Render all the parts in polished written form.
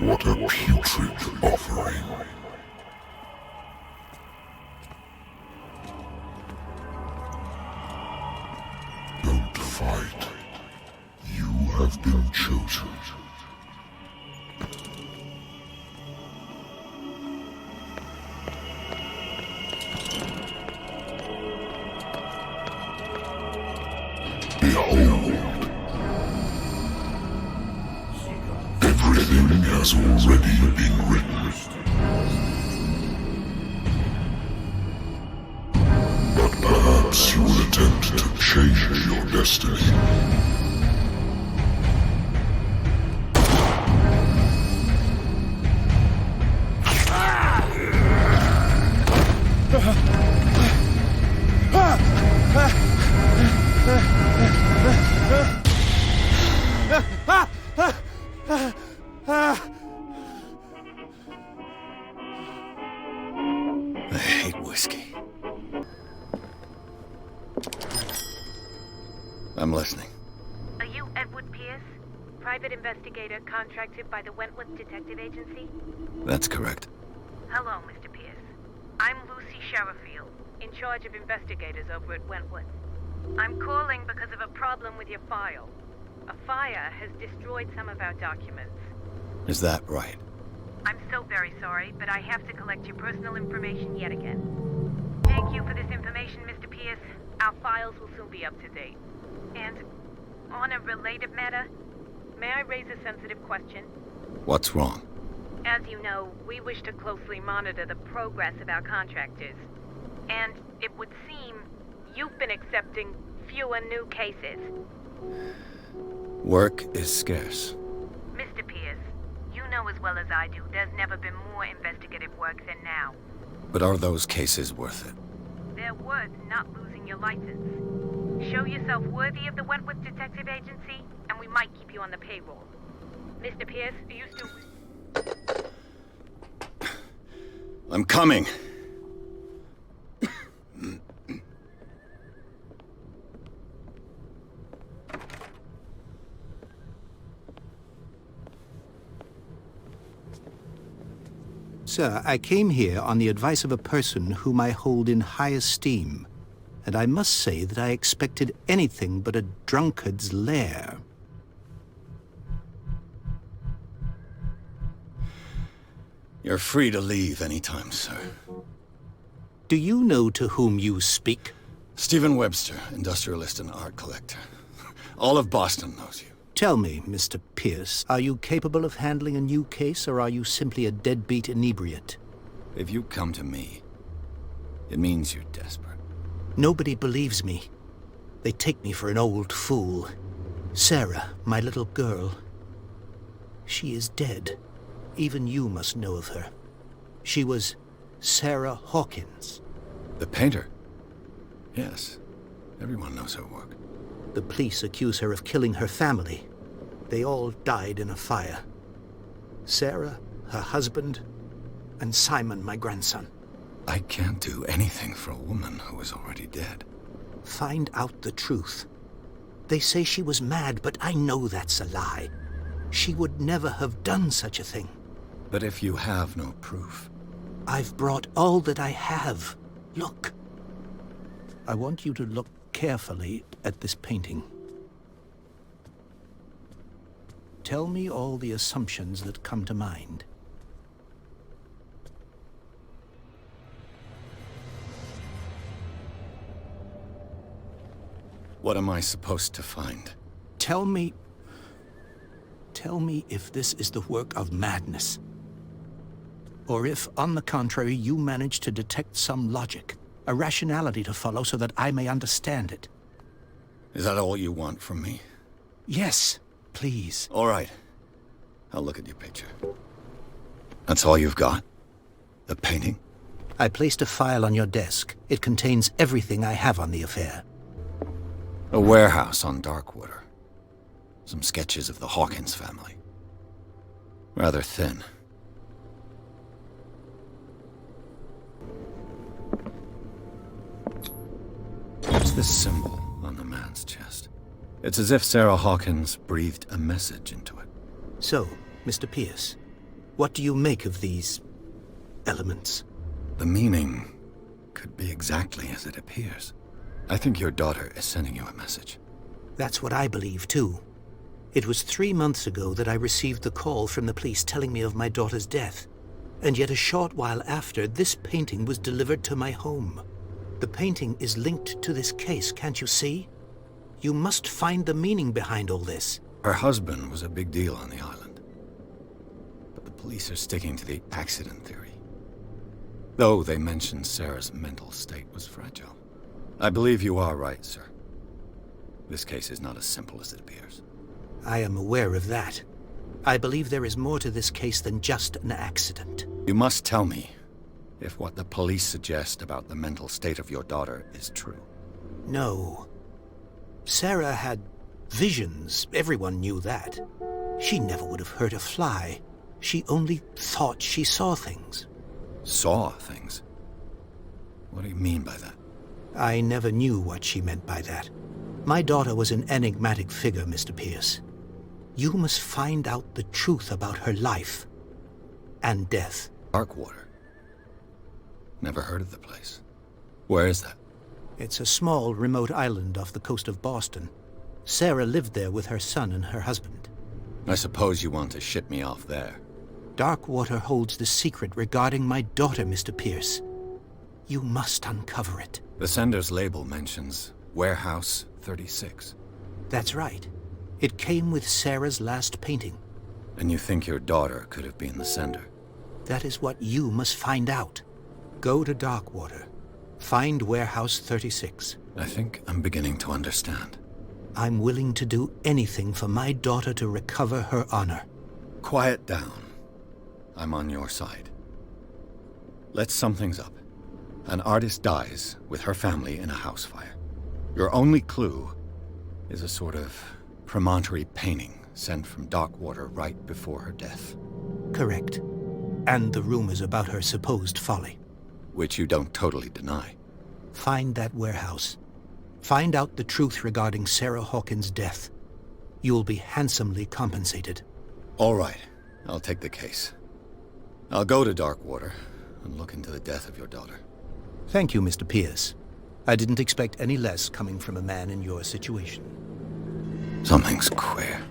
What a putrid offering. Don't fight. You have been chosen. Behold. Everything has already been written. But perhaps you will attempt to change your destiny. I hate whiskey. I'm listening. Are you Edward Pирс, private investigator contracted by the Wentworth Detective Agency? That's correct. Hello, Mr. Pирс. I'm Lucy Sherifield, in charge of investigators over at Wentworth. I'm calling because of a problem with your file. A fire has destroyed some of our documents. Is that right? I'm so very sorry, but I have to collect your personal information yet again. Thank you for this information, Mr. Pирс. Our files will soon be up to date. And on a related matter, may I raise a sensitive question? What's wrong? As you know, we wish to closely monitor the progress of our contractors. And it would seem you've been accepting fewer new cases. Work is scarce. Mr. Pирс, you know as well as I do, there's never been more investigative work than now. But are those cases worth it? They're worth not losing your license. Show yourself worthy of the Wentworth Detective Agency, and we might keep you on the payroll. Mr. Pирs, are you still... I'm coming. Sir, I came here on the advice of a person whom I hold in high esteem, and I must say that I expected anything but a drunkard's lair. You're free to leave anytime, sir. Do you know to whom you speak? Stephen Webster, industrialist and art collector. All of Boston knows you. Tell me, Mr. Pирс, are you capable of handling a new case, or are you simply a deadbeat inebriate? If you come to me, it means you're desperate. Nobody believes me. They take me for an old fool. Sarah, my little girl, she is dead. Even you must know of her. She was Sarah Hawkins. The painter? Yes. Everyone knows her work. The police accuse her of killing her family. They all died in a fire. Sarah, her husband, and Simon, my grandson. I can't do anything for a woman who is already dead. Find out the truth. They say she was mad, but I know that's a lie. She would never have done such a thing. But if you have no proof... I've brought all that I have. Look. I want you to look carefully at this painting. Tell me all the assumptions that come to mind. What am I supposed to find? Tell me if this is the work of madness. Or if, on the contrary, you manage to detect some logic, a rationality to follow so that I may understand it. Is that all you want from me? Yes, please. All right. I'll look at your picture. That's all you've got? The painting? I placed a file on your desk. It contains everything I have on the affair. A warehouse on Darkwater. Some sketches of the Hawkins family. Rather thin. What's this symbol on the man's chest? It's as if Sarah Hawkins breathed a message into it. So, Mr. Pирс, What do you make of these elements? The meaning could be exactly as it appears. I think your daughter is sending you a message. That's what I believe, too. It was 3 months ago that I received the call from the police telling me of my daughter's death. And yet a short while after, this painting was delivered to my home. The painting is linked to this case, can't you see? You must find the meaning behind all this. Her husband was a big deal on the island. But the police are sticking to the accident theory. Though they mentioned Sarah's mental state was fragile. I believe you are right, sir. This case is not as simple as it appears. I am aware of that. I believe there is more to this case than just an accident. You must tell me if what the police suggest about the mental state of your daughter is true. No. Sarah had visions. Everyone knew that. She never would have hurt a fly. She only thought she saw things. Saw things? What do you mean by that? I never knew what she meant by that. My daughter was an enigmatic figure, Mr. Pierce. You must find out the truth about her life and death. Darkwater? Never heard of the place. Where is that? It's a small, remote island off the coast of Boston. Sarah lived there with her son and her husband. I suppose you want to ship me off there. Darkwater holds the secret regarding my daughter, Mr. Pierce. You must uncover it. The sender's label mentions Warehouse 36. That's right. It came with Sarah's last painting. And you think your daughter could have been the sender? That is what you must find out. Go to Darkwater. Find Warehouse 36. I think I'm beginning to understand. I'm willing to do anything for my daughter to recover her honor. Quiet down. I'm on your side. Let's sum things up. An artist dies with her family in a house fire. Your only clue is a sort of promontory painting sent from Darkwater right before her death. Correct. And the rumors about her supposed folly. Which you don't totally deny. Find that warehouse. Find out the truth regarding Sarah Hawkins' death. You'll be handsomely compensated. All right. I'll take the case. I'll go to Darkwater and look into the death of your daughter. Thank you, Mr. Pierce. I didn't expect any less coming from a man in your situation. Something's queer.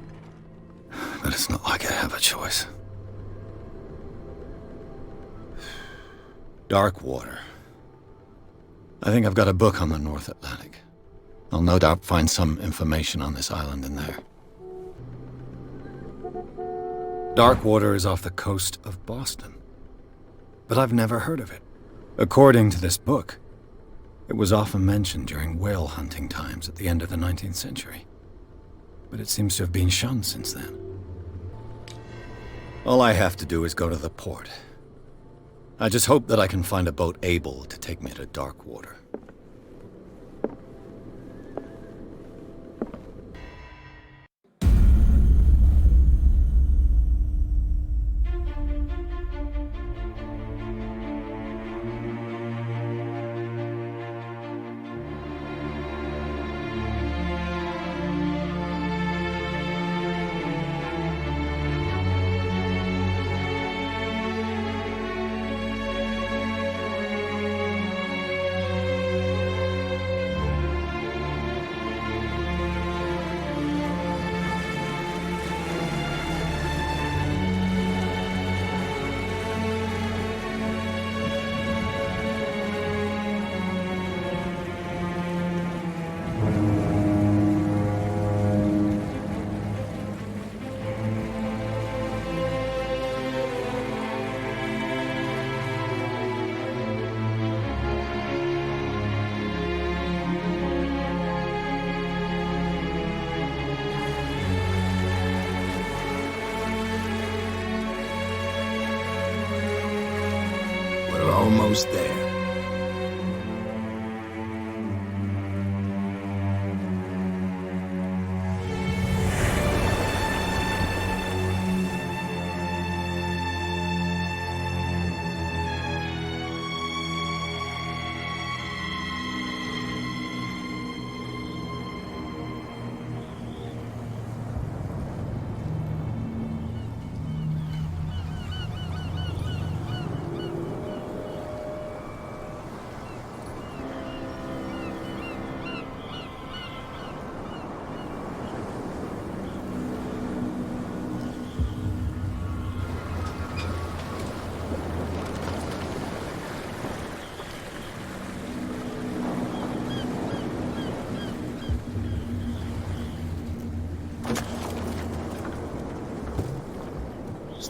But it's not like I have a choice. Darkwater. I think I've got a book on the North Atlantic. I'll no doubt find some information on this island in there. Darkwater is off the coast of Boston. But I've never heard of it. According to this book, it was often mentioned during whale hunting times at the end of the 19th century. But it seems to have been shunned since then. All I have to do is go to the port. I just hope that I can find a boat able to take me to Darkwater. Almost there.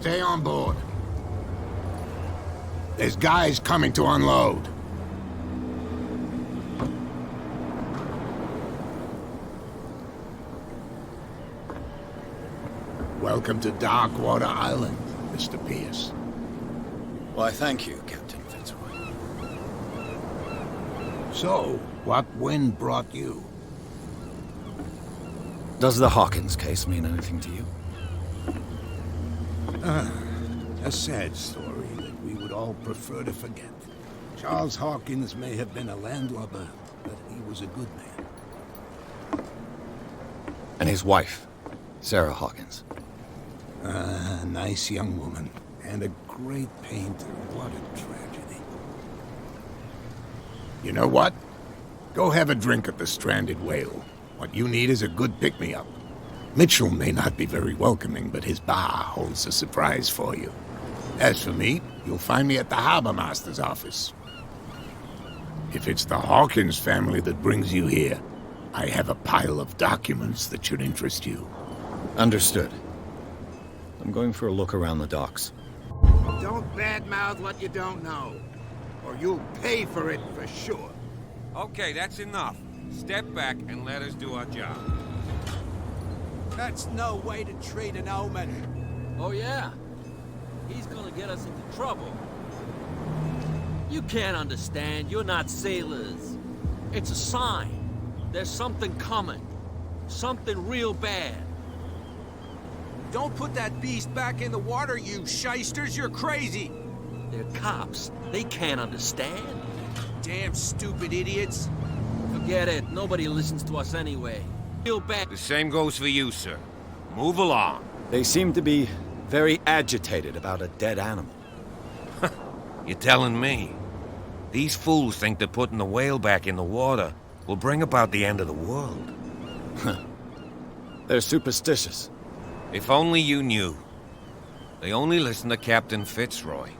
Stay on board. There's guys coming to unload. Welcome to Darkwater Island, Mr. Pierce. Why, thank you, Captain Fitzroy. So, what wind brought you? Does the Hawkins case mean anything to you? A sad story that we would all prefer to forget. Charles Hawkins may have been a landlubber, but he was a good man. And his wife, Sarah Hawkins. A nice young woman, and a great painter. What a tragedy. You know what? Go have a drink at the Stranded Whale. What you need is a good pick-me-up. Mitchell may not be very welcoming, but his bar holds a surprise for you. As for me, you'll find me at the Harbor Master's office. If it's the Hawkins family that brings you here, I have a pile of documents that should interest you. Understood. I'm going for a look around the docks. Don't badmouth what you don't know, or you'll pay for it for sure. Okay, that's enough. Step back and let us do our job. That's no way to treat an omen. Oh, yeah? He's gonna get us into trouble. You can't understand. You're not sailors. It's a sign. There's something coming. Something real bad. Don't put that beast back in the water, you shysters. You're crazy. They're cops. They can't understand. Damn stupid idiots. Forget it. Nobody listens to us anyway. Real bad. The same goes for you, sir. Move along. They seem to be very agitated about a dead animal. You're telling me? These fools think that putting the whale back in the water will bring about the end of the world. They're superstitious. If only you knew. They only listen to Captain Fitzroy.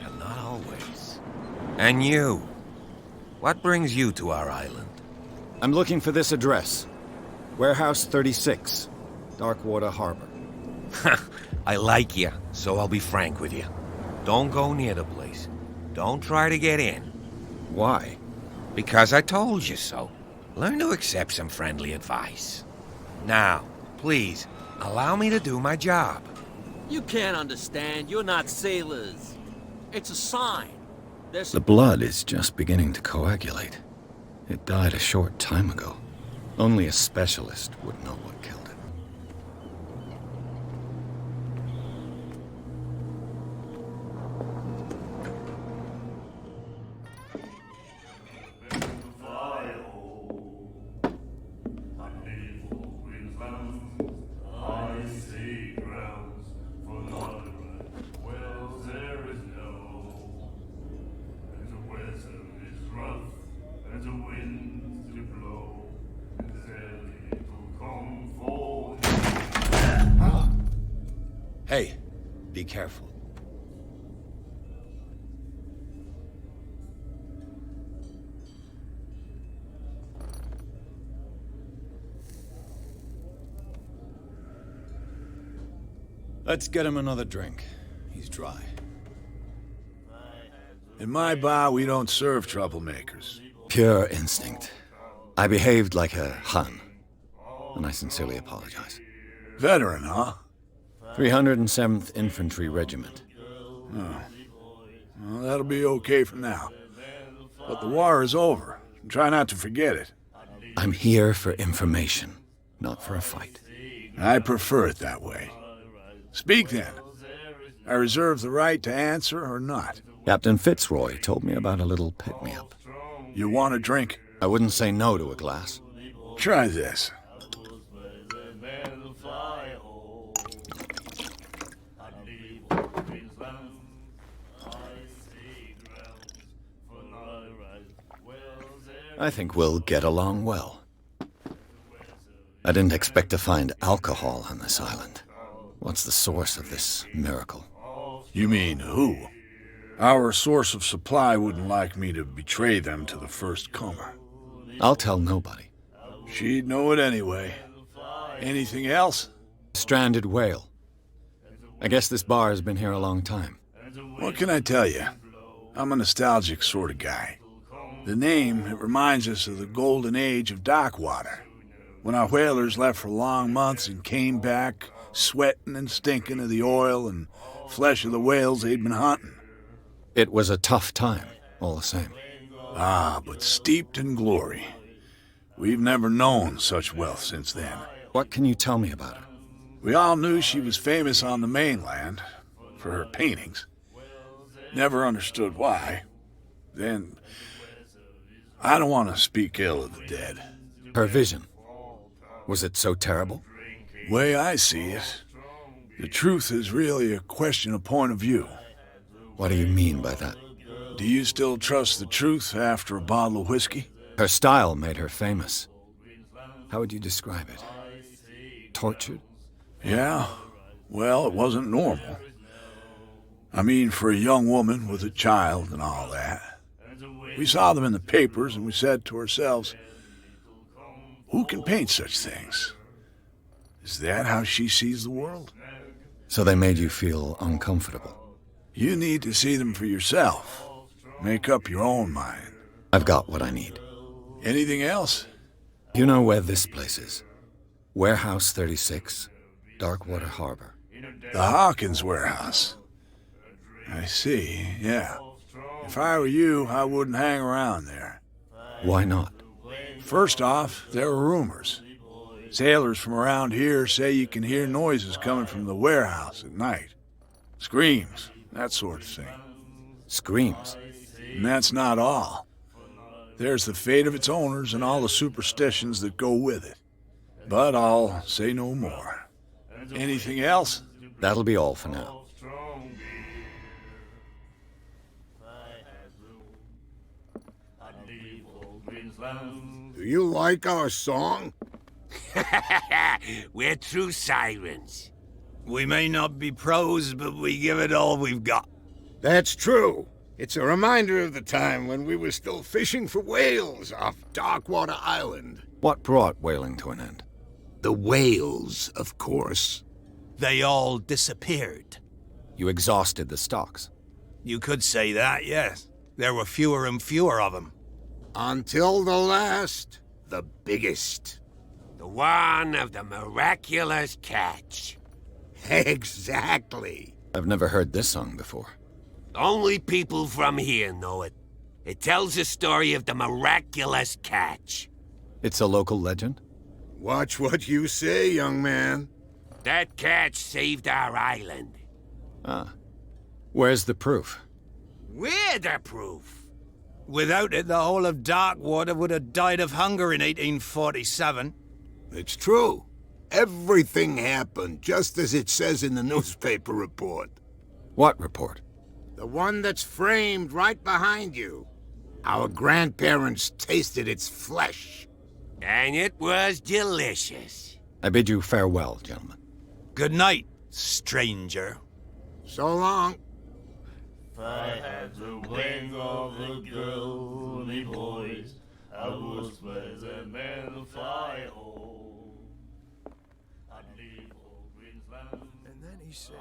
And not always. And you. What brings you to our island? I'm looking for this address. Warehouse 36, Darkwater Harbor. I like you, so I'll be frank with you. Don't go near the place. Don't try to get in. Why? Because I told you so. Learn to accept some friendly advice. Now, please, allow me to do my job. You can't understand. You're not sailors. It's a sign. There's... The blood is just beginning to coagulate. It died a short time ago. Only a specialist would know what killed it. Hey, be careful. Let's get him another drink. He's dry. In my bar, we don't serve troublemakers. Pure instinct. I behaved like a Hun, and I sincerely apologize. Veteran, huh? 307th Infantry Regiment. Oh. Well, that'll be okay for now. But the war is over. Try not to forget it. I'm here for information, not for a fight. I prefer it that way. Speak then. I reserve the right to answer or not. Captain Fitzroy told me about a little pick-me-up. You want a drink? I wouldn't say no to a glass. Try this. I think we'll get along well. I didn't expect to find alcohol on this island. What's the source of this miracle? You mean who? Our source of supply wouldn't like me to betray them to the first comer. I'll tell nobody. She'd know it anyway. Anything else? Stranded whale. I guess this bar has been here a long time. What can I tell you? I'm a nostalgic sort of guy. The name, it reminds us of the golden age of Darkwater, when our whalers left for long months and came back sweating and stinking of the oil and flesh of the whales they'd been hunting. It was a tough time, all the same. Ah, but steeped in glory. We've never known such wealth since then. What can you tell me about her? We all knew she was famous on the mainland for her paintings. Never understood why. Then, I don't want to speak ill of the dead. Her vision. Was it so terrible? Way I see it, the truth is really a question of point of view. What do you mean by that? Do you still trust the truth after a bottle of whiskey? Her style made her famous. How would you describe it? Tortured? Yeah, well, it wasn't normal. I mean, for a young woman with a child and all that. We saw them in the papers and we said to ourselves, who can paint such things? Is that how she sees the world? So they made you feel uncomfortable? You need to see them for yourself. Make up your own mind. I've got what I need. Anything else? You know where this place is? Warehouse 36, Darkwater Harbor. The Hawkins warehouse. I see, yeah. If I were you, I wouldn't hang around there. Why not? First off, there are rumors. Sailors from around here say you can hear noises coming from the warehouse at night. Screams, that sort of thing. Screams? And that's not all. There's the fate of its owners and all the superstitions that go with it. But I'll say no more. Anything else? That'll be all for now. Do you like our song? We're true sirens. We may not be pros, but we give it all we've got. That's true. It's a reminder of the time when we were still fishing for whales off Darkwater Island. What brought whaling to an end? The whales, of course. They all disappeared. You exhausted the stocks. You could say that, yes. There were fewer and fewer of them. Until the last, the biggest. The one of the miraculous catch. Exactly. I've never heard this song before. Only people from here know it. It tells the story of the miraculous catch. It's a local legend? Watch what you say, young man. That catch saved our island. Ah. Where's the proof? We're the proof. Without it, the whole of Darkwater would have died of hunger in 1847. It's true. Everything happened just as it says in the newspaper report. What report? The one that's framed right behind you. Our grandparents tasted its flesh. And it was delicious. I bid you farewell, gentlemen. Good night, stranger. So long. If I had the wing of a girl, me boys, I would spread them and fly home. I'd leave old Queensland. And then he said,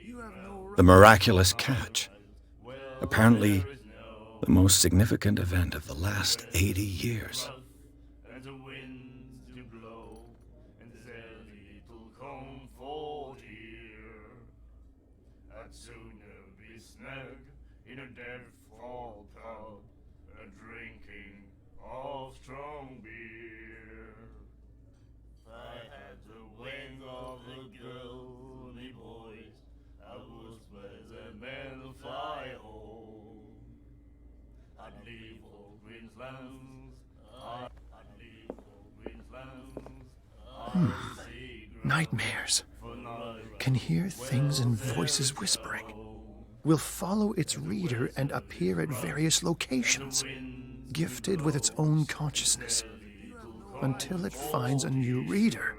you have no The miraculous catch. Apparently, the most significant event of the last 80 years. And the winds do blow, and there's little comfort here. I'd sooner be snug in a dead-fall pub, drinking of strong beer. If I had the wing of a girl, me boys, I would spread them and fly home. I'd leave old Queensland. I'd leave old Queensland. I'd see Nightmares. Can hear things and voices whispering. Will follow its reader and appear at various locations, gifted with its own consciousness, until it finds a new reader.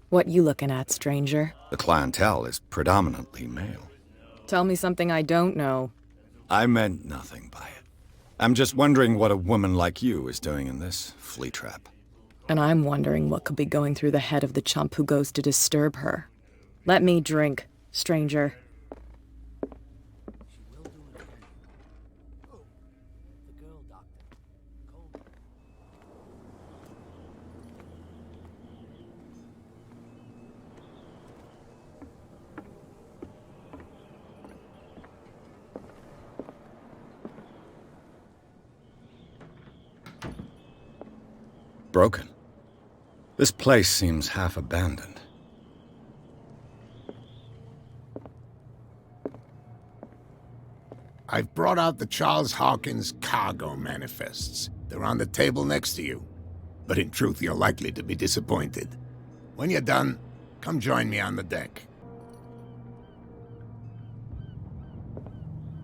What you looking at, stranger? The clientele is predominantly male. Tell me something I don't know. I meant nothing by it. I'm just wondering what a woman like you is doing in this flea trap. And I'm wondering what could be going through the head of the chump who goes to disturb her. Let me drink, stranger. Broken. This place seems half abandoned. I've brought out the Charles Hawkins cargo manifests. They're on the table next to you. But in truth, you're likely to be disappointed. When you're done, come join me on the deck.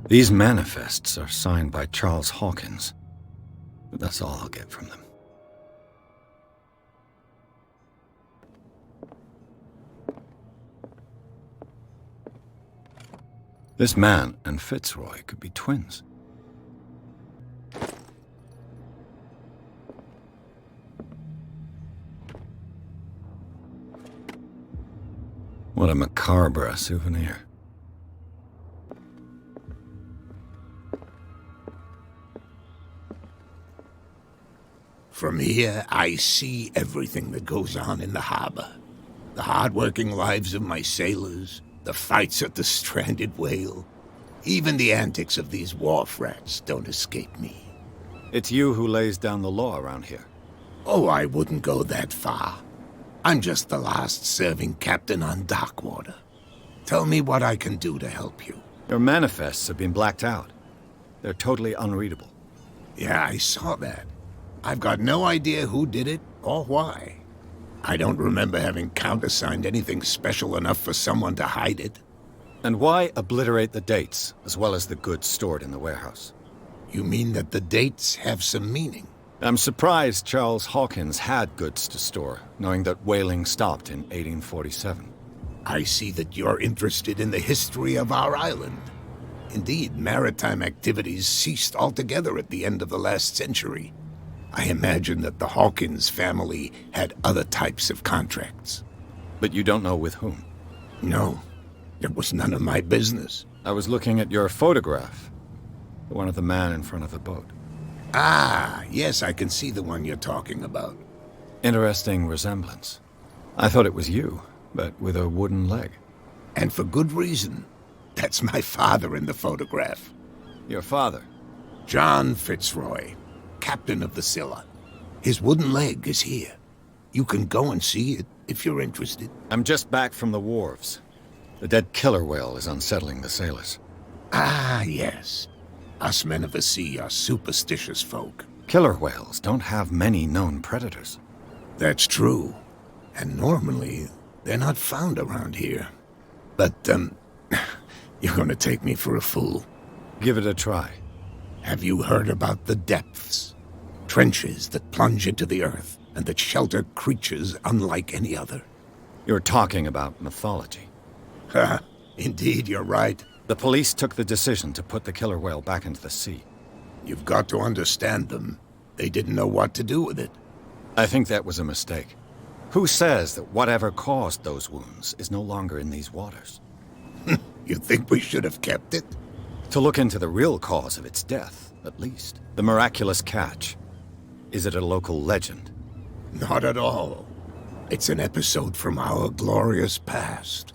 These manifests are signed by Charles Hawkins. But that's all I'll get from them. This man and Fitzroy could be twins. What a macabre souvenir. From here, I see everything that goes on in the harbor. The hard-working lives of my sailors, the fights at the stranded whale. Even the antics of these wharf rats don't escape me. It's you who lays down the law around here. Oh, I wouldn't go that far. I'm just the last serving captain on Darkwater. Tell me what I can do to help you. Your manifests have been blacked out. They're totally unreadable. Yeah, I saw that. I've got no idea who did it or why. I don't remember having countersigned anything special enough for someone to hide it. And why obliterate the dates, as well as the goods stored in the warehouse? You mean that the dates have some meaning? I'm surprised Charles Hawkins had goods to store, knowing that whaling stopped in 1847. I see that you're interested in the history of our island. Indeed, maritime activities ceased altogether at the end of the last century. I imagine that the Hawkins family had other types of contracts. But you don't know with whom? No, it was none of my business. I was looking at your photograph. The one of the man in front of the boat. Ah, yes, I can see the one you're talking about. Interesting resemblance. I thought it was you, but with a wooden leg. And for good reason. That's my father in the photograph. Your father? John Fitzroy, captain of the Scylla. His wooden leg is here. You can go and see it if you're interested. I'm just back from the wharves. The dead killer whale is unsettling the sailors. Ah, yes. Us men of the sea are superstitious folk. Killer whales don't have many known predators. That's true. And normally, they're not found around here. But, you're gonna take me for a fool. Give it a try. Have you heard about the depths? Trenches that plunge into the earth and that shelter creatures unlike any other. You're talking about mythology. Ha! Indeed, you're right. The police took the decision to put the killer whale back into the sea. You've got to understand them. They didn't know what to do with it. I think that was a mistake. Who says that whatever caused those wounds is no longer in these waters? You think we should have kept it? To look into the real cause of its death, at least. The miraculous catch. Is it a local legend? Not at all. It's an episode from our glorious past.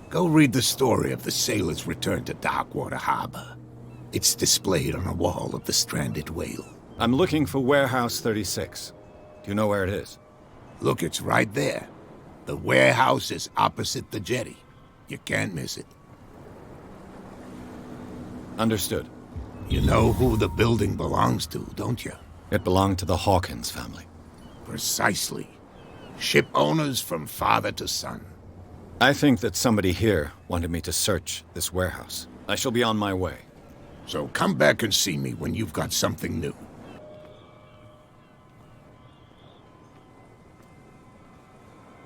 Go read the story of the sailor's return to Darkwater Harbor. It's displayed on a wall of the stranded whale. I'm looking for Warehouse 36. Do you know where it is? Look, it's right there. The warehouse is opposite the jetty. You can't miss it. Understood. You know who the building belongs to, don't you? It belonged to the Hawkins family. Precisely. Ship owners from father to son. I think that somebody here wanted me to search this warehouse. I shall be on my way. So come back and see me when you've got something new.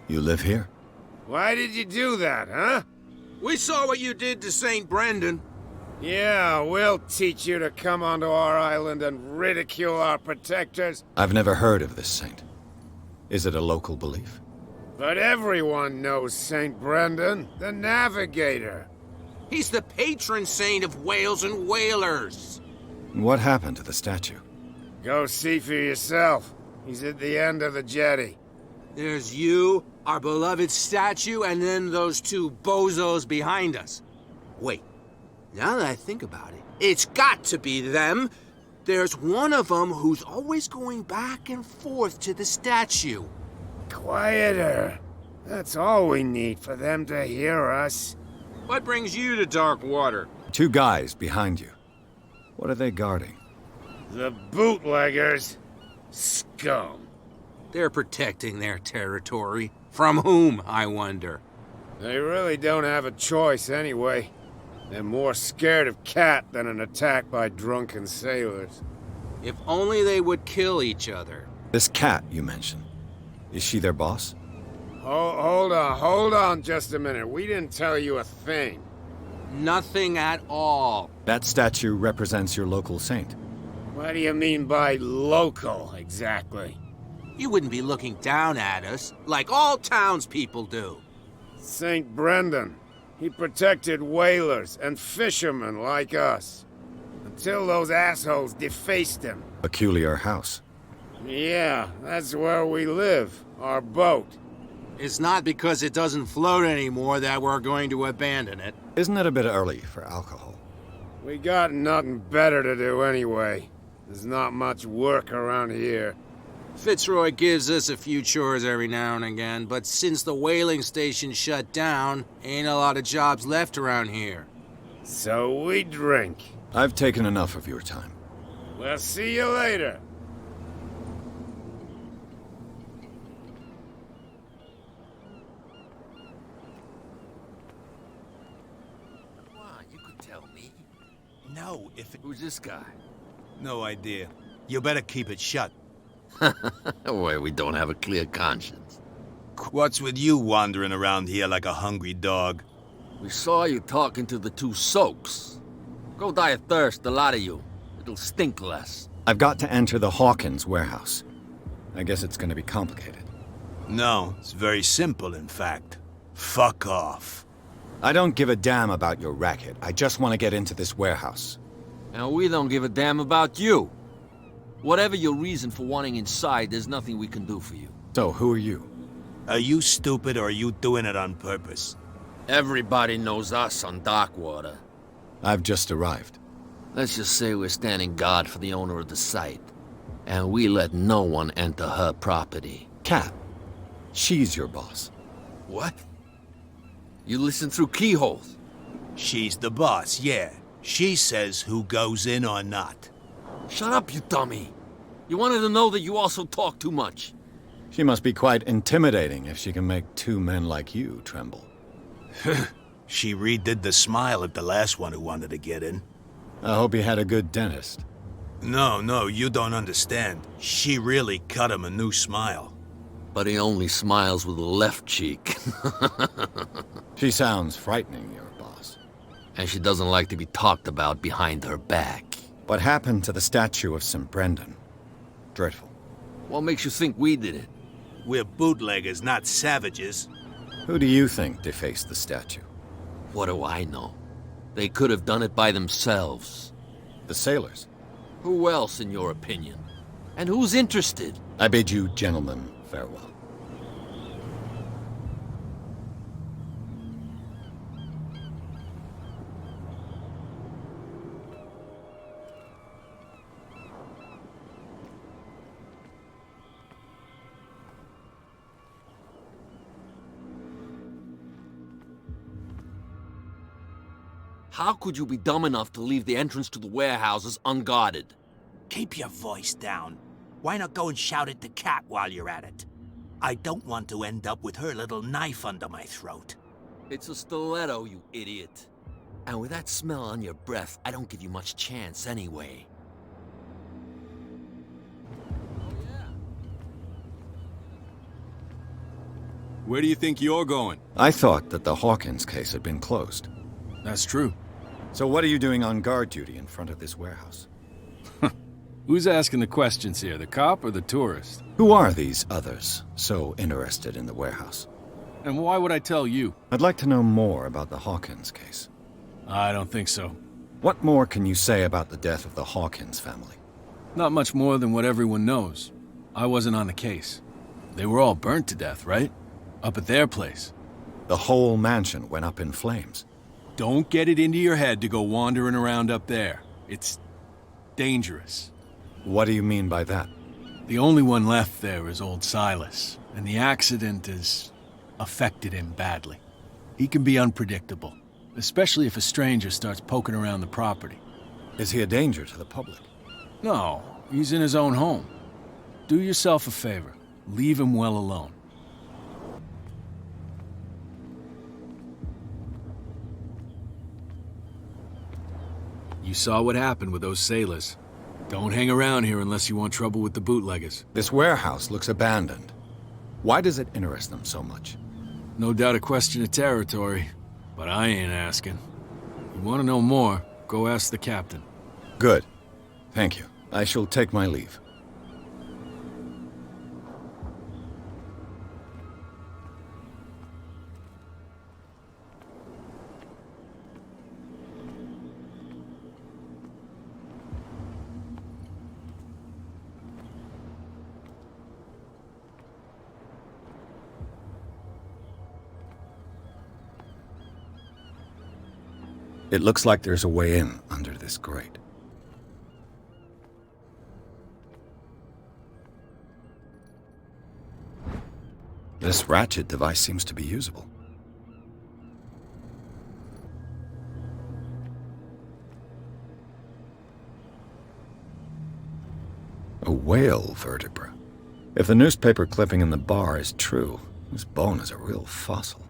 You live here? Why did you do that, huh? We saw what you did to St. Brendan. Yeah, we'll teach you to come onto our island and ridicule our protectors. I've never heard of this saint. Is it a local belief? But everyone knows St. Brendan, the navigator. He's the patron saint of whales and whalers. What happened to the statue? Go see for yourself. He's at the end of the jetty. There's you, our beloved statue, and then those two bozos behind us. Wait, now that I think about it, it's got to be them. There's one of them who's always going back and forth to the statue. Quieter. That's all we need for them to hear us. What brings you to Darkwater? 2 guys behind you. What are they guarding? The bootleggers. Scum. They're protecting their territory. From whom, I wonder? They really don't have a choice anyway. They're more scared of Cat than an attack by drunken sailors. If only they would kill each other. This Cat you mentioned. Is she their boss? Hold on just a minute. We didn't tell you a thing. Nothing at all. That statue represents your local saint. What do you mean by local, exactly? You wouldn't be looking down at us, like all townspeople do. St. Brendan. He protected whalers and fishermen like us. Until those assholes defaced him. Peculiar house. Yeah, that's where we live. Our boat. It's not because it doesn't float anymore that we're going to abandon it. Isn't it a bit early for alcohol? We got nothing better to do anyway. There's not much work around here. Fitzroy gives us a few chores every now and again, but since the whaling station shut down, ain't a lot of jobs left around here. So we drink. I've taken enough of your time. We'll see you later. Come on, you could tell me. No, if it... Who's this guy? No idea. You better keep it shut. Why, we don't have a clear conscience. What's with you wandering around here like a hungry dog? We saw you talking to the 2 soaks. Go die of thirst, the lot of you. It'll stink less. I've got to enter the Hawkins warehouse. I guess it's gonna be complicated. No, it's very simple, in fact. Fuck off. I don't give a damn about your racket. I just want to get into this warehouse. And we don't give a damn about you. Whatever your reason for wanting inside, there's nothing we can do for you. So, who are you? Are you stupid or are you doing it on purpose? Everybody knows us on Darkwater. I've just arrived. Let's just say we're standing guard for the owner of the site. And we let no one enter her property. Cat. She's your boss. What? You listen through keyholes? She's the boss, yeah. She says who goes in or not. Shut up, you dummy. You wanted to know that you also talk too much. She must be quite intimidating if she can make 2 men like you tremble. She redid the smile at the last one who wanted to get in. I hope you had a good dentist. No, you don't understand. She really cut him a new smile. But he only smiles with the left cheek. She sounds frightening, your boss. And she doesn't like to be talked about behind her back. What happened to the statue of St. Brendan? Dreadful. What makes you think we did it? We're bootleggers, not savages. Who do you think defaced the statue? What do I know? They could have done it by themselves. The sailors? Who else, in your opinion? And who's interested? I bid you gentlemen farewell. How could you be dumb enough to leave the entrance to the warehouses unguarded? Keep your voice down. Why not go and shout at the cat while you're at it? I don't want to end up with her little knife under my throat. It's a stiletto, you idiot. And with that smell on your breath, I don't give you much chance anyway. Where do you think you're going? I thought that the Hawkins case had been closed. That's true. So what are you doing on guard duty in front of this warehouse? Who's asking the questions here, the cop or the tourist? Who are these others so interested in the warehouse? And why would I tell you? I'd like to know more about the Hawkins case. I don't think so. What more can you say about the death of the Hawkins family? Not much more than what everyone knows. I wasn't on the case. They were all burnt to death, right? Up at their place. The whole mansion went up in flames. Don't get it into your head to go wandering around up there. It's dangerous. What do you mean by that? The only one left there is old Silas, and the accident has affected him badly. He can be unpredictable, especially if a stranger starts poking around the property. Is he a danger to the public? No, he's in his own home. Do yourself a favor. Leave him well alone. You saw what happened with those sailors. Don't hang around here unless you want trouble with the bootleggers. This warehouse looks abandoned. Why does it interest them so much? No doubt a question of territory, but I ain't asking. You want to know more, go ask the captain. Good. Thank you. I shall take my leave. It looks like there's a way in under this grate. This ratchet device seems to be usable. A whale vertebra. If the newspaper clipping in the bar is true, this bone is a real fossil.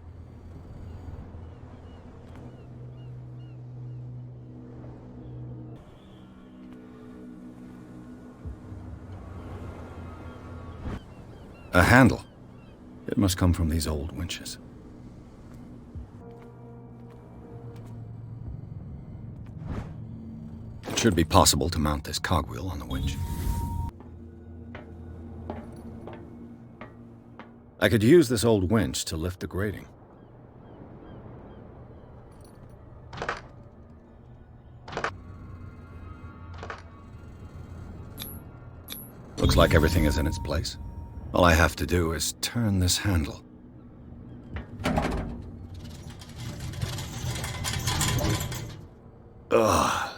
A handle. It must come from these old winches. It should be possible to mount this cogwheel on the winch. I could use this old winch to lift the grating. Looks like everything is in its place. All I have to do is turn this handle. Ugh.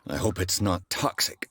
I hope it's not toxic.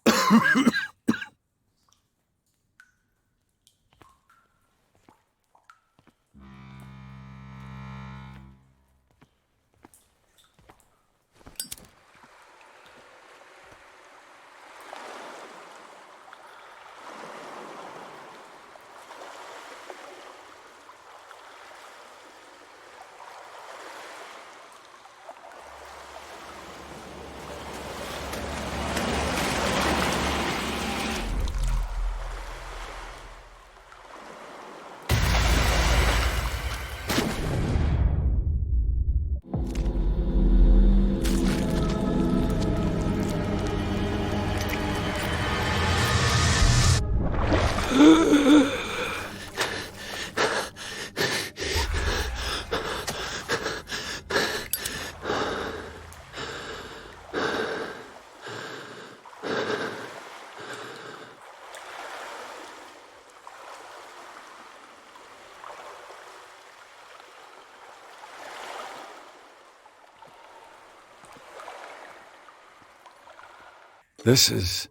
This is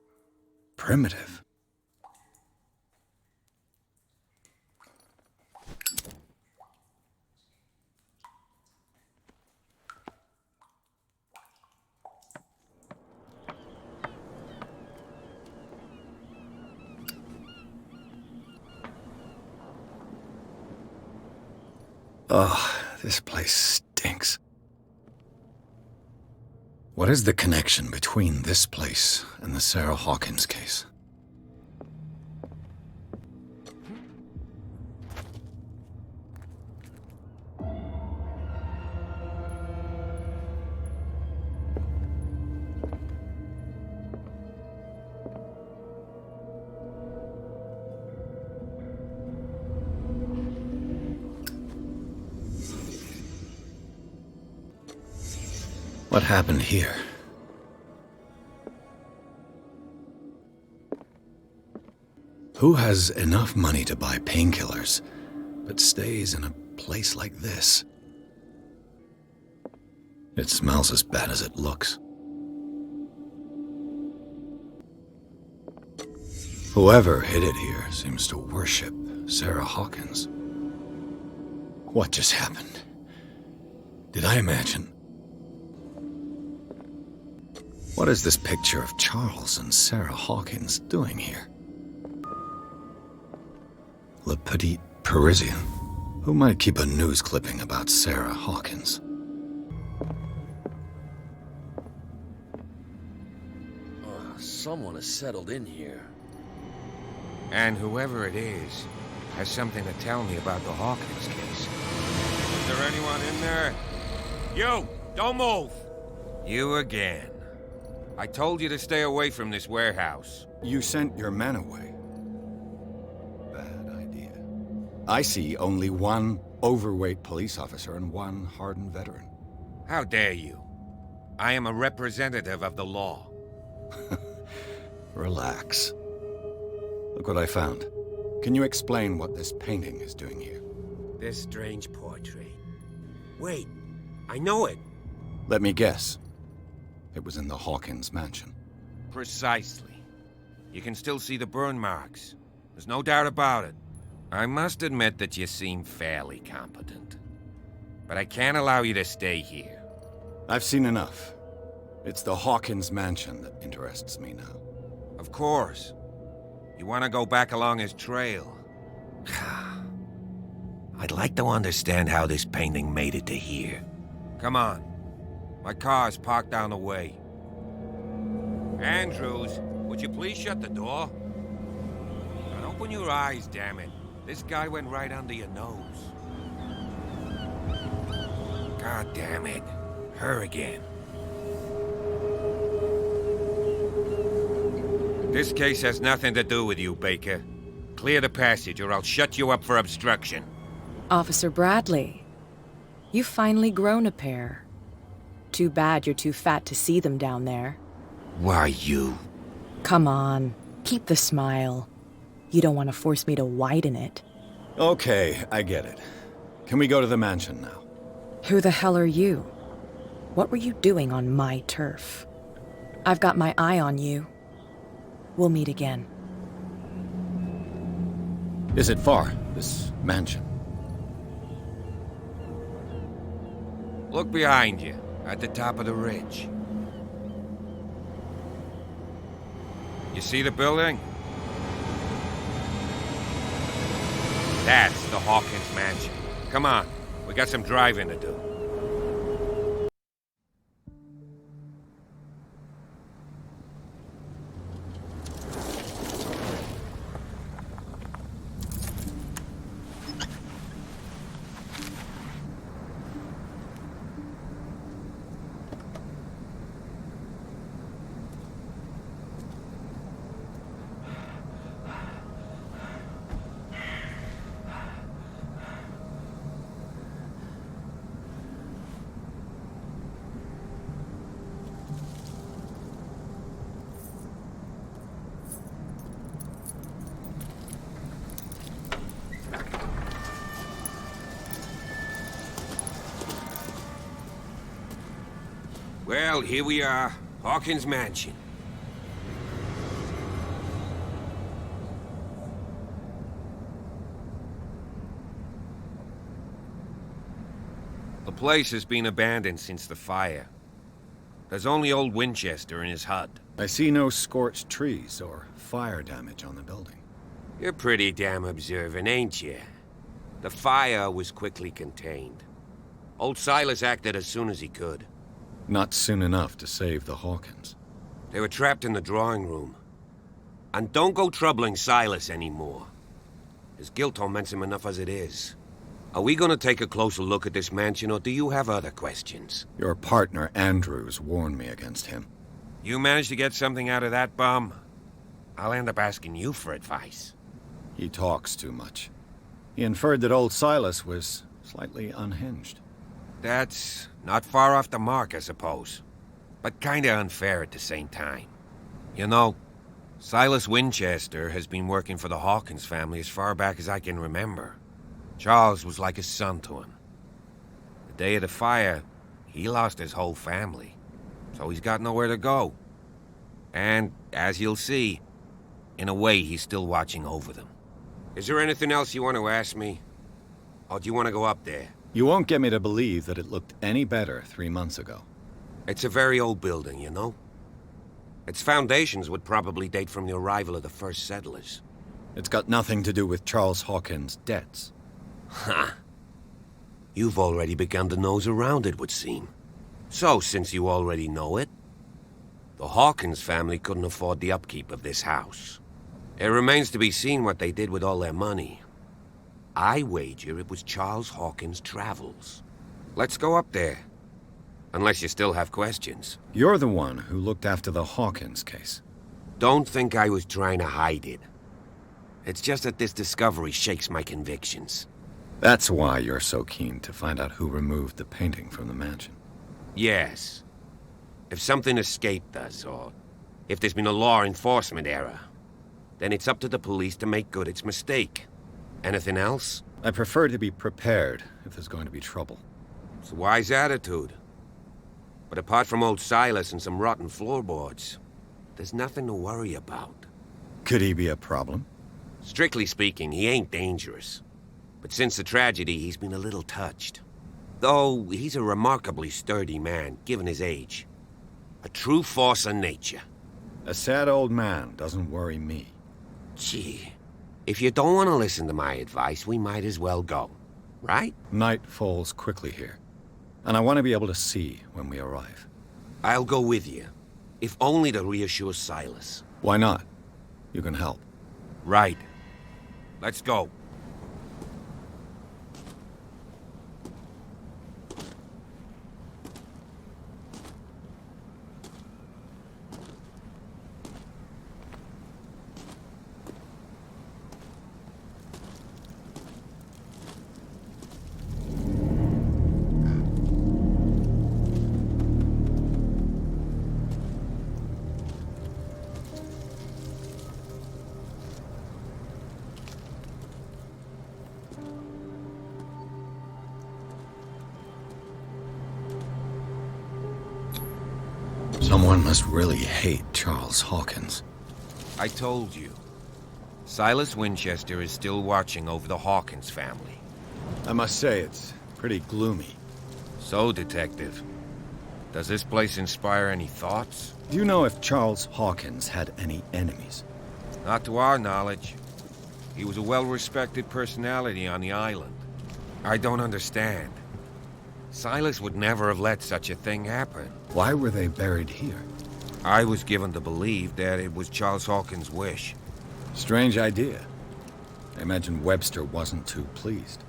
primitive. Oh, this place stinks. What is the connection between this place and the Sarah Hawkins case? What happened here? Who has enough money to buy painkillers, but stays in a place like this? It smells as bad as it looks. Whoever hid it here seems to worship Sarah Hawkins. What just happened? Did I imagine? What is this picture of Charles and Sarah Hawkins doing here? Le Petit Parisien. Who might keep a news clipping about Sarah Hawkins? Someone has settled in here. And whoever it is has something to tell me about the Hawkins case. Is there anyone in there? You! Don't move! You again. I told you to stay away from this warehouse. You sent your men away. Bad idea. I see only one overweight police officer and one hardened veteran. How dare you? I am a representative of the law. Relax. Look what I found. Can you explain what this painting is doing here? This strange portrait. Wait, I know it. Let me guess. It was in the Hawkins mansion. Precisely. You can still see the burn marks. There's no doubt about it. I must admit that you seem fairly competent. But I can't allow you to stay here. I've seen enough. It's the Hawkins mansion that interests me now. Of course. You want to go back along his trail. I'd like to understand how this painting made it to here. Come on. My car's parked down the way. Andrews, would you please shut the door? And open your eyes, damn it. This guy went right under your nose. God damn it. Her again. This case has nothing to do with you, Baker. Clear the passage or I'll shut you up for obstruction. Officer Bradley, you've finally grown a pair. Too bad you're too fat to see them down there. Why, you? Come on, keep the smile. You don't want to force me to widen it. Okay, I get it. Can we go to the mansion now? Who the hell are you? What were you doing on my turf? I've got my eye on you. We'll meet again. Is it far, this mansion? Look behind you, at the top of the ridge. You see the building? That's the Hawkins mansion. Come on, we got some driving to do. Well, here we are, Hawkins Mansion. The place has been abandoned since the fire. There's only old Winchester in his hut. I see no scorched trees or fire damage on the building. You're pretty damn observant, ain't you? The fire was quickly contained. Old Silas acted as soon as he could. Not soon enough to save the Hawkins. They were trapped in the drawing room. And don't go troubling Silas anymore. His guilt torments him enough as it is. Are we gonna take a closer look at this mansion, or do you have other questions? Your partner, Andrews, warned me against him. You managed to get something out of that bum? I'll end up asking you for advice. He talks too much. He inferred that old Silas was slightly unhinged. That's not far off the mark, I suppose. But kinda unfair at the same time. You know, Silas Winchester has been working for the Hawkins family as far back as I can remember. Charles was like a son to him. The day of the fire, he lost his whole family. So he's got nowhere to go. And, as you'll see, in a way he's still watching over them. Is there anything else you want to ask me? Or do you want to go up there? You won't get me to believe that it looked any better 3 months ago. It's a very old building, you know? Its foundations would probably date from the arrival of the first settlers. It's got nothing to do with Charles Hawkins' debts. Ha! You've already begun to nose around, it would seem. So, since you already know it, the Hawkins family couldn't afford the upkeep of this house. It remains to be seen what they did with all their money. I wager it was Charles Hawkins' travels. Let's go up there. Unless you still have questions. You're the one who looked after the Hawkins case. Don't think I was trying to hide it. It's just that this discovery shakes my convictions. That's why you're so keen to find out who removed the painting from the mansion. Yes. If something escaped us, or if there's been a law enforcement error, then it's up to the police to make good its mistake. Anything else? I prefer to be prepared if there's going to be trouble. It's a wise attitude. But apart from old Silas and some rotten floorboards, there's nothing to worry about. Could he be a problem? Strictly speaking, he ain't dangerous. But since the tragedy, he's been a little touched. Though he's a remarkably sturdy man, given his age. A true force of nature. A sad old man doesn't worry me. Gee, if you don't want to listen to my advice, we might as well go. Right? Night falls quickly here, and I want to be able to see when we arrive. I'll go with you, if only to reassure Silas. Why not? You can help. Right. Let's go. Someone must really hate Charles Hawkins. I told you. Silas Winchester is still watching over the Hawkins family. I must say, it's pretty gloomy. So, Detective, does this place inspire any thoughts? Do you know if Charles Hawkins had any enemies? Not to our knowledge. He was a well-respected personality on the island. I don't understand. Silas would never have let such a thing happen. Why were they buried here? I was given to believe that it was Charles Hawkins' wish. Strange idea. I imagine Webster wasn't too pleased.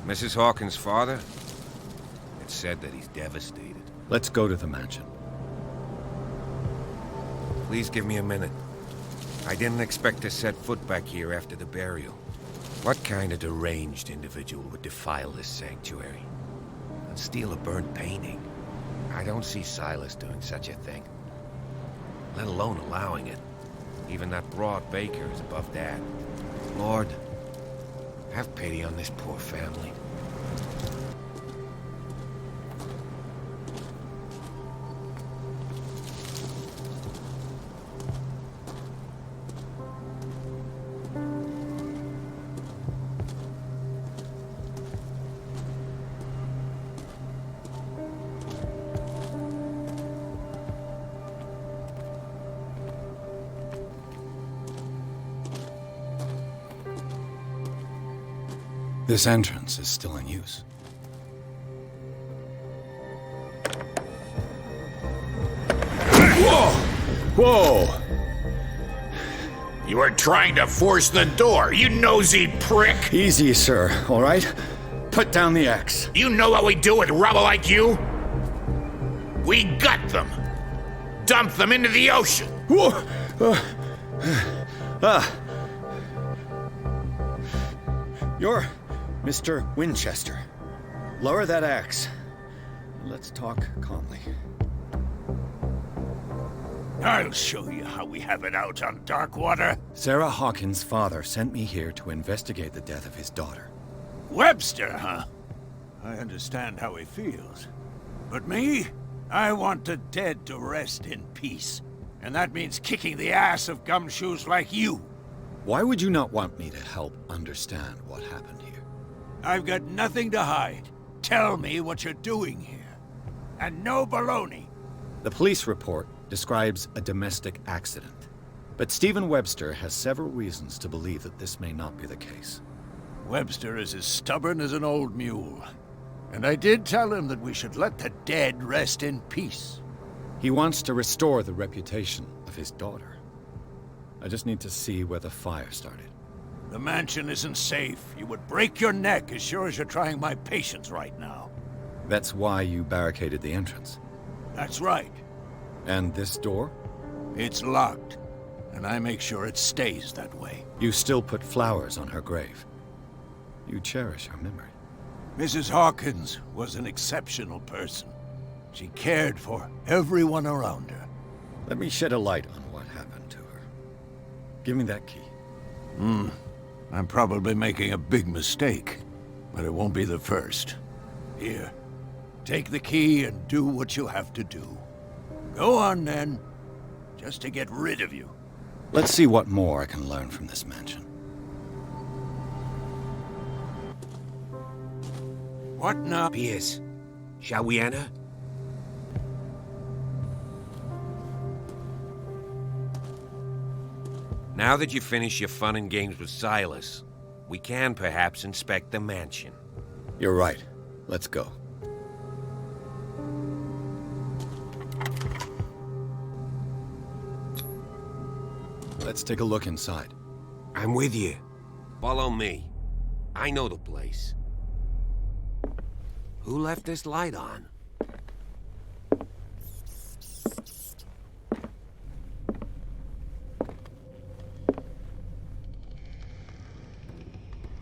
Mrs. Hawkins' father? It's said that he's devastated. Let's go to the mansion. Please give me a minute. I didn't expect to set foot back here after the burial. What kind of deranged individual would defile this sanctuary? And steal a burnt painting? I don't see Silas doing such a thing. Let alone allowing it. Even that broad baker is above that. Lord, have pity on this poor family. This entrance is still in use. Whoa! Whoa! You were trying to force the door, you nosy prick! Easy, sir, all right? Put down the axe. You know what we do with rubble like you? We gut them. Dump them into the ocean. Whoa! You're Mr. Winchester. Lower that axe. Let's talk calmly. I'll show you how we have it out on Darkwater. Sarah Hawkins' father sent me here to investigate the death of his daughter. Webster, huh? I understand how he feels. But me? I want the dead to rest in peace. And that means kicking the ass of gumshoes like you. Why would you not want me to help understand what happened here? I've got nothing to hide. Tell me what you're doing here. And no baloney. The police report describes a domestic accident. But Stephen Webster has several reasons to believe that this may not be the case. Webster is as stubborn as an old mule. And I did tell him that we should let the dead rest in peace. He wants to restore the reputation of his daughter. I just need to see where the fire started. The mansion isn't safe. You would break your neck as sure as you're trying my patience right now. That's why you barricaded the entrance. That's right. And this door? It's locked, and I make sure it stays that way. You still put flowers on her grave. You cherish her memory. Mrs. Hawkins was an exceptional person. She cared for everyone around her. Let me shed a light on what happened to her. Give me that key. I'm probably making a big mistake, but it won't be the first. Here, take the key and do what you have to do. Go on, then. Just to get rid of you. Let's see what more I can learn from this mansion. What now? Pierce, shall we enter? Now that you've finished your fun and games with Silas, we can perhaps inspect the mansion. You're right. Let's go. Let's take a look inside. I'm with you. Follow me. I know the place. Who left this light on?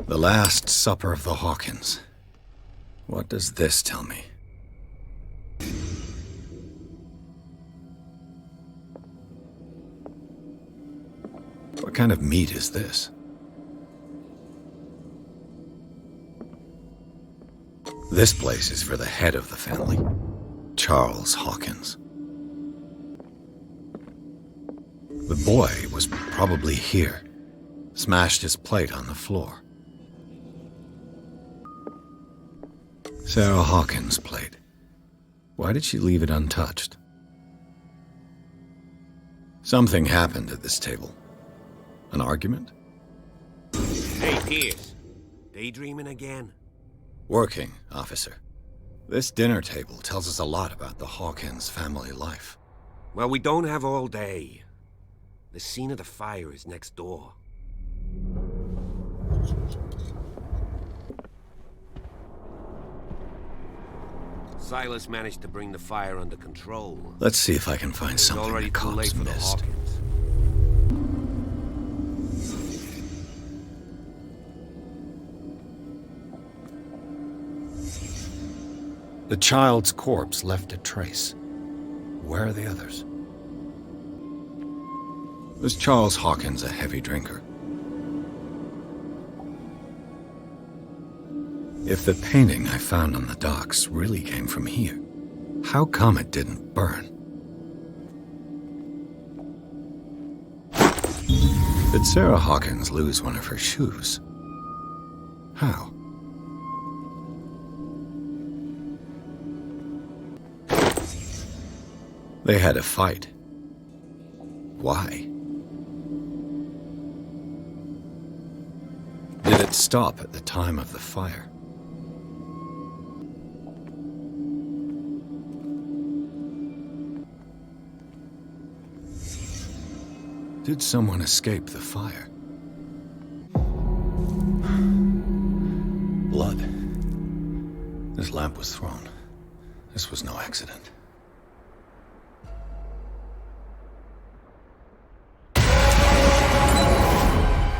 The Last Supper of the Hawkins. What does this tell me? What kind of meat is this? This place is for the head of the family, Charles Hawkins. The boy was probably here, smashed his plate on the floor. Sarah Hawkins' plate. Why did she leave it untouched? Something happened at this table. An argument? Hey, Pierce. Daydreaming again? Working, officer. This dinner table tells us a lot about the Hawkins family life. Well, we don't have all day. The scene of the fire is next door. Silas managed to bring the fire under control. Let's see if I can find something already the too late cops for the missed. Hawkins. The child's corpse left a trace. Where are the others? Was Charles Hawkins a heavy drinker? If the painting I found on the docks really came from here, how come it didn't burn? Did Sarah Hawkins lose one of her shoes? How? They had a fight. Why? Did it didn't stop at the time of the fire. Did someone escape the fire? Blood. This lamp was thrown. This was no accident.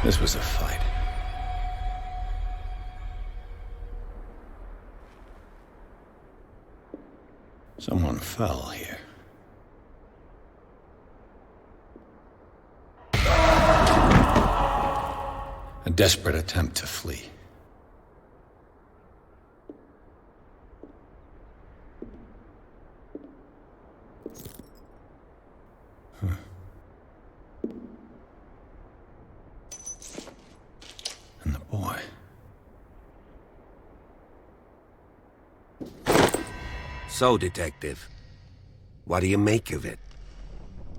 This was a fight. Someone fell here. A desperate attempt to flee. And the boy. So, Detective, what do you make of it?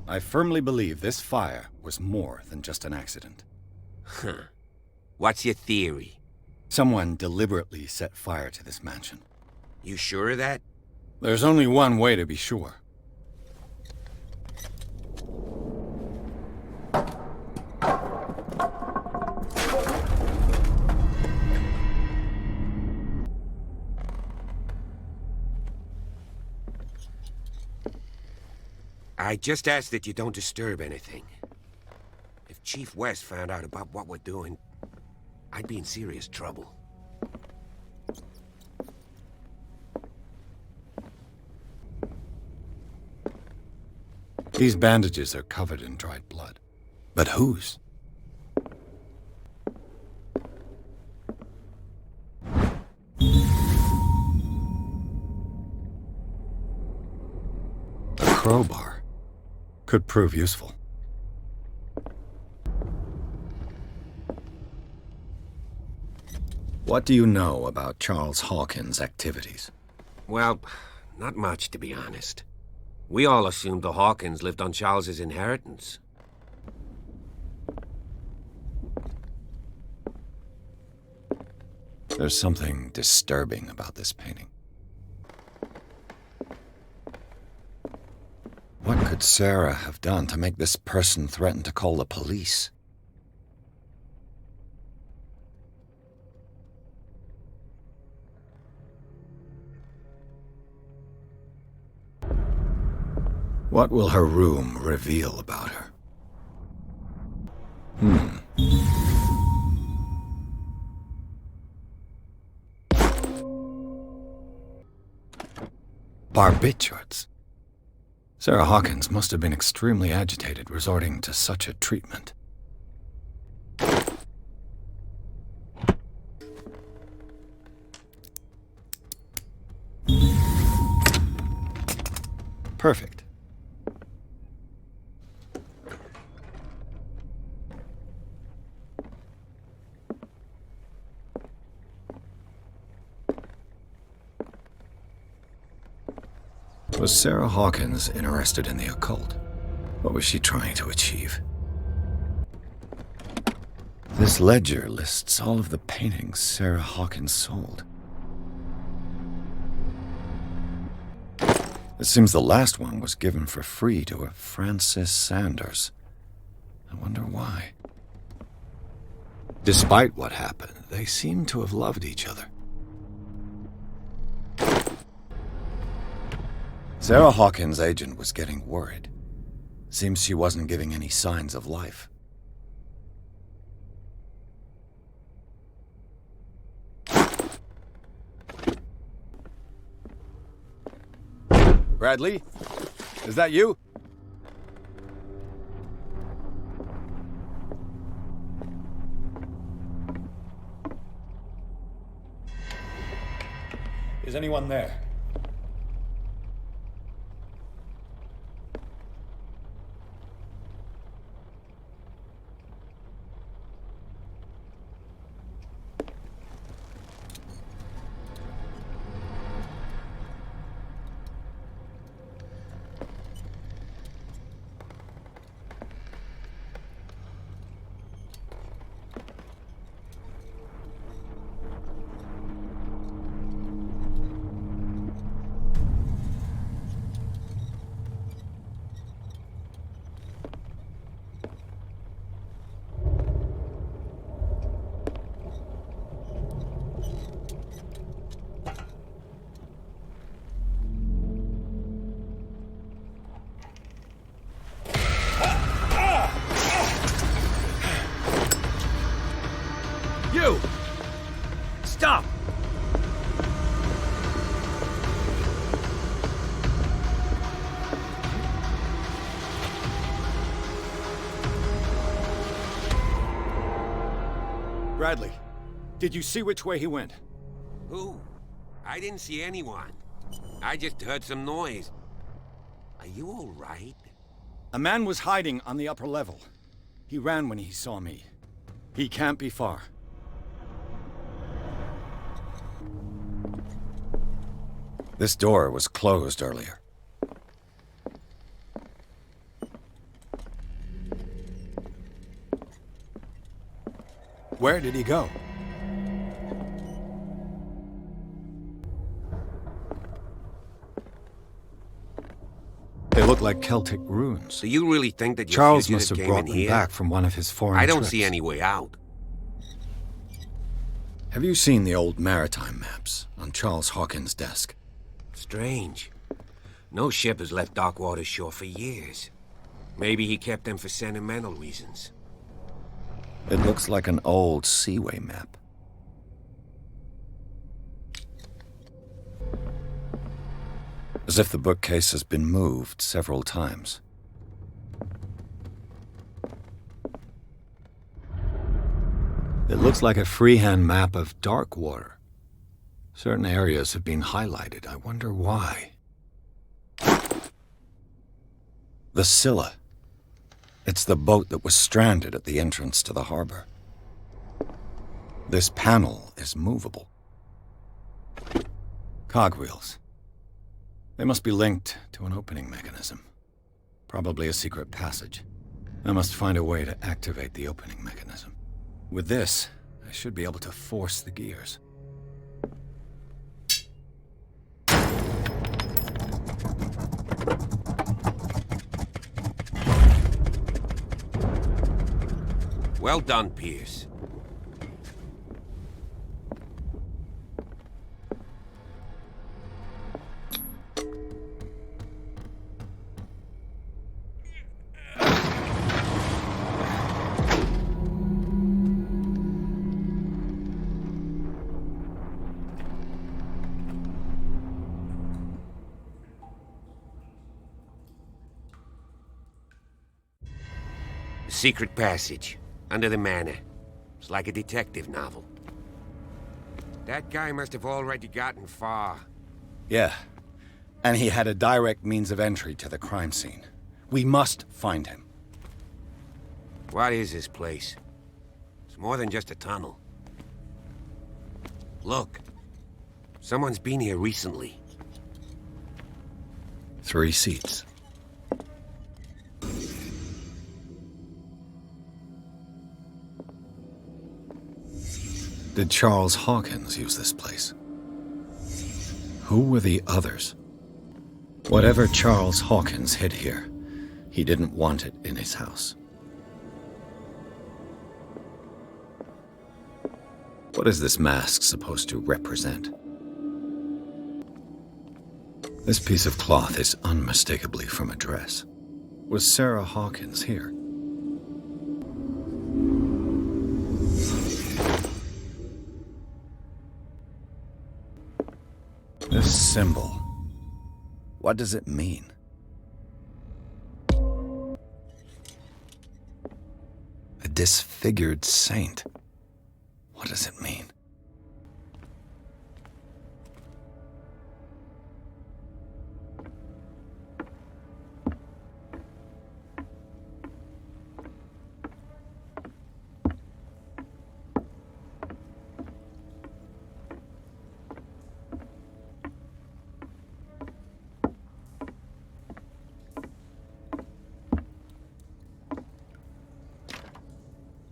I firmly believe this fire was more than just an accident. Huh. What's your theory? Someone deliberately set fire to this mansion. You sure of that? There's only one way to be sure. I just ask that you don't disturb anything. If Chief West found out about what we're doing, I'd be in serious trouble. These bandages are covered in dried blood. But whose? A crowbar could prove useful. What do you know about Charles Hawkins' activities? Well, not much, to be honest. We all assumed the Hawkins lived on Charles's inheritance. There's something disturbing about this painting. What could Sarah have done to make this person threaten to call the police? What will her room reveal about her? Barbiturates. Sarah Hawkins must have been extremely agitated resorting to such a treatment. Perfect. Was Sarah Hawkins interested in the occult? What was she trying to achieve? This ledger lists all of the paintings Sarah Hawkins sold. It seems the last one was given for free to a Francis Sanders. I wonder why. Despite what happened, they seem to have loved each other. Sarah Hawkins' agent was getting worried. Seems she wasn't giving any signs of life. Bradley? Is that you? Is anyone there? You! Stop! Bradley, did you see which way he went? Who? I didn't see anyone. I just heard some noise. Are you all right? A man was hiding on the upper level. He ran when he saw me. He can't be far. This door was closed earlier. Where did he go? They look like Celtic runes. Do you really think that your Charles fugitive must have came brought in them here? back from one of his foreign I don't trips. see any way out. Have you seen the old Maritime Maps on Charles Hawkins' desk? Strange. No ship has left Darkwater shore for years. Maybe he kept them for sentimental reasons. It looks like an old Seaway map. As if the bookcase has been moved several times. It looks like a freehand map of Darkwater. Certain areas have been highlighted. I wonder why. The Scylla. It's the boat that was stranded at the entrance to the harbor. This panel is movable. Cogwheels. They must be linked to an opening mechanism. Probably a secret passage. I must find a way to activate the opening mechanism. With this, I should be able to force the gears. Well done, Pierce. Secret passage, under the manor. It's like a detective novel. That guy must have already gotten far. Yeah, and he had a direct means of entry to the crime scene. We must find him. What is this place? It's more than just a tunnel. Look, someone's been here recently. 3 seats. Did Charles Hawkins use this place? Who were the others? Whatever Charles Hawkins hid here, he didn't want it in his house. What is this mask supposed to represent? This piece of cloth is unmistakably from a dress. Was Sarah Hawkins here? This symbol, what does it mean? A disfigured saint. What does it mean?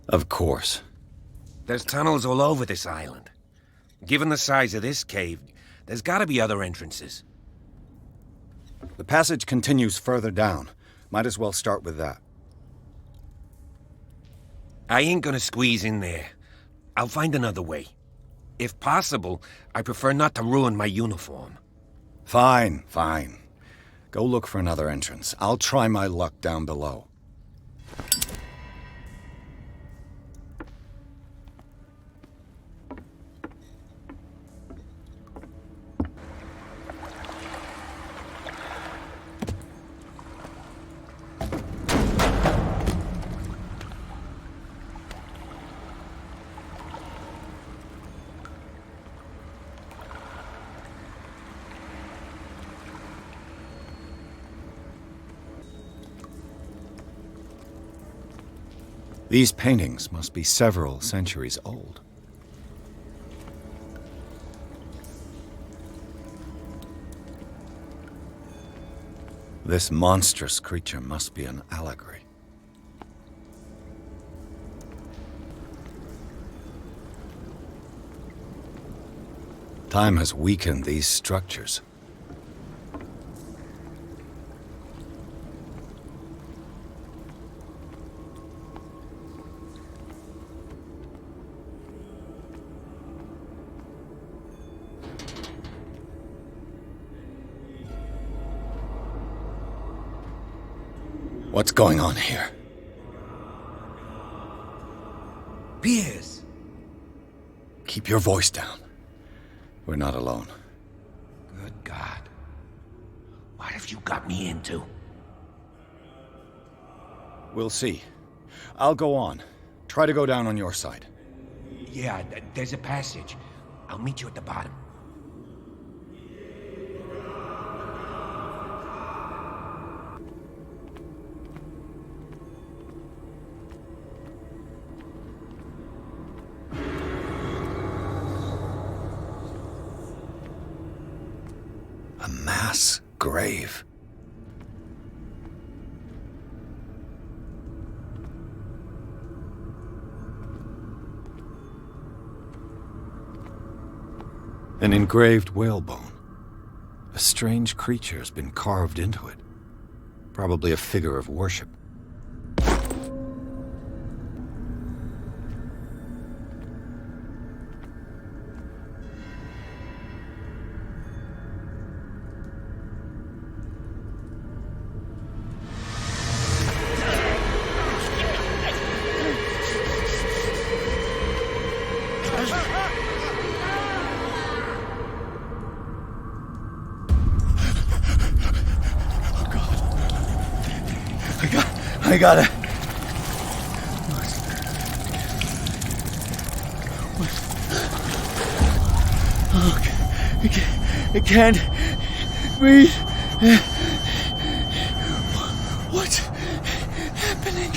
Of course. There's tunnels all over this island. Given the size of this cave, there's gotta be other entrances. The passage continues further down. Might as well start with that. I ain't gonna squeeze in there. I'll find another way. If possible, I prefer not to ruin my uniform. Fine, fine. Go look for another entrance. I'll try my luck down below. These paintings must be several centuries old. This monstrous creature must be an allegory. Time has weakened these structures. What's going on here? Piers! Keep your voice down. We're not alone. Good God. What have you got me into? We'll see. I'll go on. Try to go down on your side. Yeah, there's a passage. I'll meet you at the bottom. A mass grave. An engraved whalebone. A strange creature has been carved into it. Probably a figure of worship. I got it. I can't breathe. What's happening?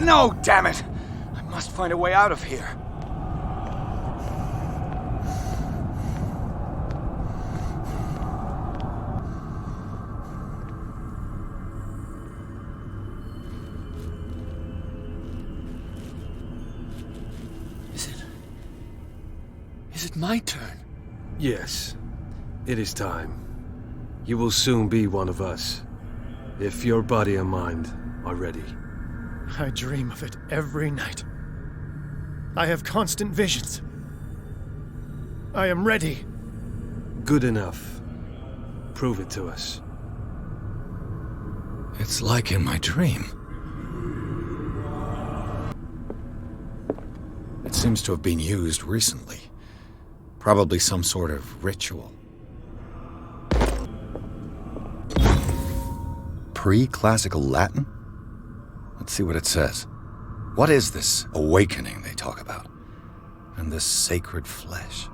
No, damn it! I must find a way out of here. Is it my turn? Yes. It is time. You will soon be one of us, if your body and mind are ready. I dream of it every night. I have constant visions. I am ready. Good enough. Prove it to us. It's like in my dream. It seems to have been used recently. Probably some sort of ritual. Pre-classical Latin? Let's see what it says. What is this awakening they talk about? And this sacred flesh?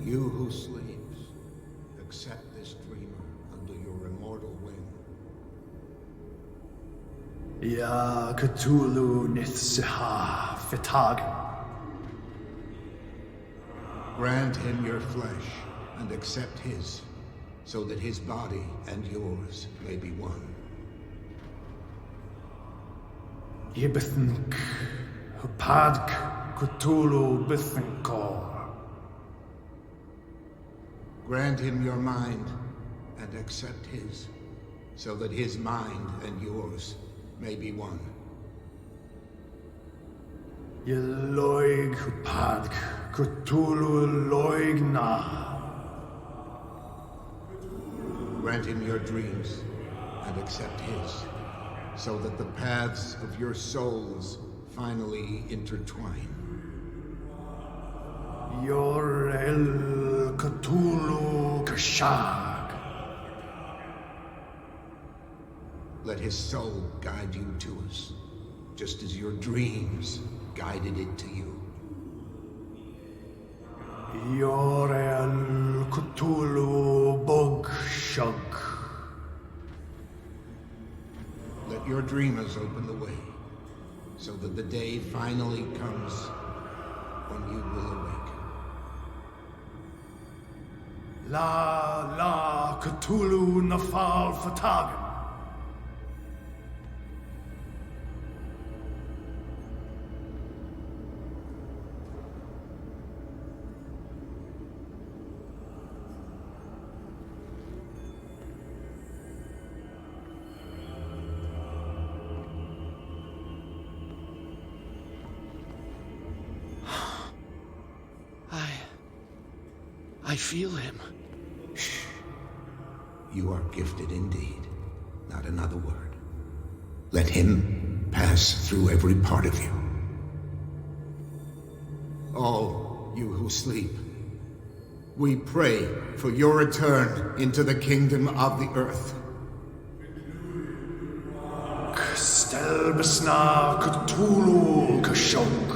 You who sleeps, accept this dreamer under your immortal wing. Ya Cthulhu Nithsiha Fitag. Grant him your flesh and accept his, so that his body and yours may be one. Ibithink Hupadk Cthulhu Bithinkor. Grant him your mind and accept his, so that his mind and yours may be one. Yeloig Hupadk Cthulhu Loigna. Grant him your dreams and accept his, so that the paths of your souls finally intertwine. Yor el Cthulhu Kashag. Let his soul guide you to us, just as your dreams guided it to you. Yor el Cthulhu Bogshug. Let your dreamers open the way, so that the day finally comes when you will awaken. La Cthulhu Nafal Fatagan. I feel him. Shh. You are gifted indeed. Not another word. Let him pass through every part of you. All you who sleep, we pray for your return into the kingdom of the earth. Stelbsna Cthulhu Kashok.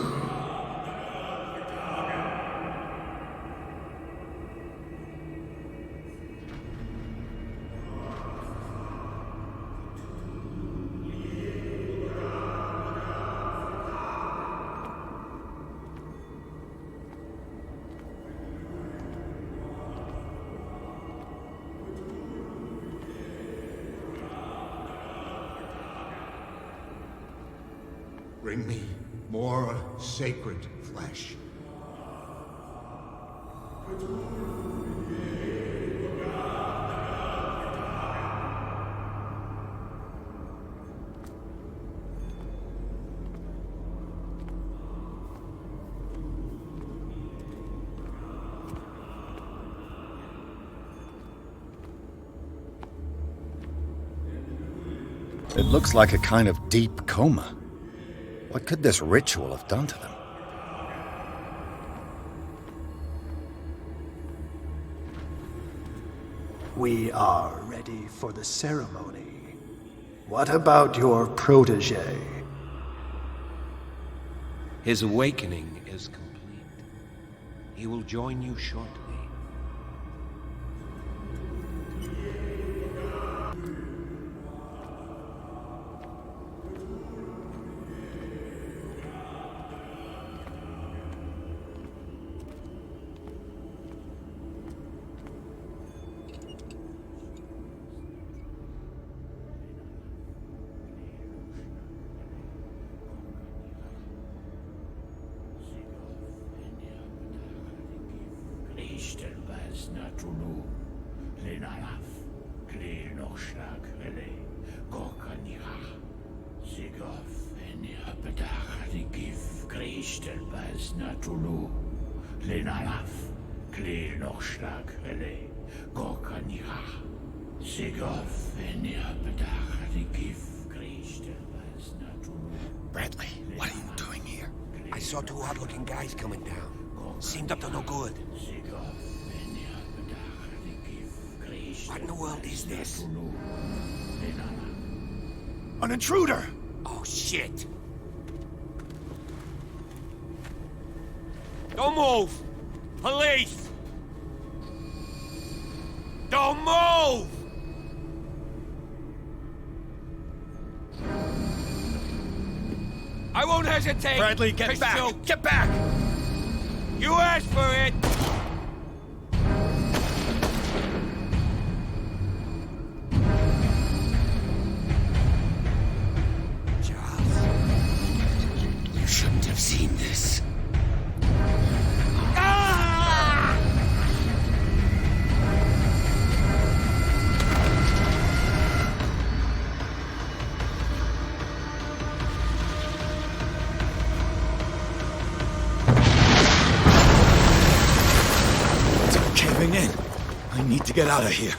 Bring me more sacred flesh. It looks like a kind of deep coma. What could this ritual have done to them? We are ready for the ceremony. What about your protege? His awakening is complete. He will join you shortly. Bradley, what are you doing here? I saw two odd-looking guys coming down. Seemed up to no good. What in the world is this? An intruder! Oh, shit! Don't move! Police! Don't move! I won't hesitate! Bradley, get back! Shoot. Get back! You asked for it! Charles, you shouldn't have seen this. In. I need to get out of here.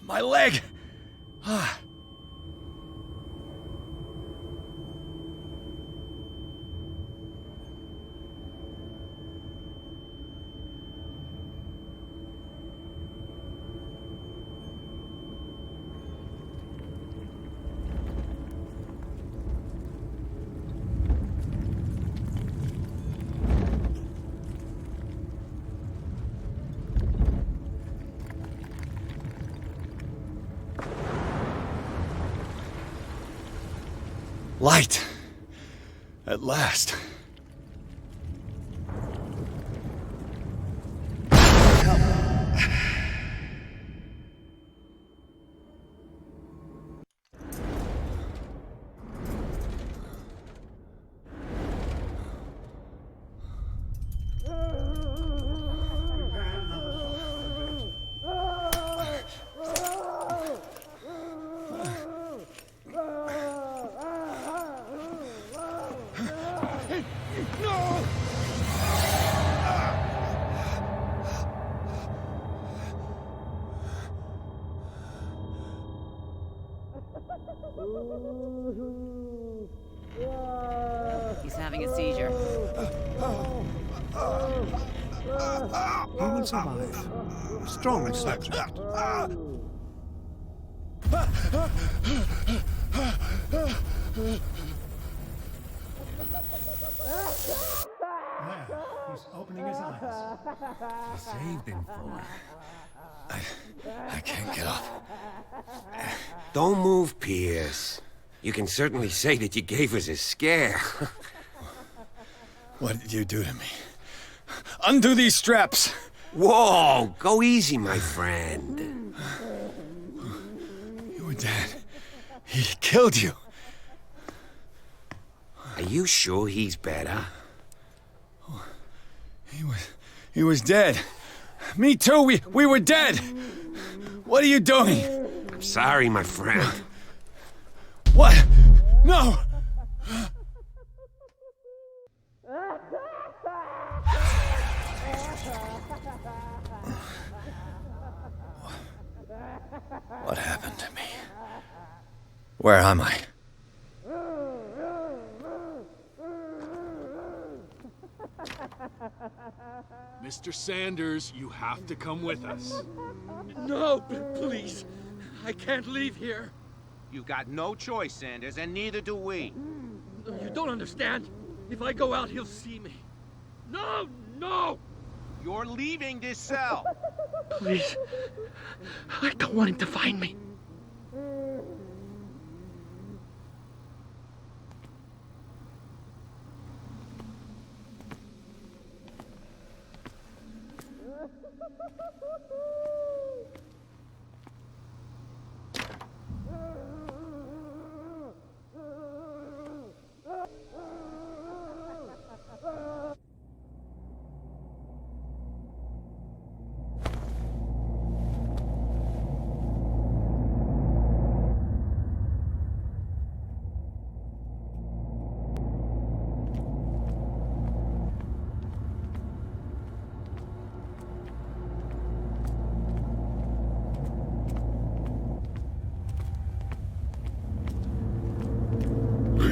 My leg! Ah. Light! At last. He's having a seizure. He will survive. Strong and subject. He's opening his eyes. You saved him, Fuller. I can't get up. Don't move, Pierce. You can certainly say that you gave us a scare. What did you do to me? Undo these straps! Whoa! Go easy, my friend. You were dead. He killed you. Are you sure he's better? He was dead. Me too, we were dead! What are you doing? I'm sorry, my friend. What? No! What happened to me? Where am I? Mr. Sanders, you have to come with us. No, please. I can't leave here. You've got no choice, Sanders, and neither do we. You don't understand. If I go out, he'll see me. No, no! You're leaving this cell. Please. I don't want him to find me.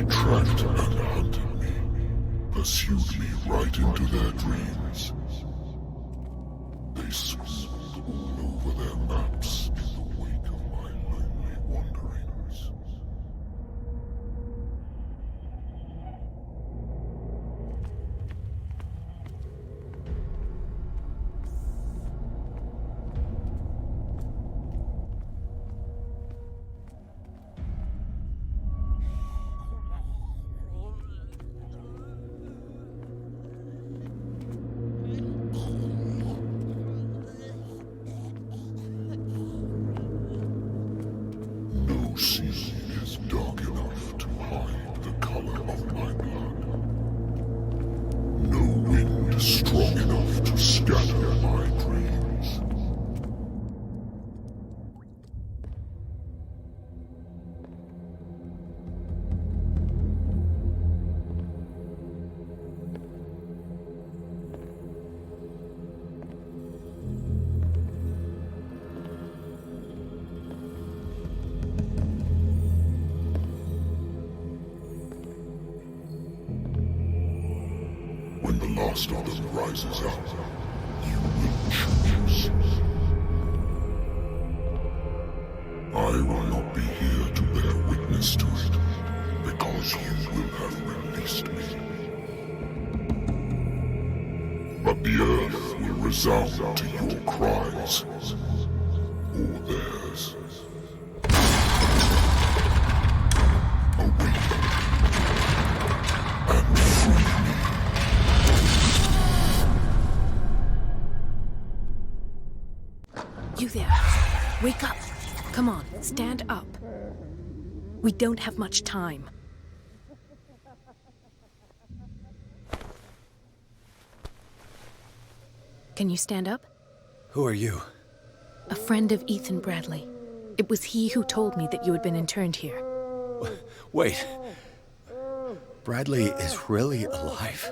Tracked and hunted me, pursued me right into their dreams. They scribbled all over their maps in the wake of my lonely wanderings. last of them rises up, you will choose. I will not be here to bear witness to it, because you will have released me. But the earth will resound to your cries, or theirs. Awaken and free me. You there. Wake up. Come on, stand up. We don't have much time. Can you stand up? Who are you? A friend of Ethan Bradley. It was he who told me that you had been interned here. Wait. Bradley is really alive?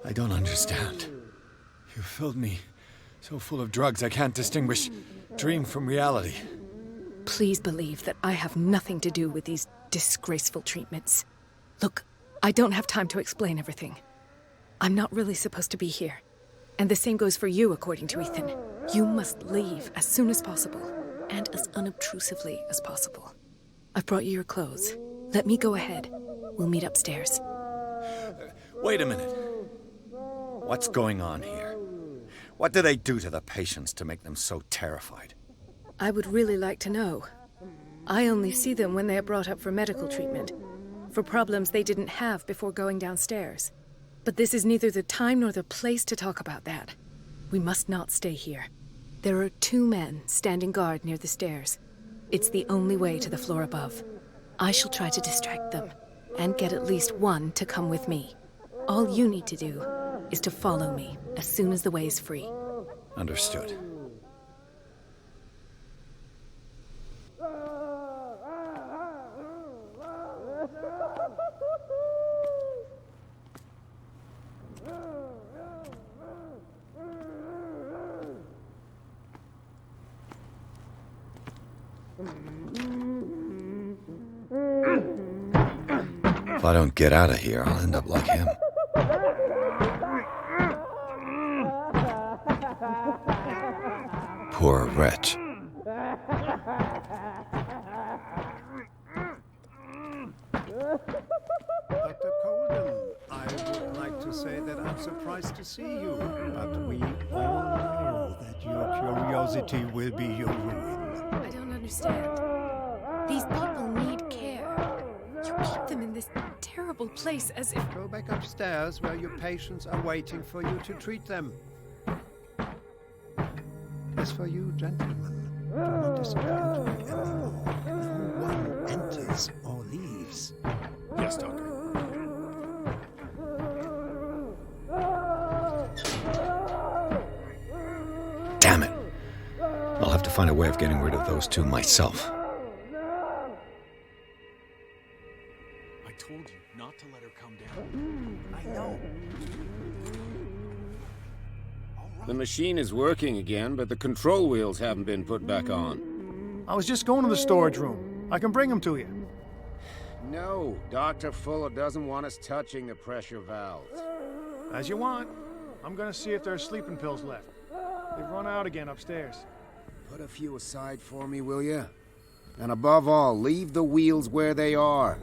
I don't understand. You filled me so full of drugs I can't distinguish dream from reality. Please believe that I have nothing to do with these disgraceful treatments. Look, I don't have time to explain everything. I'm not really supposed to be here. And the same goes for you, according to Ethan. You must leave as soon as possible, and as unobtrusively as possible. I've brought you your clothes. Let me go ahead. We'll meet upstairs. Wait a minute. What's going on here? What do they do to the patients to make them so terrified? I would really like to know. I only see them when they are brought up for medical treatment, for problems they didn't have before going downstairs. But this is neither the time nor the place to talk about that. We must not stay here. There are 2 men standing guard near the stairs. It's the only way to the floor above. I shall try to distract them, and get at least one to come with me. All you need to do is to follow me as soon as the way is free. Understood. If I don't get out of here, I'll end up like him. Poor wretch. Dr. Colden, I would like to say that I'm surprised to see you, but we all know that your curiosity will be your ruin. I don't understand. These people need care. You keep them in this terrible place as if... Go back upstairs where your patients are waiting for you to treat them. As for you, gentlemen, do not disappoint me anymore. No one enters or leaves. Yes, Doctor. Damn it. I'll have to find a way of getting rid of those 2 myself. I told you not to let her come down. I know. The machine is working again, but the control wheels haven't been put back on. I was just going to the storage room. I can bring them to you. No, Dr. Fuller doesn't want us touching the pressure valves. As you want. I'm gonna see if there are sleeping pills left. They've run out again upstairs. Put a few aside for me, will you? And above all, leave the wheels where they are.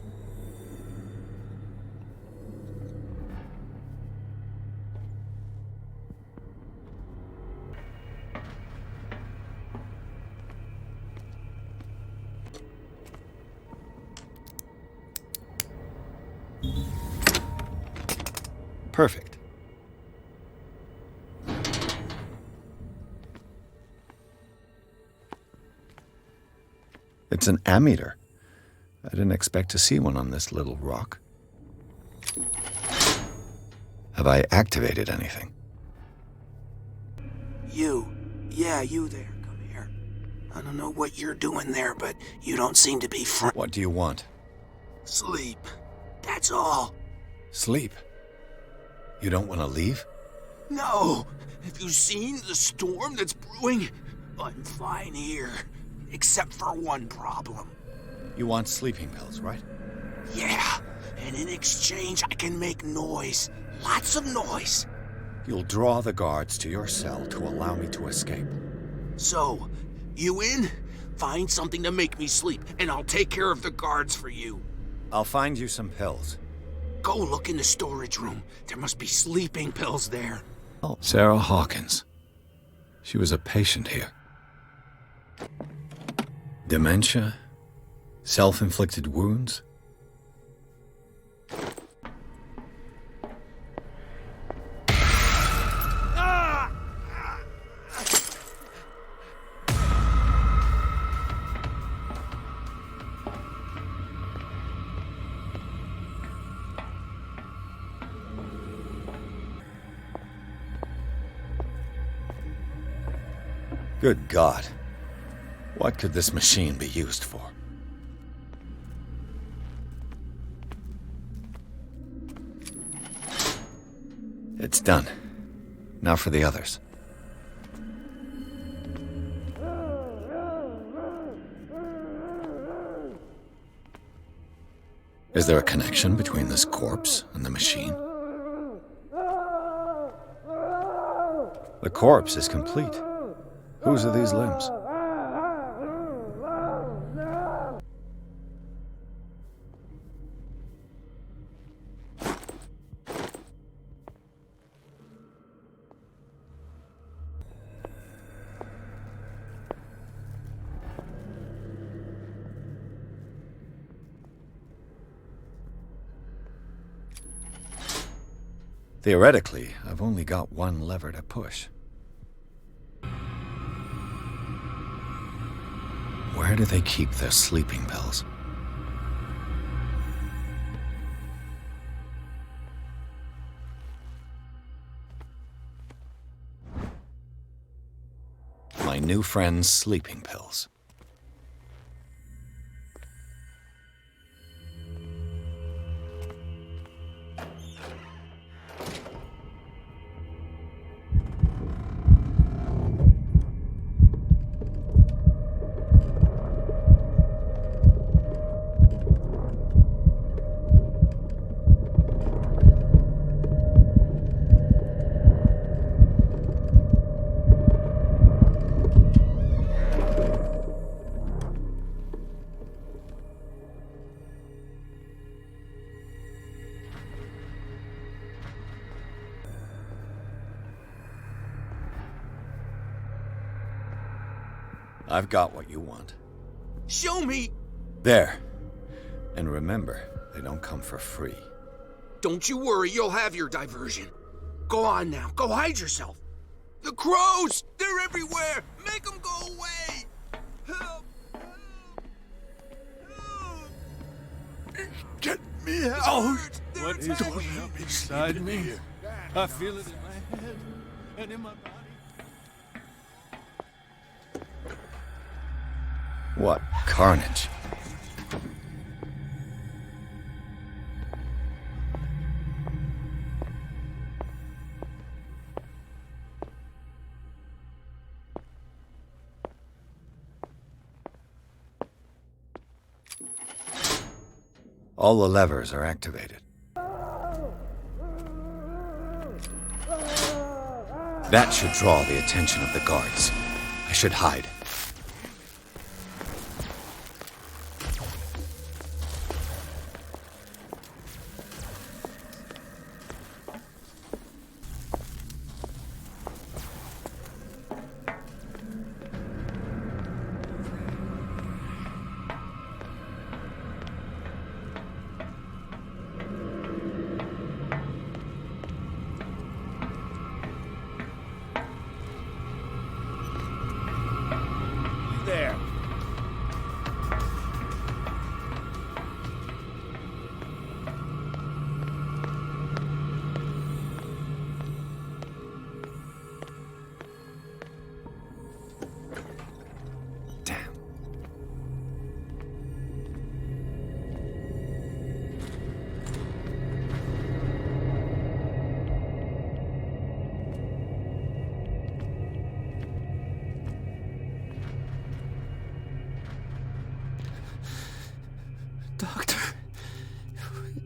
Perfect. It's an ammeter. I didn't expect to see one on this little rock. Have I activated anything? Yeah, you there. Come here. I don't know what you're doing there, but you don't seem to be What do you want? Sleep. That's all. Sleep? You don't want to leave? No! Have you seen the storm that's brewing? I'm fine here. Except for one problem. You want sleeping pills, right? Yeah, and in exchange I can make noise. Lots of noise. You'll draw the guards to your cell to allow me to escape. So, you in? Find something to make me sleep, and I'll take care of the guards for you. I'll find you some pills. Go look in the storage room. There must be sleeping pills there. Oh, Sarah Hawkins. She was a patient here. Dementia? Self-inflicted wounds? Good God. What could this machine be used for? It's done. Now for the others. Is there a connection between this corpse and the machine? The corpse is complete. Whose are these limbs? Theoretically, I've only got one lever to push. Where do they keep their sleeping pills? My new friend's sleeping pills. I've got what you want. Show me! There. And remember, they don't come for free. Don't you worry, you'll have your diversion. Go on now, go hide yourself. The crows! They're everywhere! Make them go away! Help! Get me out! What is it inside me? I feel it in my head and in my body. What carnage. All the levers are activated. That should draw the attention of the guards. I should hide. There.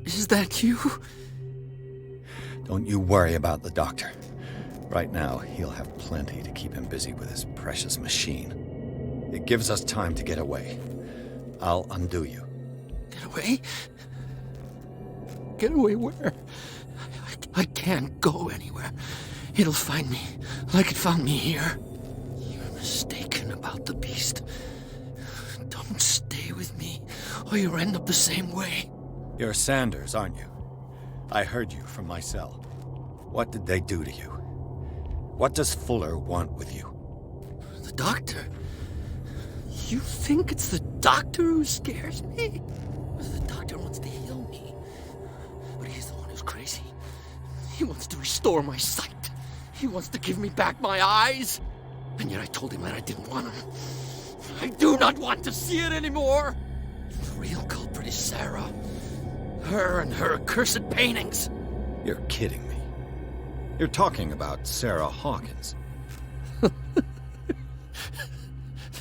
Is that you? Don't you worry about the doctor. Right now, he'll have plenty to keep him busy with his precious machine. It gives us time to get away. I'll undo you. Get away? Get away where? I can't go anywhere. It'll find me, like it found me here. You're mistaken about the beast. Don't stay with me, or you'll end up the same way. You're Sanders, aren't you? I heard you from my cell. What did they do to you? What does Fuller want with you? The doctor? You think it's the doctor who scares me? The doctor wants to heal me. But he's the one who's crazy. He wants to restore my sight. He wants to give me back my eyes. And yet I told him that I didn't want them. I do not want to see it anymore. The real culprit is Sarah. Her and her accursed paintings. You're kidding me. You're talking about Sarah Hawkins.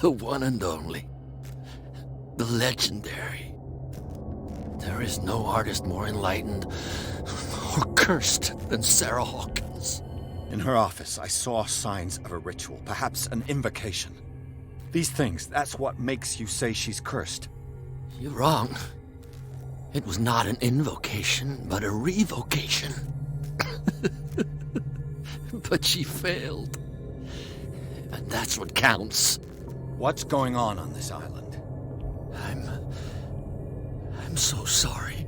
The one and only. The legendary. There is no artist more enlightened or cursed than Sarah Hawkins. In her office, I saw signs of a ritual, perhaps an invocation. These things, that's what makes you say she's cursed. You're wrong. It was not an invocation, but a revocation. But she failed. And that's what counts. What's going on this island? I'm so sorry.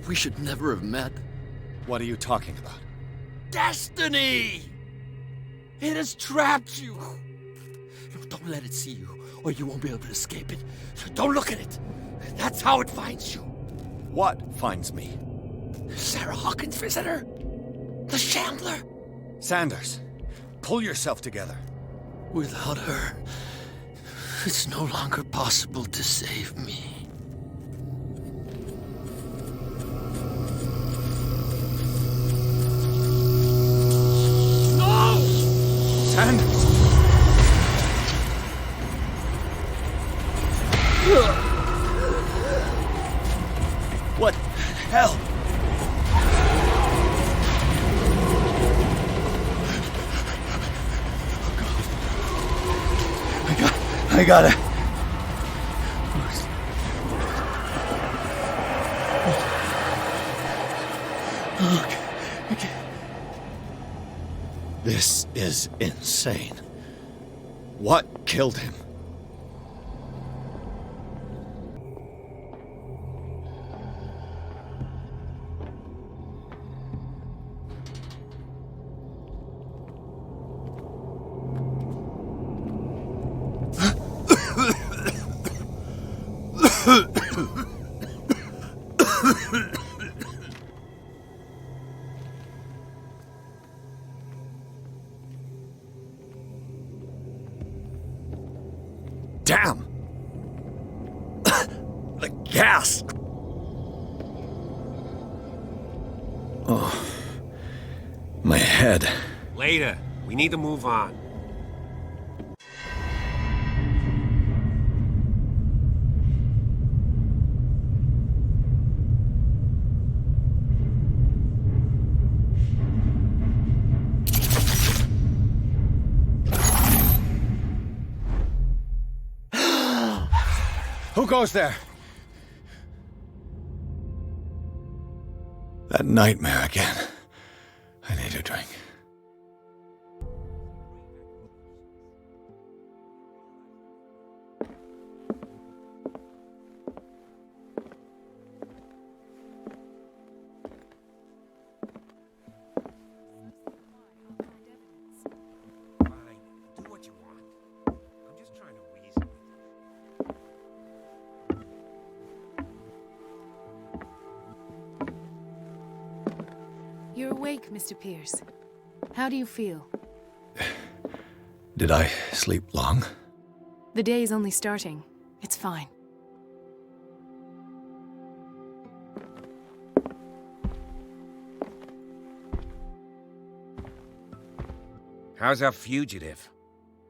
We should never have met. What are you talking about? Destiny! It has trapped you. Don't let it see you, or you won't be able to escape it. Don't look at it. That's how it finds you. What finds me? Sarah Hawkins' visitor. The Chandler. Sanders, pull yourself together. Without her, it's no longer possible to save me. No! Sanders! What hell? I gotta. Okay. This is insane. What killed him? Damn! The gas! Oh, my head. Later. We need to move on. Who goes there? That nightmare again. I need a drink. You're awake, Mr. Pирс. How do you feel? Did I sleep long? The day is only starting. It's fine. How's our fugitive?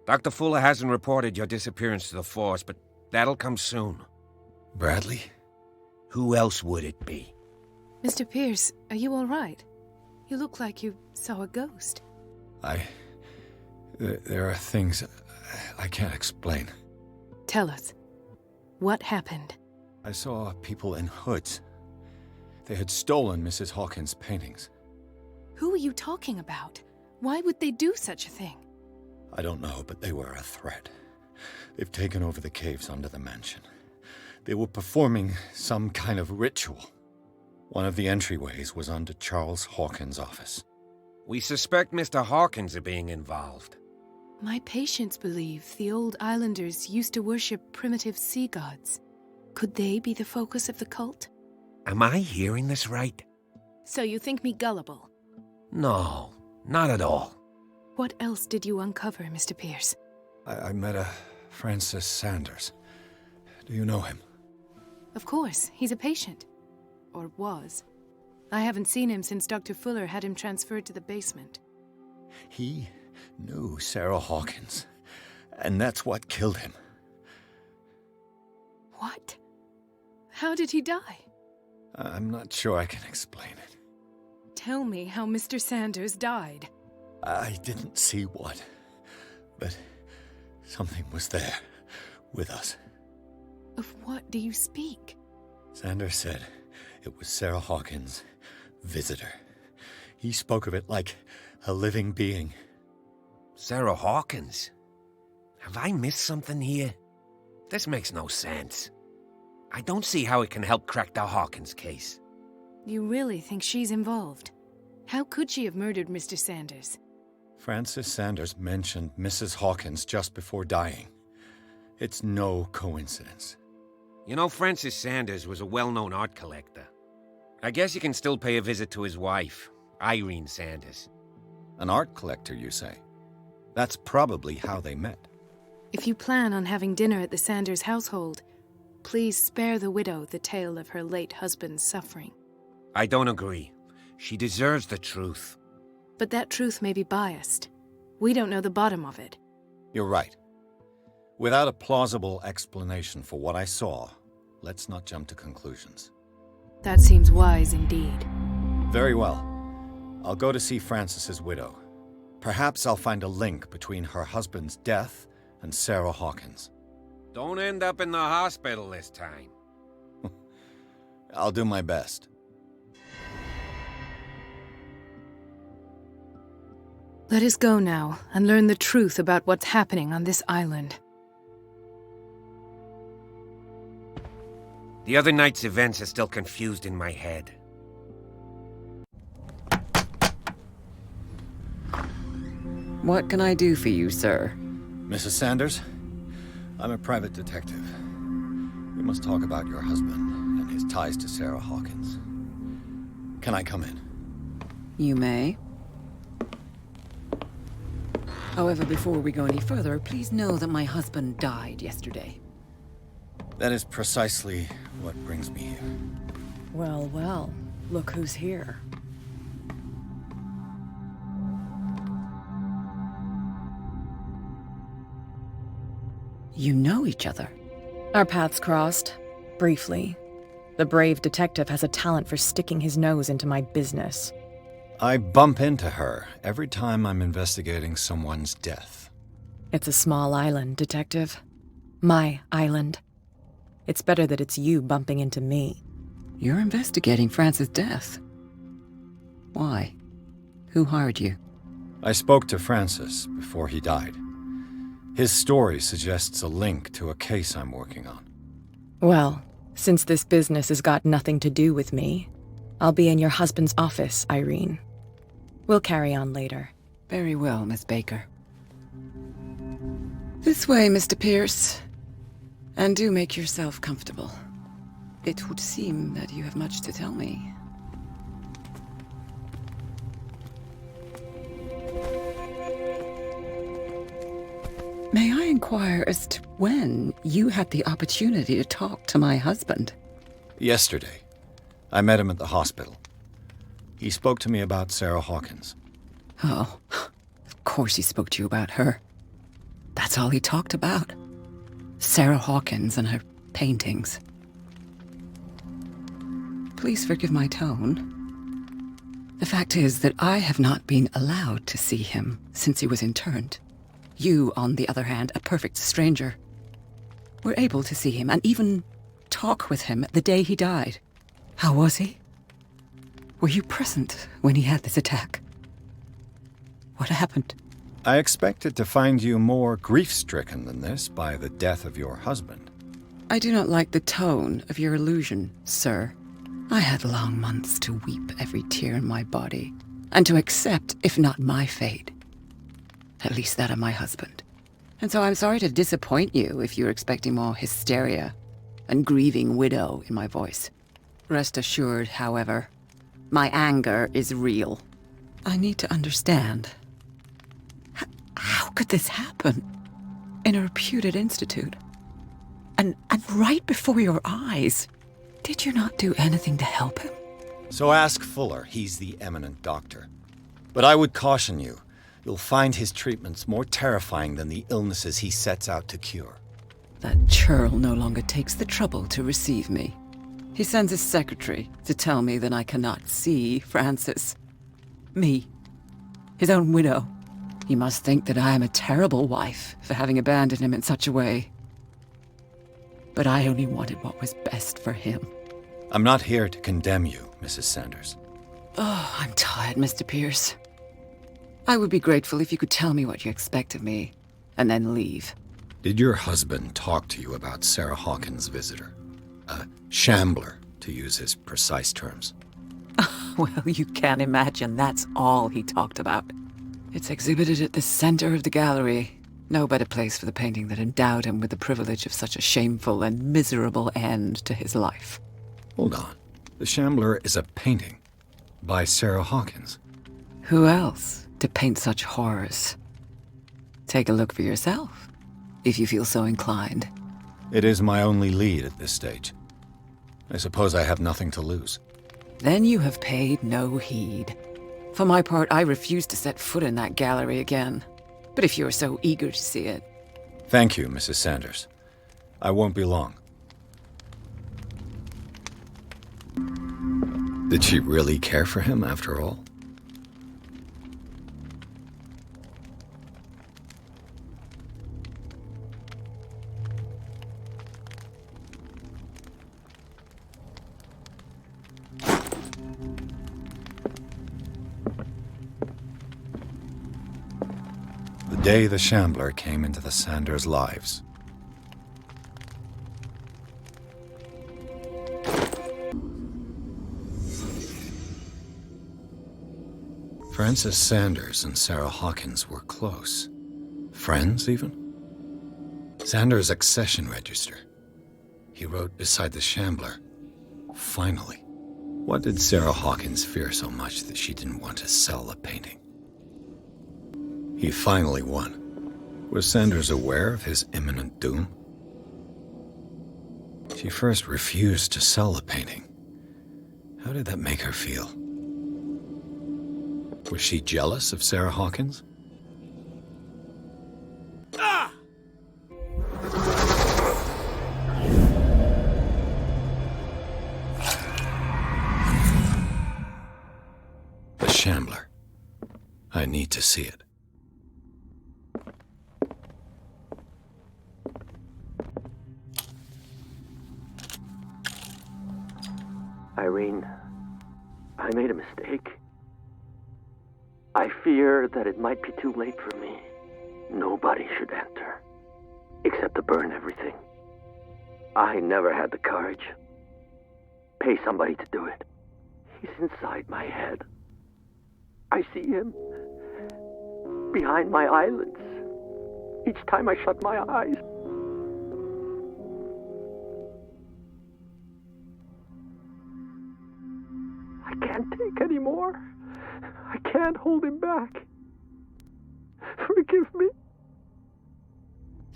Dr. Fuller hasn't reported your disappearance to the force, but that'll come soon. Bradley? Who else would it be? Mr. Pирс, are you all right? You look like you saw a ghost. There are things I can't explain. Tell us. What happened? I saw people in hoods. They had stolen Mrs. Hawkins' paintings. Who are you talking about? Why would they do such a thing? I don't know, but they were a threat. They've taken over the caves under the mansion. They were performing some kind of ritual. One of the entryways was under Charles Hawkins' office. We suspect Mr. Hawkins of being involved. My patients believe the old islanders used to worship primitive sea gods. Could they be the focus of the cult? Am I hearing this right? So you think me gullible? No, not at all. What else did you uncover, Mr. Pierce? I met a Francis Sanders. Do you know him? Of course, he's a patient. Or was. I haven't seen him since Dr. Fuller had him transferred to the basement. He knew Sarah Hawkins, and that's what killed him. What? How did he die? I'm not sure I can explain it. Tell me how Mr. Sanders died. I didn't see what, but something was there, with us. Of what do you speak? Sanders said it was Sarah Hawkins' visitor. He spoke of it like a living being. Sarah Hawkins? Have I missed something here? This makes no sense. I don't see how it can help crack the Hawkins case. You really think she's involved? How could she have murdered Mr. Sanders? Francis Sanders mentioned Mrs. Hawkins just before dying. It's no coincidence. You know, Francis Sanders was a well-known art collector. I guess you can still pay a visit to his wife, Irene Sanders. An art collector, you say? That's probably how they met. If you plan on having dinner at the Sanders household, please spare the widow the tale of her late husband's suffering. I don't agree. She deserves the truth. But that truth may be biased. We don't know the bottom of it. You're right. Without a plausible explanation for what I saw, let's not jump to conclusions. That seems wise indeed. Very well. I'll go to see Francis's widow. Perhaps I'll find a link between her husband's death and Sarah Hawkins. Don't end up in the hospital this time. I'll do my best. Let us go now and learn the truth about what's happening on this island. The other night's events are still confused in my head. What can I do for you, sir? Mrs. Sanders, I'm a private detective. We must talk about your husband and his ties to Sarah Hawkins. Can I come in? You may. However, before we go any further, please know that my husband died yesterday. That is precisely what brings me here. Well, well, look who's here. You know each other. Our paths crossed, briefly. The brave detective has a talent for sticking his nose into my business. I bump into her every time I'm investigating someone's death. It's a small island, Detective. My island. It's better that it's you bumping into me. You're investigating Francis' death. Why? Who hired you? I spoke to Francis before he died. His story suggests a link to a case I'm working on. Well, since this business has got nothing to do with me, I'll be in your husband's office, Irene. We'll carry on later. Very well, Miss Baker. This way, Mr. Pierce. And do make yourself comfortable. It would seem that you have much to tell me. May I inquire as to when you had the opportunity to talk to my husband? Yesterday. I met him at the hospital. He spoke to me about Sarah Hawkins. Oh, of course he spoke to you about her. That's all he talked about. Sarah Hawkins and her paintings. Please forgive my tone. The fact is that I have not been allowed to see him since he was interned. You, on the other hand, a perfect stranger, were able to see him and even talk with him the day he died. How was he? Were you present when he had this attack? What happened? I expected to find you more grief-stricken than this by the death of your husband. I do not like the tone of your allusion, sir. I had long months to weep every tear in my body, and to accept, if not my fate, at least that of my husband. And so I'm sorry to disappoint you if you're expecting more hysteria and grieving widow in my voice. Rest assured, however, my anger is real. I need to understand. How could this happen? In a reputed institute? And right before your eyes? Did you not do anything to help him? So ask Fuller, he's the eminent doctor. But I would caution you, you'll find his treatments more terrifying than the illnesses he sets out to cure. That churl no longer takes the trouble to receive me. He sends his secretary to tell me that I cannot see Francis. Me. His own widow. He must think that I am a terrible wife for having abandoned him in such a way. But I only wanted what was best for him. I'm not here to condemn you, Mrs. Sanders. Oh, I'm tired, Mr. Pierce. I would be grateful if you could tell me what you expect of me, and then leave. Did your husband talk to you about Sarah Hawkins' visitor? A shambler, to use his precise terms. Well, you can imagine that's all he talked about. It's exhibited at the center of the gallery. No better place for the painting that endowed him with the privilege of such a shameful and miserable end to his life. Hold on. The Shambler is a painting by Sarah Hawkins. Who else to paint such horrors? Take a look for yourself, if you feel so inclined. It is my only lead at this stage. I suppose I have nothing to lose. Then you have paid no heed. For my part, I refuse to set foot in that gallery again. But if you're so eager to see it... Thank you, Mrs. Sanders. I won't be long. Did she really care for him after all? The day the Shambler came into the Sanders' lives. Francis Sanders and Sarah Hawkins were close. Friends, even? Sanders' accession register. He wrote beside the Shambler, "Finally." What did Sarah Hawkins fear so much that she didn't want to sell the painting? He finally won. Was Sanders aware of his imminent doom? She first refused to sell the painting. How did that make her feel? Was she jealous of Sarah Hawkins? Ah! The Shambler. I need to see it. Irene, I made a mistake. I fear that it might be too late for me. Nobody should enter, except to burn everything. I never had the courage. Pay somebody to do it. He's inside my head. I see him behind my eyelids each time I shut my eyes. I can't take any more. I can't hold him back. Forgive me.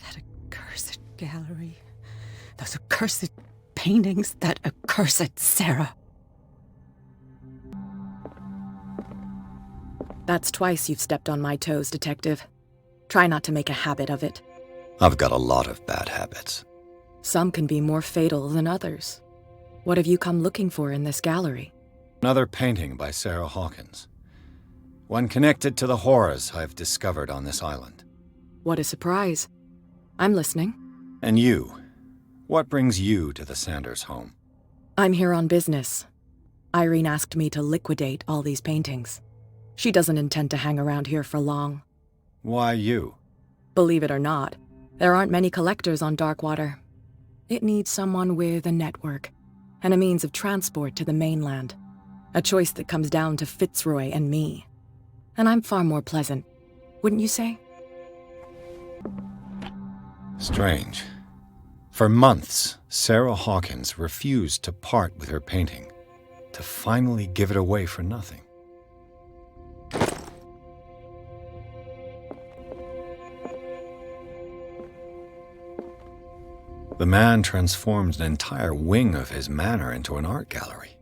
That accursed gallery. Those accursed paintings. That accursed Sarah. That's twice you've stepped on my toes, Detective. Try not to make a habit of it. I've got a lot of bad habits. Some can be more fatal than others. What have you come looking for in this gallery? Another painting by Sarah Hawkins. One connected to the horrors I've discovered on this island. What a surprise. I'm listening. And you? What brings you to the Sanders home? I'm here on business. Irene asked me to liquidate all these paintings. She doesn't intend to hang around here for long. Why you? Believe it or not, there aren't many collectors on Darkwater. It needs someone with a network and a means of transport to the mainland. A choice that comes down to Fitzroy and me. And I'm far more pleasant, wouldn't you say? Strange. For months, Sarah Hawkins refused to part with her painting, to finally give it away for nothing. The man transformed an entire wing of his manor into an art gallery.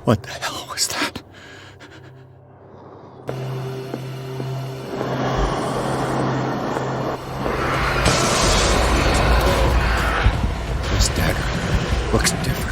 What the hell was that? This dagger looks different.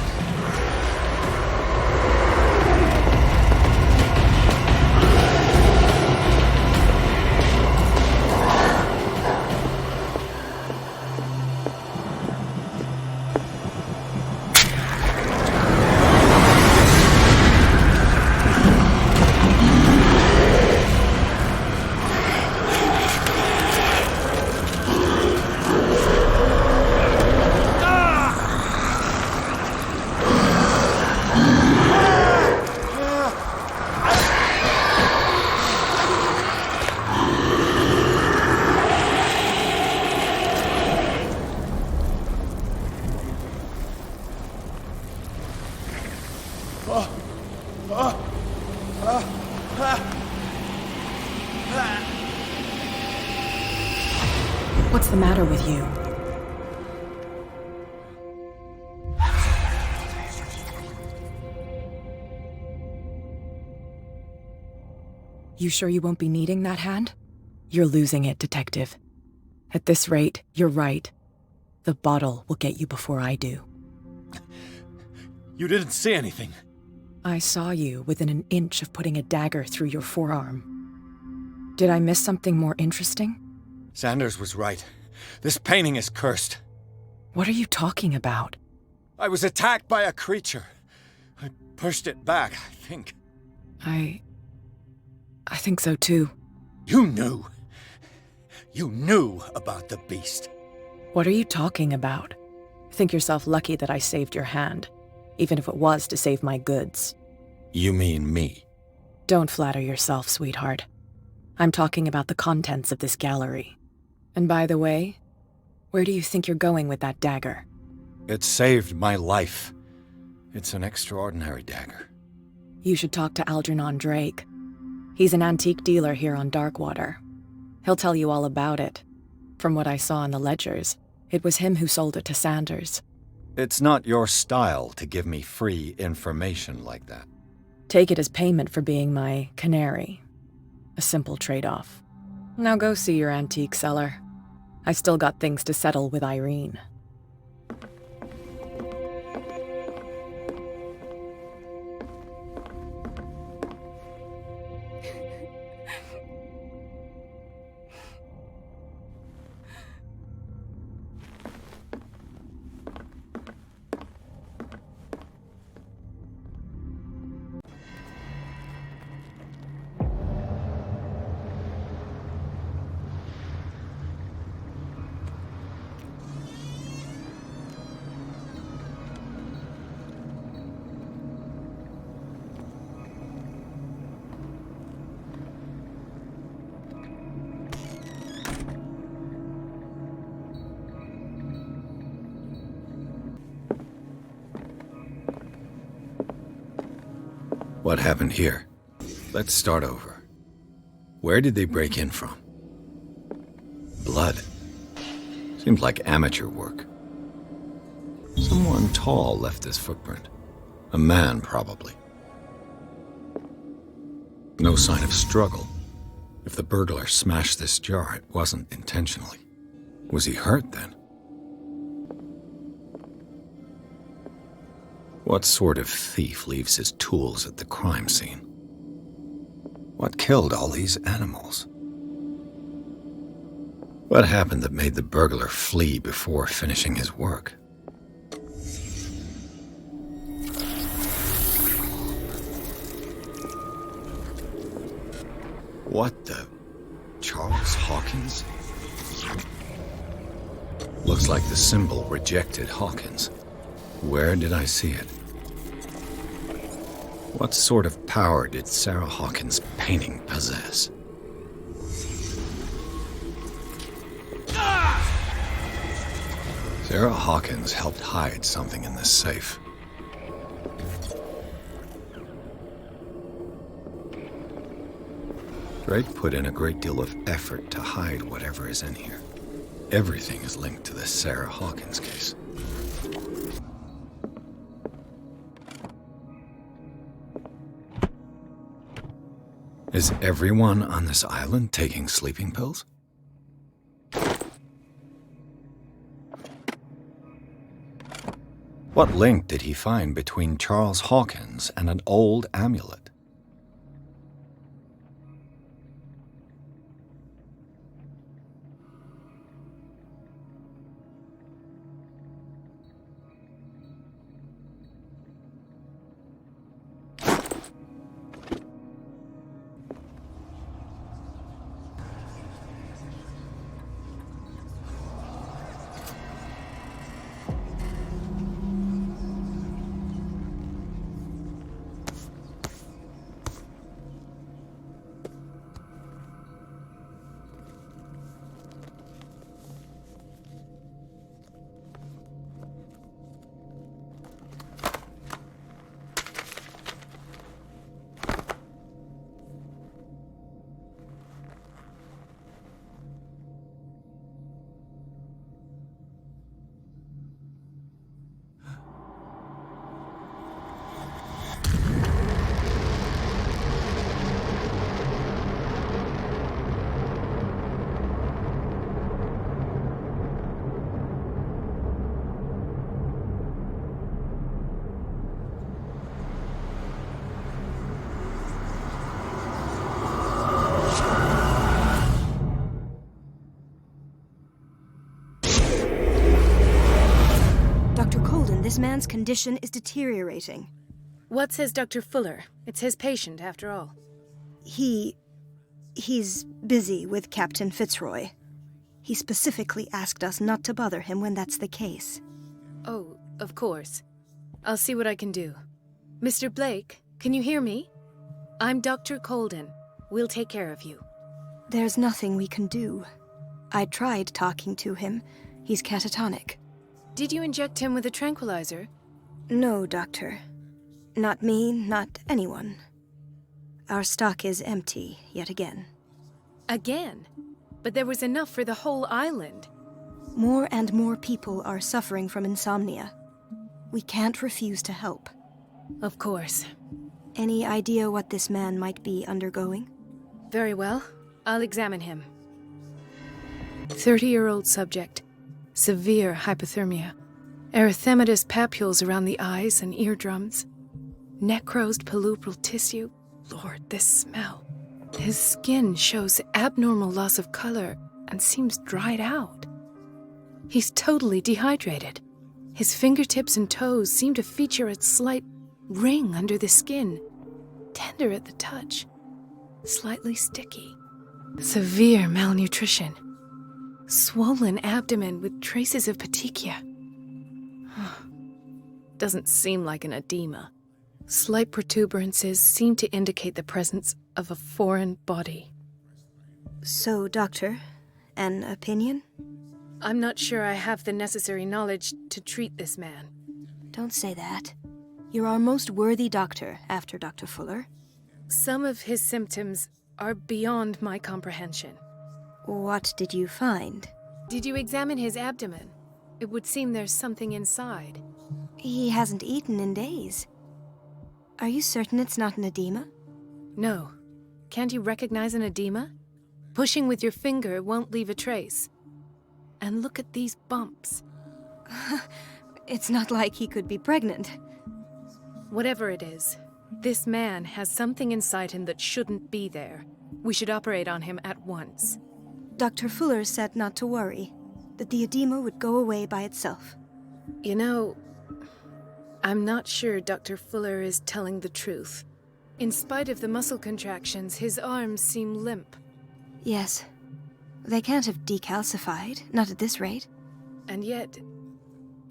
What's the matter with you? You sure you won't be needing that hand? You're losing it, Detective. At this rate, you're right. The bottle will get you before I do. You didn't see anything. I saw you within an inch of putting a dagger through your forearm. Did I miss something more interesting? Sanders was right. This painting is cursed. What are you talking about? I was attacked by a creature. I pushed it back, I think. I think so too. You knew. You knew about the beast. What are you talking about? Think yourself lucky that I saved your hand, even if it was to save my goods. You mean me? Don't flatter yourself, sweetheart. I'm talking about the contents of this gallery. And by the way, where do you think you're going with that dagger? It saved my life. It's an extraordinary dagger. You should talk to Algernon Drake. He's an antique dealer here on Darkwater. He'll tell you all about it. From what I saw in the ledgers, it was him who sold it to Sanders. It's not your style to give me free information like that. Take it as payment for being my canary. A simple trade-off. Now go see your antique seller. I still got things to settle with Irene. What happened here? Let's start over. Where did they break in from? Blood. Seems like amateur work. Someone tall left this footprint. A man, probably. No sign of struggle. If the burglar smashed this jar, it wasn't intentionally. Was he hurt then? What sort of thief leaves his tools at the crime scene? What killed all these animals? What happened that made the burglar flee before finishing his work? What the... Charles Hawkins? Looks like the symbol rejected Hawkins. Where did I see it? What sort of power did Sarah Hawkins' painting possess? Sarah Hawkins helped hide something in this safe. Drake put in a great deal of effort to hide whatever is in here. Everything is linked to the Sarah Hawkins case. Is everyone on this island taking sleeping pills? What link did he find between Charles Hawkins and an old amulet? This man's condition is deteriorating. What says Dr. Fuller? It's his patient, after all. He's busy with Captain Fitzroy. He specifically asked us not to bother him when that's the case. Oh, of course. I'll see what I can do. Mr. Blake, can you hear me? I'm Dr. Colden. We'll take care of you. There's nothing we can do. I tried talking to him. He's catatonic. Did you inject him with a tranquilizer? No, Doctor. Not me, not anyone. Our stock is empty, yet again. Again? But there was enough for the whole island. More and more people are suffering from insomnia. We can't refuse to help. Of course. Any idea what this man might be undergoing? Very well. I'll examine him. 30-year-old subject. Severe hypothermia. Erythematous papules around the eyes and eardrums. Necrosed palpebral tissue. Lord, this smell. His skin shows abnormal loss of color and seems dried out. He's totally dehydrated. His fingertips and toes seem to feature a slight ring under the skin. Tender at the touch. Slightly sticky. Severe malnutrition. Swollen abdomen with traces of petechia. Doesn't seem like an edema. Slight protuberances seem to indicate the presence of a foreign body. So, Doctor, an opinion? I'm not sure I have the necessary knowledge to treat this man. Don't say that. You're our most worthy doctor after Dr. Fuller. Some of his symptoms are beyond my comprehension. What did you find? Did you examine his abdomen? It would seem there's something inside. He hasn't eaten in days. Are you certain it's not an edema? No. Can't you recognize an edema? Pushing with your finger won't leave a trace. And look at these bumps. It's not like he could be pregnant. Whatever it is, this man has something inside him that shouldn't be there. We should operate on him at once. Dr. Fuller said not to worry, that the edema would go away by itself. You know, I'm not sure Dr. Fuller is telling the truth. In spite of the muscle contractions, his arms seem limp. Yes. They can't have decalcified, not at this rate. And yet,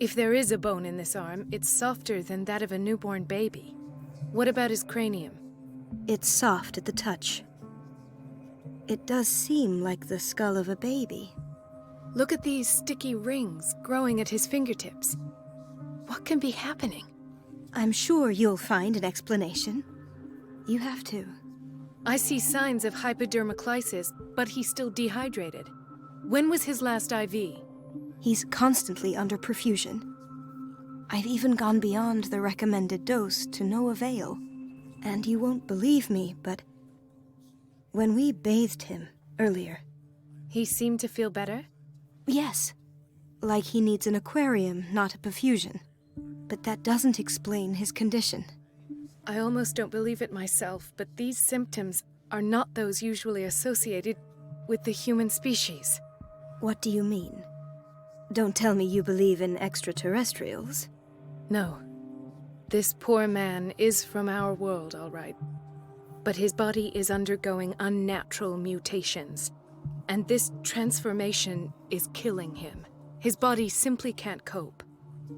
if there is a bone in this arm, it's softer than that of a newborn baby. What about his cranium? It's soft at the touch. It does seem like the skull of a baby. Look at these sticky rings growing at his fingertips. What can be happening? I'm sure you'll find an explanation. You have to. I see signs of hypodermoclysis, but he's still dehydrated. When was his last IV? He's constantly under perfusion. I've even gone beyond the recommended dose to no avail. And you won't believe me, but when we bathed him earlier... He seemed to feel better? Yes. Like he needs an aquarium, not a perfusion. But that doesn't explain his condition. I almost don't believe it myself, but these symptoms are not those usually associated with the human species. What do you mean? Don't tell me you believe in extraterrestrials. No. This poor man is from our world, all right. But his body is undergoing unnatural mutations. And this transformation is killing him. His body simply can't cope.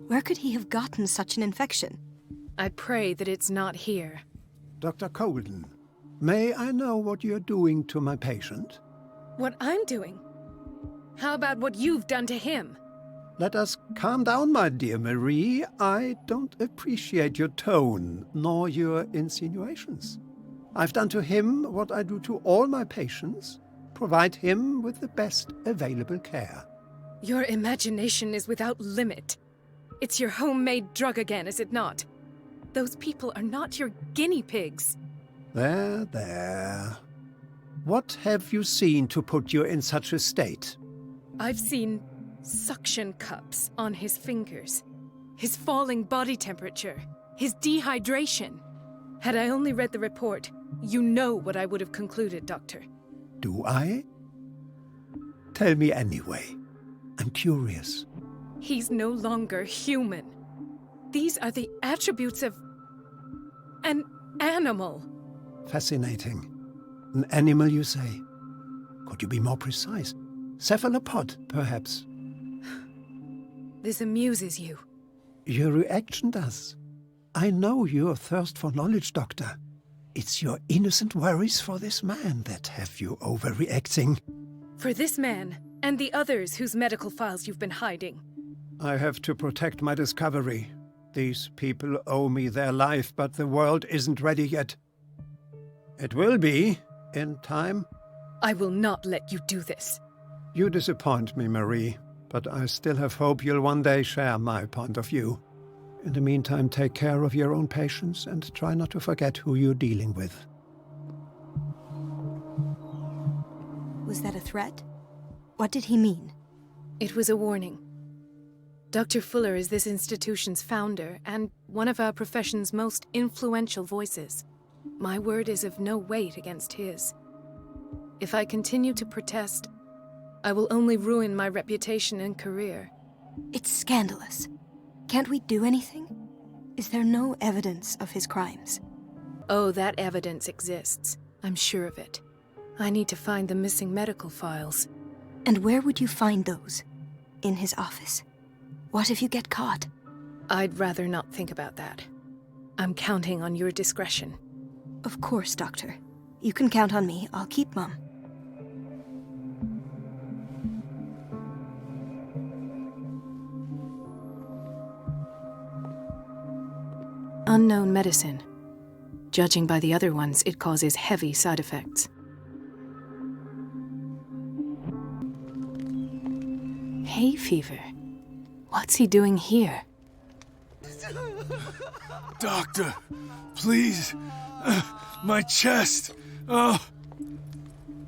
Where could he have gotten such an infection? I pray that it's not here. Dr. Colden, may I know what you're doing to my patient? What I'm doing? How about what you've done to him? Let us calm down, my dear Marie. I don't appreciate your tone, nor your insinuations. I've done to him what I do to all my patients. Provide him with the best available care. Your imagination is without limit. It's your homemade drug again, is it not? Those people are not your guinea pigs. There, there. What have you seen to put you in such a state? I've seen suction cups on his fingers, his falling body temperature, his dehydration. Had I only read the report, you know what I would have concluded, Doctor. Do I? Tell me anyway. I'm curious. He's no longer human. These are the attributes of an animal. Fascinating. An animal, you say? Could you be more precise? Cephalopod, perhaps? This amuses you. Your reaction does. I know your thirst for knowledge, Doctor. It's your innocent worries for this man that have you overreacting. For this man, and the others whose medical files you've been hiding. I have to protect my discovery. These people owe me their life, but the world isn't ready yet. It will be, in time. I will not let you do this. You disappoint me, Marie, but I still have hope you'll one day share my point of view. In the meantime, take care of your own patients and try not to forget who you're dealing with. Was that a threat? What did he mean? It was a warning. Dr. Fuller is this institution's founder and one of our profession's most influential voices. My word is of no weight against his. If I continue to protest, I will only ruin my reputation and career. It's scandalous. Can't we do anything? Is there no evidence of his crimes? Oh, that evidence exists. I'm sure of it. I need to find the missing medical files. And where would you find those? In his office? What if you get caught? I'd rather not think about that. I'm counting on your discretion. Of course, Doctor. You can count on me. I'll keep Mum. unknown medicine. Judging by the other ones, it causes heavy side effects. Hay fever? What's he doing here? Doctor, please. My chest. Oh.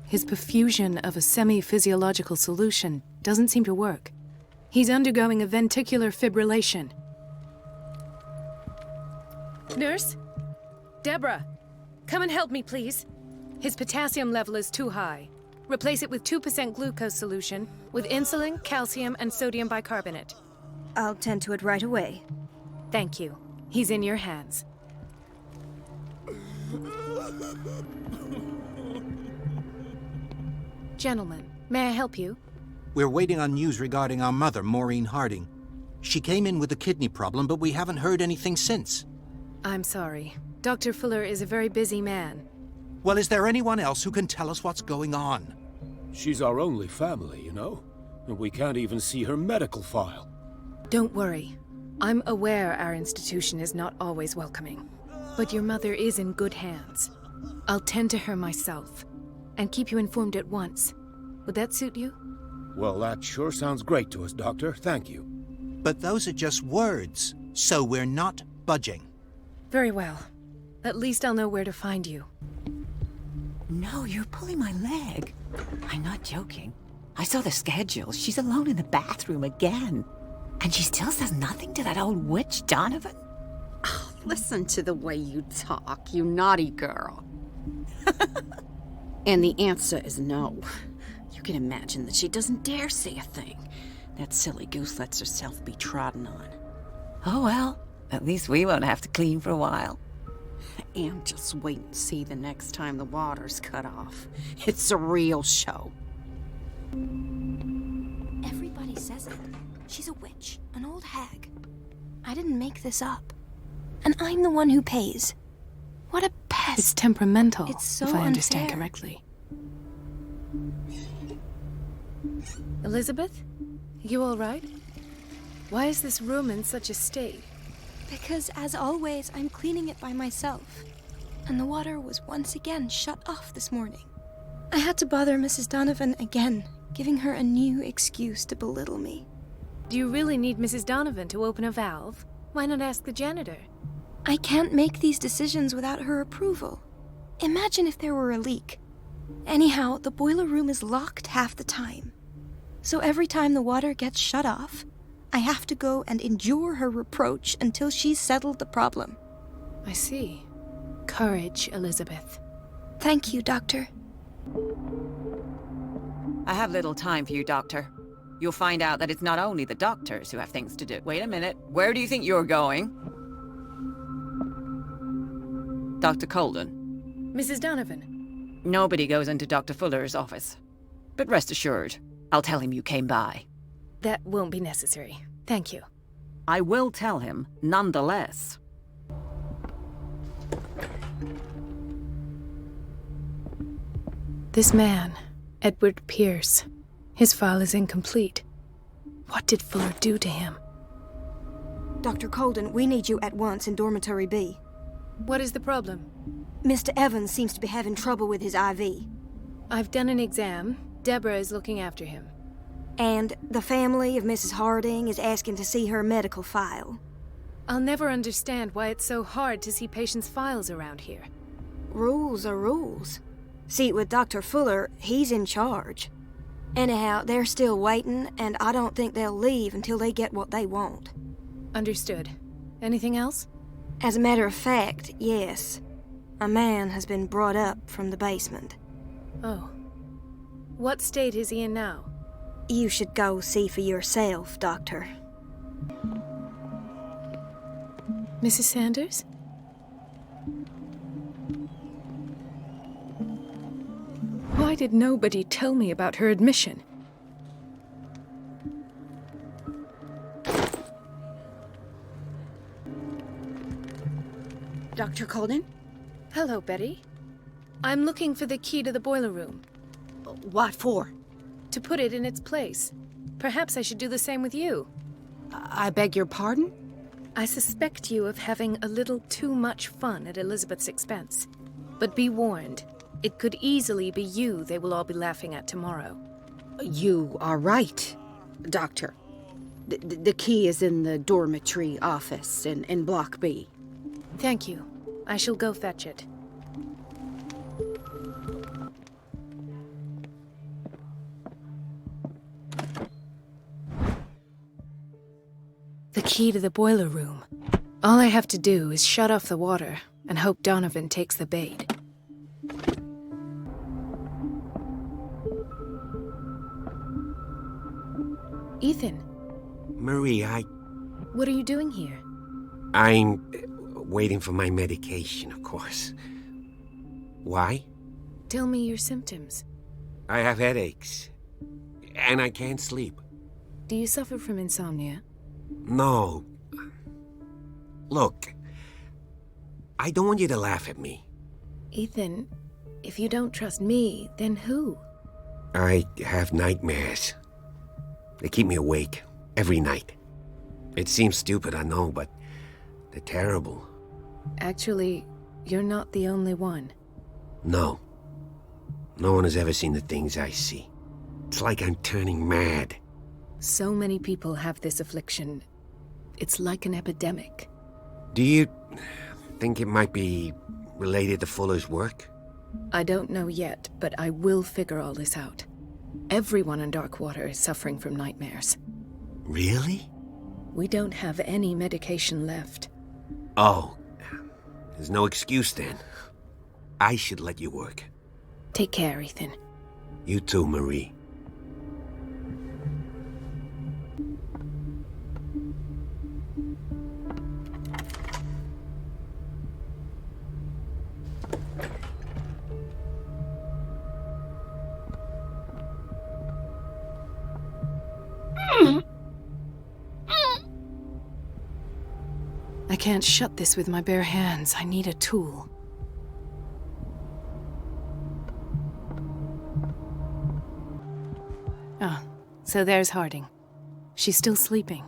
His perfusion of a semi-physiological solution doesn't seem to work. He's undergoing a ventricular fibrillation. Nurse? Deborah, come and help me, please. His potassium level is too high. Replace it with 2% glucose solution with insulin, calcium, and sodium bicarbonate. I'll tend to it right away. Thank you. He's in your hands. Gentlemen, may I help you? We're waiting on news regarding our mother, Maureen Harding. She came in with a kidney problem, but we haven't heard anything since. I'm sorry. Dr. Fuller is a very busy man. Well, is there anyone else who can tell us what's going on? She's our only family, you know? And we can't even see her medical file. Don't worry. I'm aware our institution is not always welcoming. But your mother is in good hands. I'll tend to her myself. And keep you informed at once. Would that suit you? Well, that sure sounds great to us, Doctor. Thank you. But those are just words, so we're not budging. Very well. At least I'll know where to find you. No, you're pulling my leg. I'm not joking. I saw the schedule. She's alone in the bathroom again. And she still says nothing to that old witch, Donovan? Oh, listen to the way you talk, you naughty girl. And the answer is no. You can imagine that she doesn't dare say a thing. That silly goose lets herself be trodden on. Oh well, at least we won't have to clean for a while. And just wait and see the next time the water's cut off. It's a real show. Everybody says it. She's a witch, an old hag. I didn't make this up. And I'm the one who pays. What a pest. It's temperamental, It's so if I understand unfair. correctly. Elizabeth? You all right? Why is this room in such a state? Because, as always, I'm cleaning it by myself. And the water was once again shut off this morning. I had to bother Mrs. Donovan again, giving her a new excuse to belittle me. Do you really need Mrs. Donovan to open a valve? Why not ask the janitor? I can't make these decisions without her approval. Imagine if there were a leak. Anyhow, the boiler room is locked half the time. So every time the water gets shut off, I have to go and endure her reproach until she's settled the problem. I see. Courage, Elizabeth. Thank you, Doctor. I have little time for you, Doctor. You'll find out that it's not only the doctors who have things to do. Wait a minute. Where do you think you're going? Dr. Colden. Mrs. Donovan. Nobody goes into Dr. Fuller's office. But rest assured, I'll tell him you came by. That won't be necessary. Thank you. I will tell him, nonetheless. This man, Edward Pirs, his file is incomplete. What did Fuller do to him? Dr. Colden, we need you at once in Dormitory B. What is the problem? Mr. Evans seems to be having trouble with his IV. I've done an exam. Deborah is looking after him. And the family of Mrs. Harding is asking to see her medical file. I'll never understand why it's so hard to see patients' files around here. Rules are rules. See, with Dr. Fuller, he's in charge. Anyhow, they're still waiting, and I don't think they'll leave until they get what they want. Understood. Anything else? As a matter of fact, yes. A man has been brought up from the basement. Oh. What state is he in now? You should go see for yourself, Doctor. Mrs. Sanders? Why did nobody tell me about her admission? Dr. Colden? Hello, Betty. I'm looking for the key to the boiler room. What for? To put it in its place. Perhaps I should do the same with you. I beg your pardon? I suspect you of having a little too much fun at Elizabeth's expense. But be warned, it could easily be you they will all be laughing at tomorrow. You are right, Doctor. The key is in the dormitory office in Block B. Thank you. I shall go fetch it. The key to the boiler room. All I have to do is shut off the water and hope Donovan takes the bait. Ethan. Marie, What are you doing here? I'm waiting for my medication, of course. Why? Tell me your symptoms. I have headaches. And I can't sleep. Do you suffer from insomnia? No. Look, I don't want you to laugh at me. Ethan, if you don't trust me, then who? I have nightmares. They keep me awake every night. It seems stupid, I know, but they're terrible. Actually, you're not the only one. No. No one has ever seen the things I see. It's like I'm turning mad. So many people have this affliction. It's like an epidemic. Do you think it might be related to Fuller's work? I don't know yet, but I will figure all this out. Everyone in Darkwater is suffering from nightmares. Really? We don't have any medication left. Oh, there's no excuse then. I should let you work. Take care, Ethan. You too, Marie. I can't shut this with my bare hands. I need a tool. Ah, so there's Harding. She's still sleeping.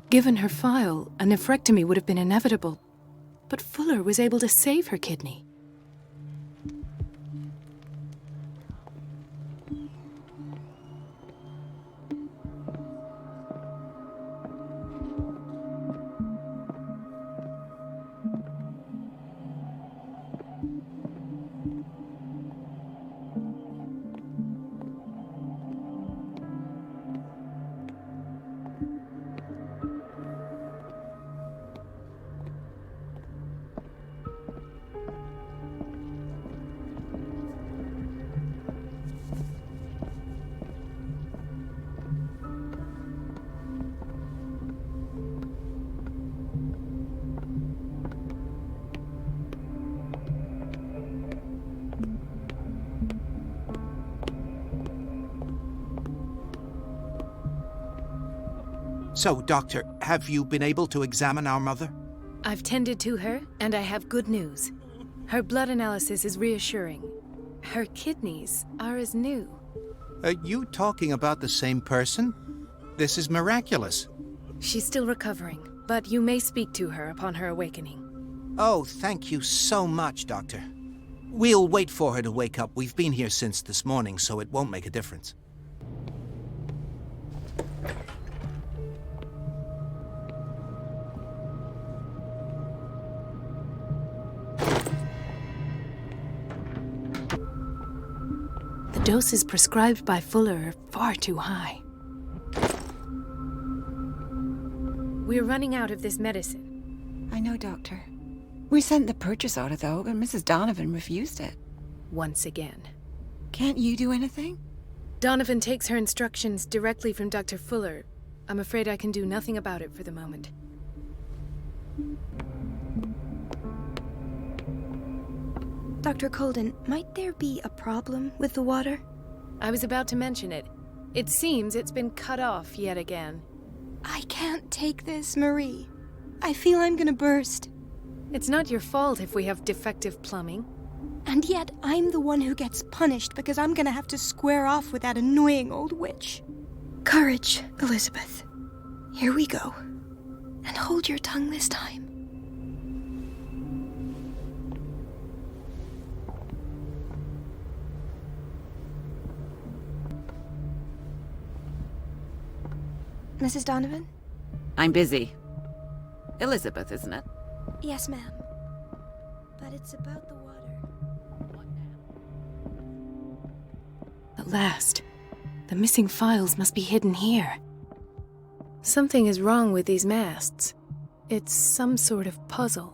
Given her file, a nephrectomy would have been inevitable. But Fuller was able to save her kidney. So, Doctor, have you been able to examine our mother? I've tended to her, and I have good news. Her blood analysis is reassuring. Her kidneys are as new. Are you talking about the same person? This is miraculous. She's still recovering, but you may speak to her upon her awakening. Oh, thank you so much, Doctor. We'll wait for her to wake up. We've been here since this morning, so it won't make a difference. The doses prescribed by Fuller are far too high. We're running out of this medicine. I know, Doctor. We sent the purchase order, though, but Mrs. Donovan refused it. Once again. Can't you do anything? Donovan takes her instructions directly from Dr. Fuller. I'm afraid I can do nothing about it for the moment. Dr. Colden, might there be a problem with the water? I was about to mention it. It seems it's been cut off yet again. I can't take this, Marie. I feel I'm gonna burst. It's not your fault if we have defective plumbing. And yet, I'm the one who gets punished because I'm gonna have to square off with that annoying old witch. Courage, Elizabeth. Here we go. And hold your tongue this time. Mrs. Donovan? I'm busy. Elizabeth, isn't it? Yes, ma'am. But it's about the water. At last. The missing files must be hidden here. Something is wrong with these masts. It's some sort of puzzle.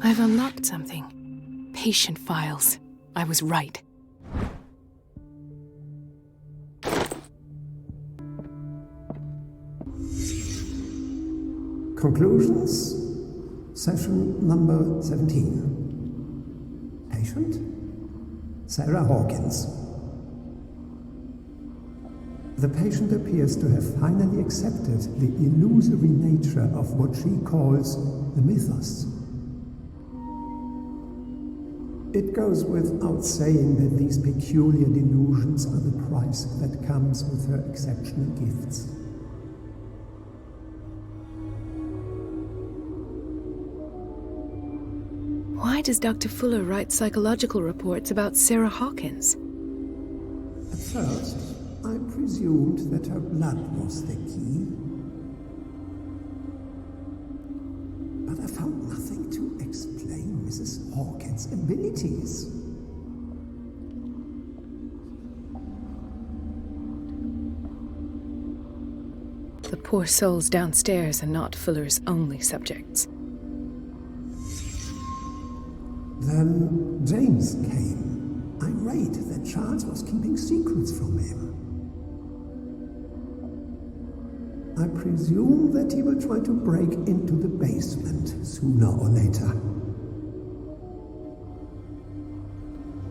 I've unlocked something. Patient files. I was right. Conclusions. Session number 17. Patient? Sarah Hawkins. The patient appears to have finally accepted the illusory nature of what she calls the mythos. It goes without saying that these peculiar delusions are the price that comes with her exceptional gifts. Why does Dr. Fuller write psychological reports about Sarah Hawkins? At first, I presumed that her blood was the key. But I found nothing to explain Mrs. Hawkins' abilities. The poor souls downstairs are not Fuller's only subjects. Then James came, irate that Charles was keeping secrets from him. I presume that he will try to break into the basement sooner or later.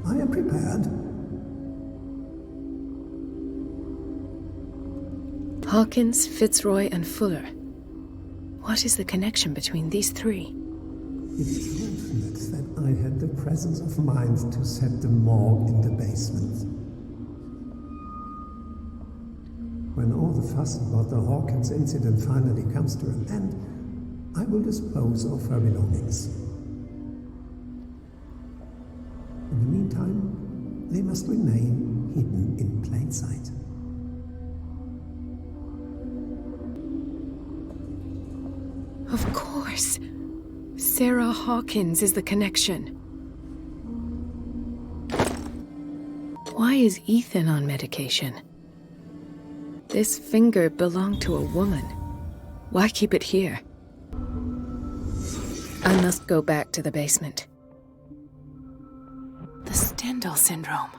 I am prepared. Hawkins, Fitzroy, and Fuller. What is the connection between these three? It is fortunate that I had the presence of mind to set the morgue in the basement. When all the fuss about the Hawkins incident finally comes to an end, I will dispose of her belongings. In the meantime, they must remain hidden in plain sight. Of course. Sarah Hawkins is the connection. Why is Ethan on medication? This finger belonged to a woman. Why keep it here? I must go back to the basement. The Stendhal syndrome.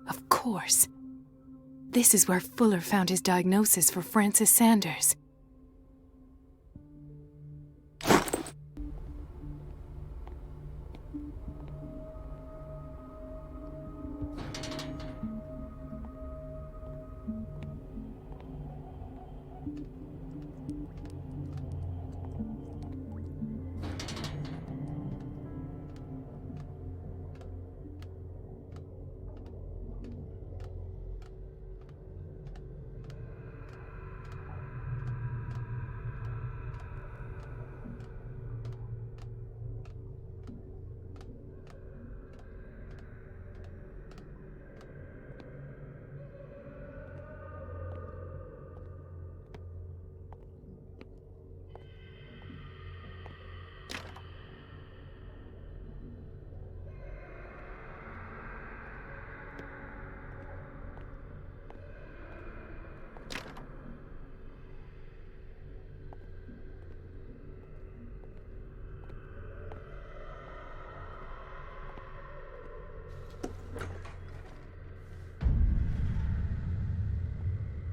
Of course. This is where Fuller found his diagnosis for Francis Sanders.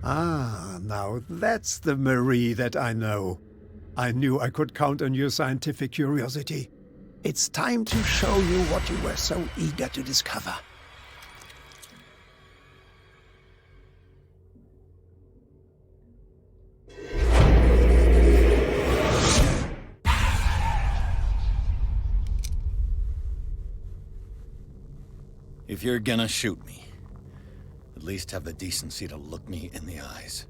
Ah, now that's the Marie that I know. I knew I could count on your scientific curiosity. It's time to show you what you were so eager to discover. If you're gonna shoot me, at least have the decency to look me in the eyes.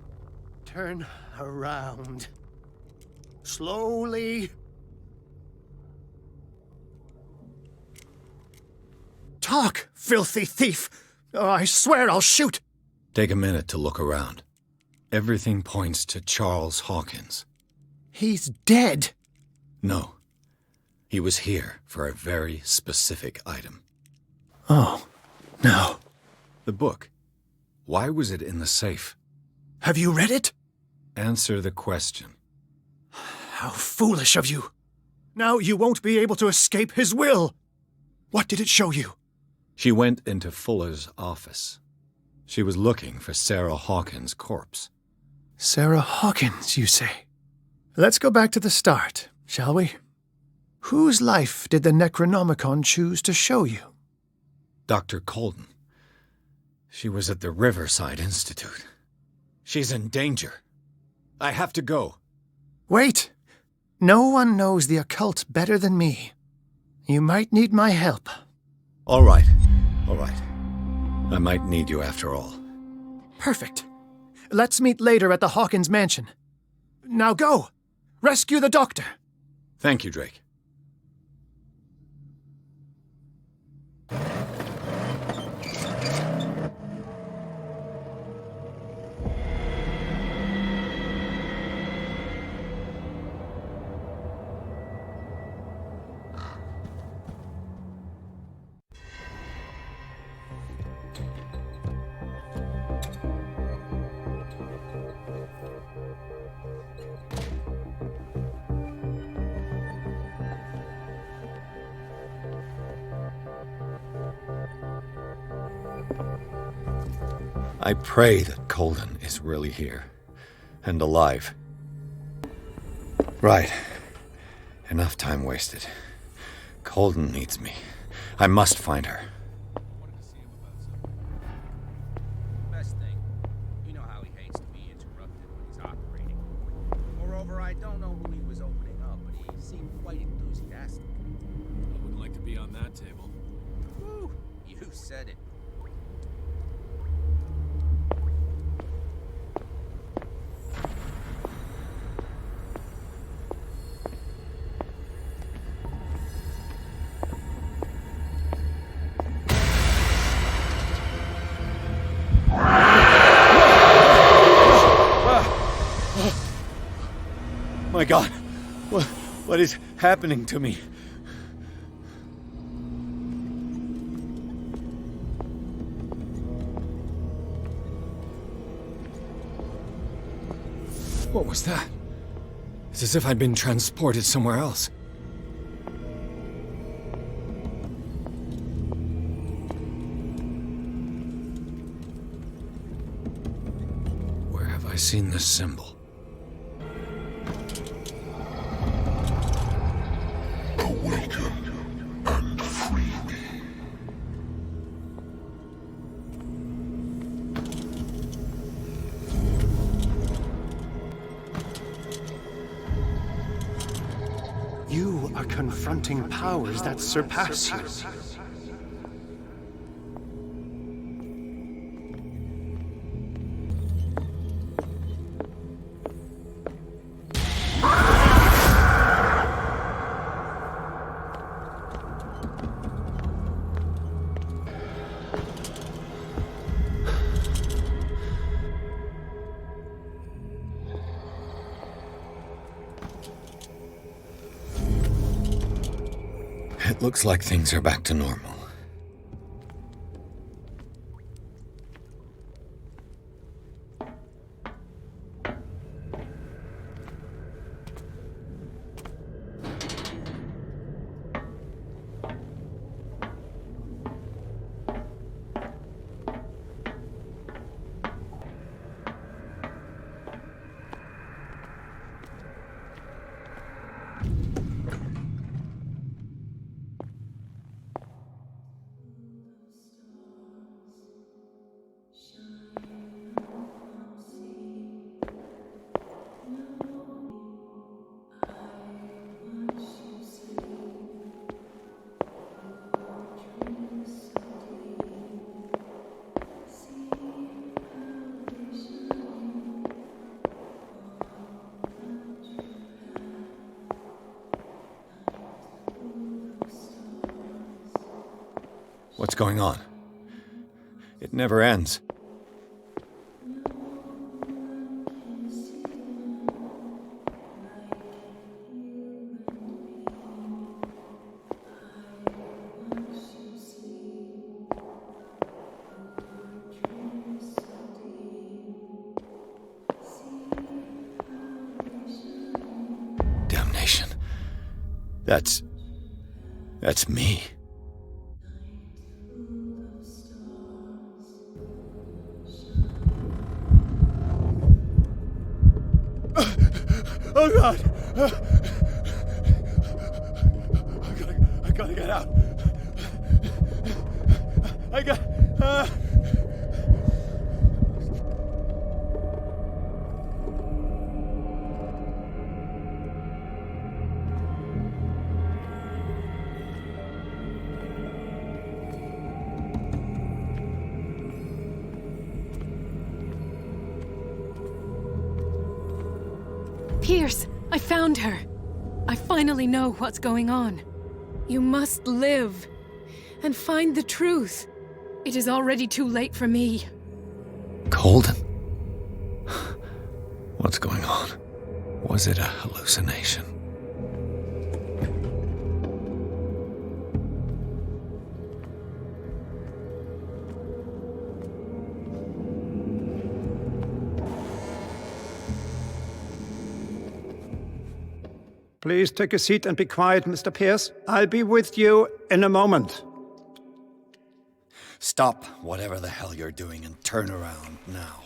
Turn around. Slowly. Talk, filthy thief! Oh, I swear I'll shoot! Take a minute to look around. Everything points to Charles Hawkins. He's dead. No. He was here for a very specific item. Oh, no. The book. Why was it in the safe? Have you read it? Answer the question. How foolish of you. Now you won't be able to escape his will. What did it show you? She went into Fuller's office. She was looking for Sarah Hawkins' corpse. Sarah Hawkins, you say? Let's go back to the start, shall we? Whose life did the Necronomicon choose to show you? Dr. Colden. She was at the Riverside Institute. She's in danger. I have to go. Wait. No one knows the occult better than me. You might need my help. All right. All right. I might need you after all. Perfect. Let's meet later at the Hawkins mansion. Now go! Rescue the doctor! Thank you, Drake. I pray that Colden is really here, and alive. Right. Enough time wasted. Colden needs me. I must find her. Best thing, you know how he hates to be interrupted when he's operating. Moreover, I don't know who he was opening up, but he seemed quite enthusiastic. I wouldn't like to be on that table. Woo! You said it. My God, what is happening to me? What was that? It's as if I'd been transported somewhere else. Where have I seen this symbol? Awaken and free me. You are confronting powers that surpass you. It looks like things are back to normal. What's going on? It never ends. Damnation. That's me. Oh God! I gotta get out. Pierce, I found her. I finally know what's going on. You must live and find the truth. It is already too late for me. Colden? What's going on? Was it a hallucination? Please take a seat and be quiet, Mr. Pierce. I'll be with you in a moment. Stop whatever the hell you're doing and turn around now.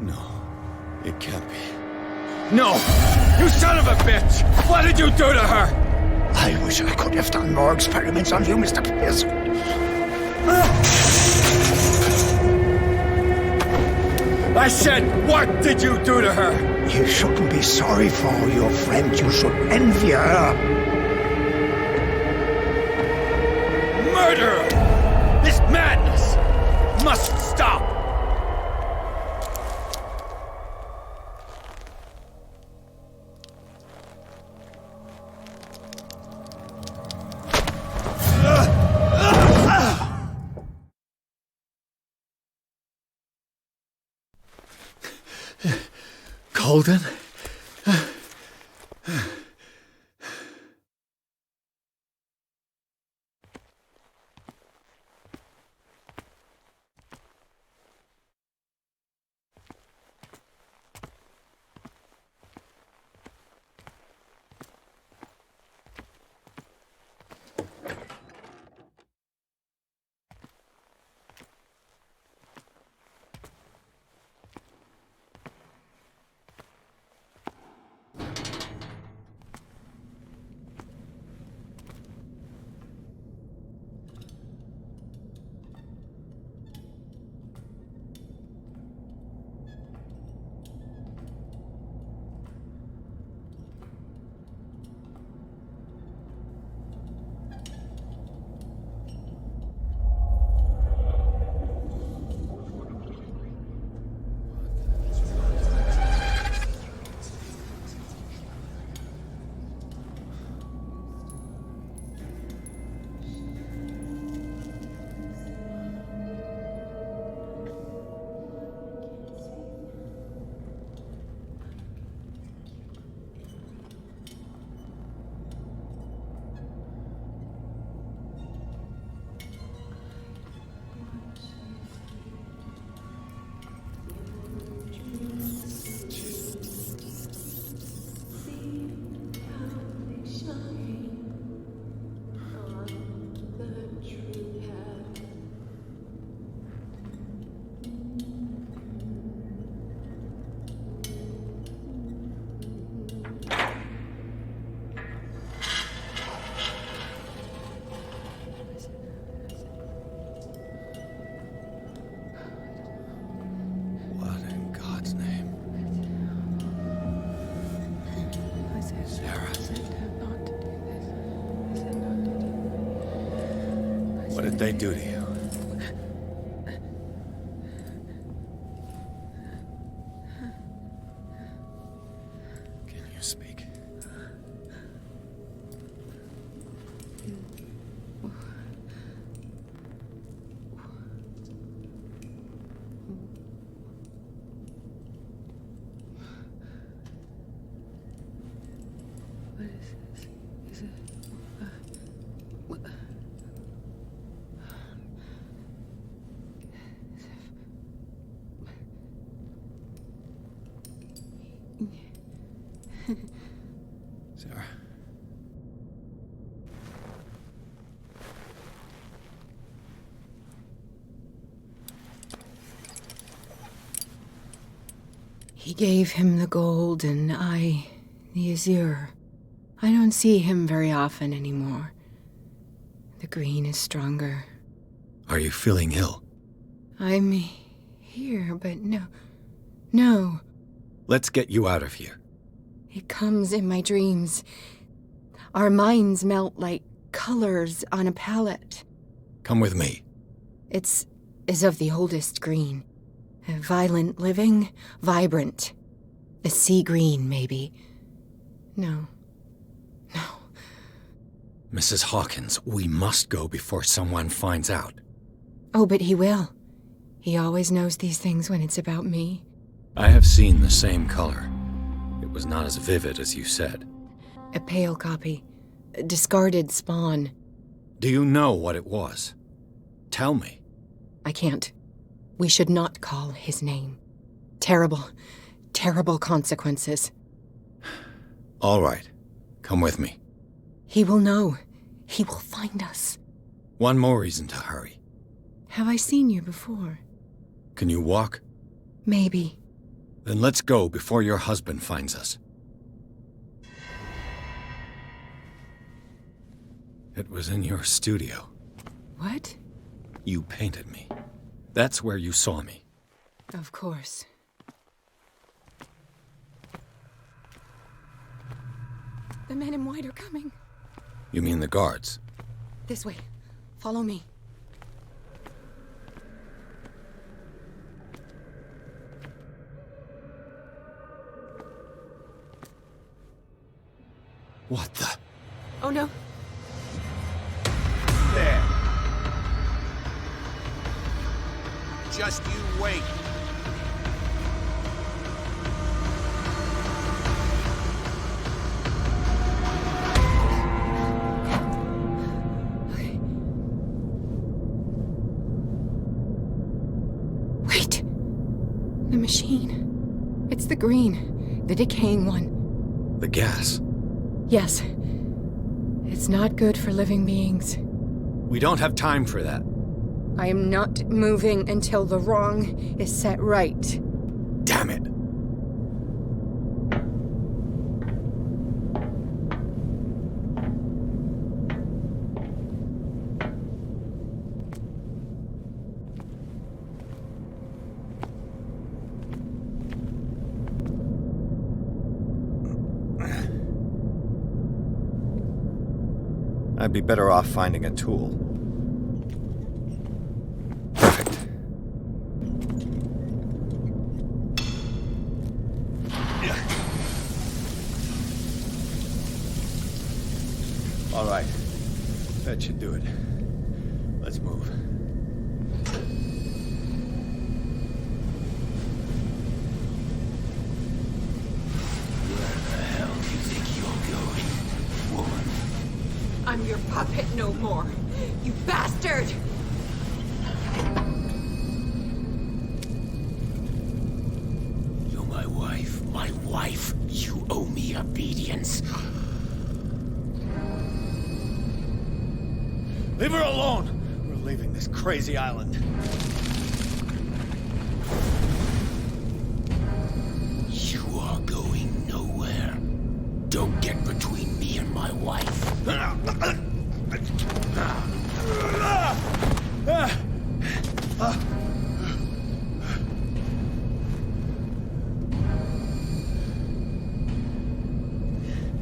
No, it can't be. No! You son of a bitch! What did you do to her? I wish I could have done more experiments on you, Mr. Pierce. I said, what did you do to her? You shouldn't be sorry for your friend. You should envy her. Murderer! This madness must stop! Colden? What did they do to you? Sarah. He gave him the gold and I the azure. I don't see him very often anymore. The green is stronger. Are you feeling ill? I'm here, but no. Let's get you out of here. It comes in my dreams. Our minds melt like colors on a palette. Come with me. It's of the oldest green. Violent living, vibrant. A sea green, maybe. No. Mrs. Hawkins, we must go before someone finds out. Oh, but he will. He always knows these things when it's about me. I have seen the same color. It was not as vivid as you said. A pale copy. A discarded spawn. Do you know what it was? Tell me. I can't. We should not call his name. Terrible consequences. All right. Come with me. He will know. He will find us. One more reason to hurry. Have I seen you before? Can you walk? Maybe. Then let's go before your husband finds us. It was in your studio. What? You painted me. That's where you saw me. Of course. The men in white are coming. You mean the guards? This way. Follow me. What the? Oh no. There. Just you wait. Wait. The machine. It's the green. The decaying one. The gas. Yes. It's not good for living beings. We don't have time for that. I am not moving until the wrong is set right. Damn it. I'd be better off finding a tool. Perfect. All right. That should do it. Let's move. Where the hell do you think you're going, woman? I'm your puppet no more. You bastard! You're my wife. My wife. You owe me obedience. Leave her alone! We're leaving this crazy island. You are going nowhere. Don't get between me and my wife.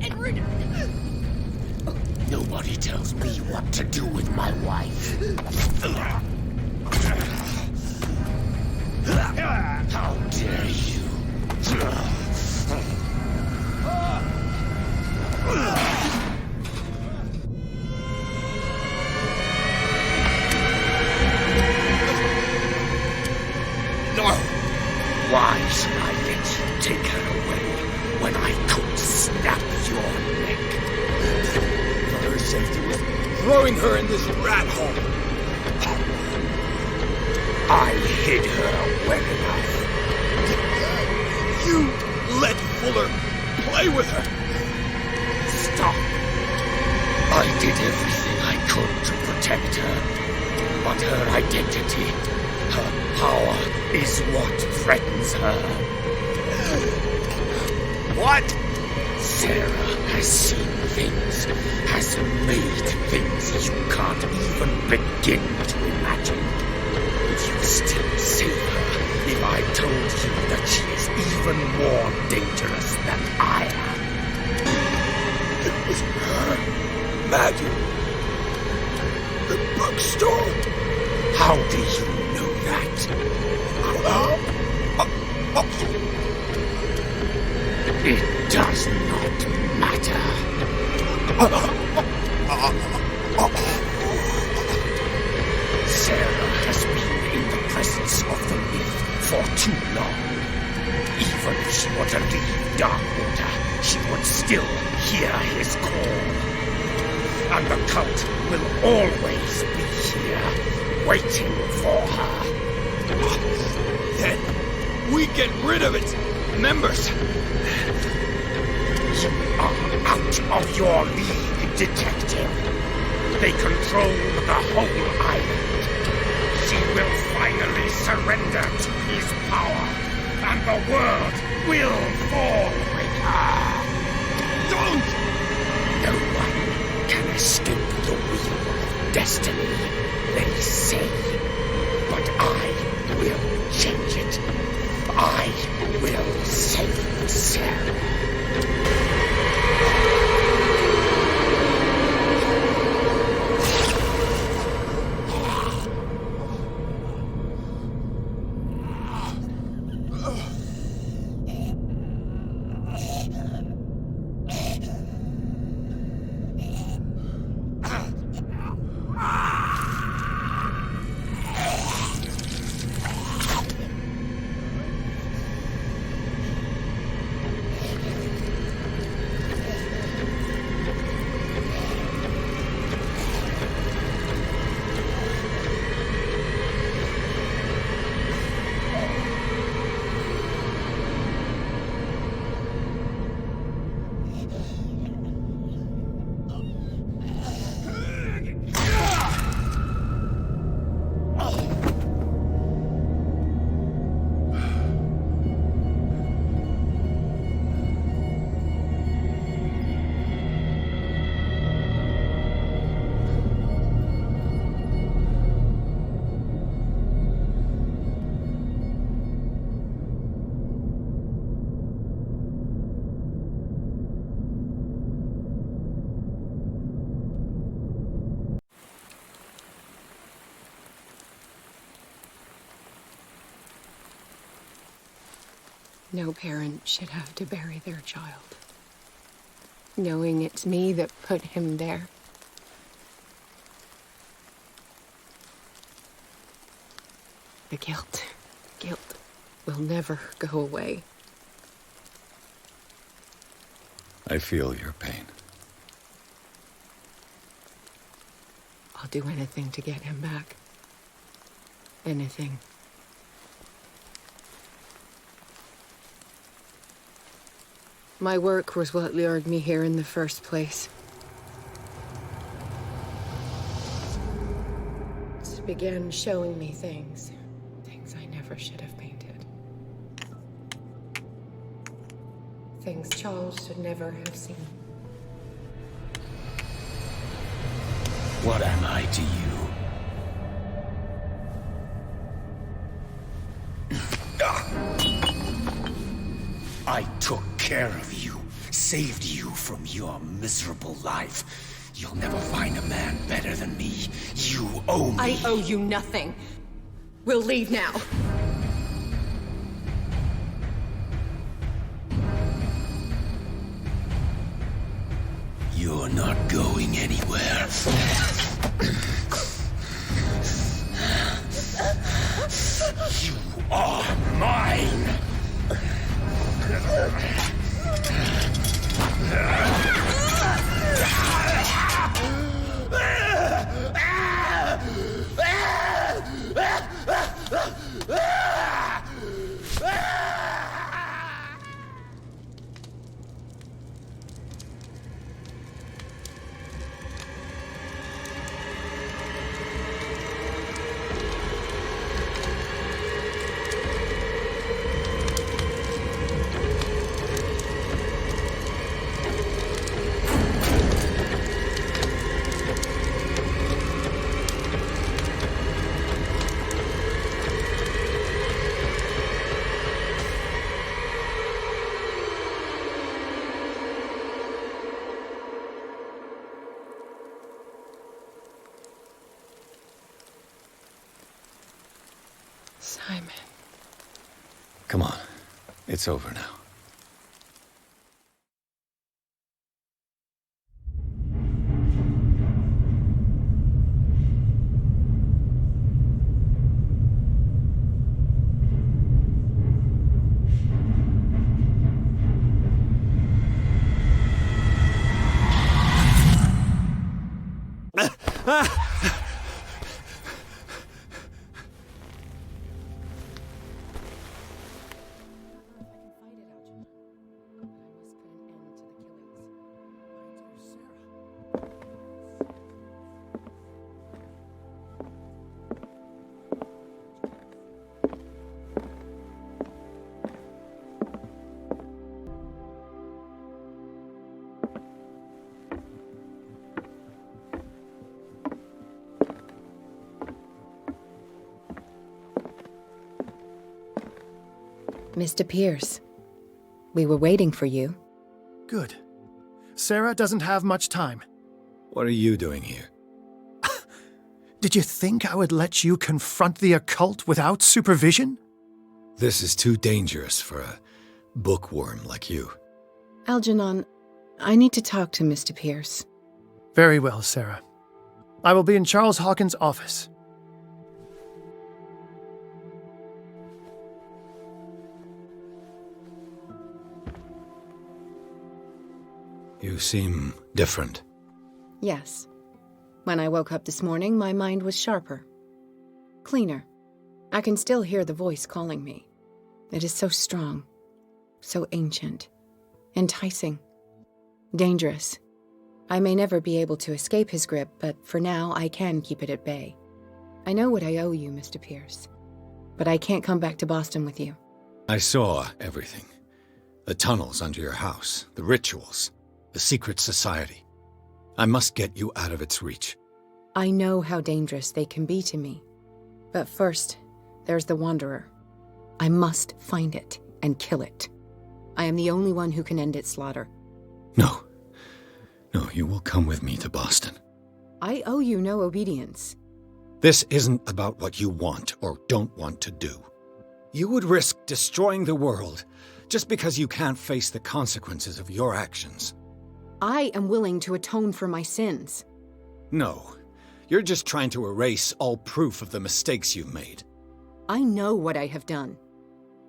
Edward! Nobody tells me what to do with my wife. How dare you? No! Why should I let you take her away when I could snap your neck? For her safety, we're throwing her in this rat hole. I hid her well enough. You let Fuller play with her. everything I could to protect her. But her identity, her power, is what threatens her. What? Sarah has seen things, has made things you can't even begin to imagine. Would you still save her if I told you that she is even more dangerous than I am? It was her, Maggie. The bookstore. How do you know that? It does not matter. Sarah has been in the presence of the myth for too long. Even if she were to leave Darkwater, she would still hear his call. And the cult will always be here, waiting for her. Then we get rid of its members. You are out of your league, detective. They control the whole island. She will finally surrender to his power, and the world will fall with her. Don't! No one can escape the wheel of destiny, they say. But I will change it. I will save Sarah. No parent should have to bury their child, knowing it's me that put him there. The guilt will never go away. I feel your pain. I'll do anything to get him back. Anything. My work was what lured me here in the first place. It began showing me things I never should have painted. Things Charles should never have seen. What am I to you? I took care of you, saved you from your miserable life. You'll never find a man better than me. You owe me. I owe you nothing. We'll leave now. You're not going anywhere. You are mine. Simon. Come on. It's over now. Mr. Pierce, we were waiting for you. Good. Sarah doesn't have much time. What are you doing here? Did you think I would let you confront the occult without supervision? This is too dangerous for a bookworm like you. Algernon, I need to talk to Mr. Pierce. Very well, Sarah. I will be in Charles Hawkins' office. You seem different. Yes. When I woke up this morning, my mind was sharper. Cleaner. I can still hear the voice calling me. It is so strong, so ancient, enticing, dangerous. I may never be able to escape his grip, but for now I can keep it at bay. I know what I owe you, Mr. Pierce, but I can't come back to Boston with you. I saw everything. The tunnels under your house, the rituals, the secret society. I must get you out of its reach. I know how dangerous they can be to me. But first, there's the Wanderer. I must find it and kill it. I am the only one who can end its slaughter. No. No, you will come with me to Boston. I owe you no obedience. This isn't about what you want or don't want to do. You would risk destroying the world just because you can't face the consequences of your actions. I am willing to atone for my sins. No, you're just trying to erase all proof of the mistakes you made. I know what I have done.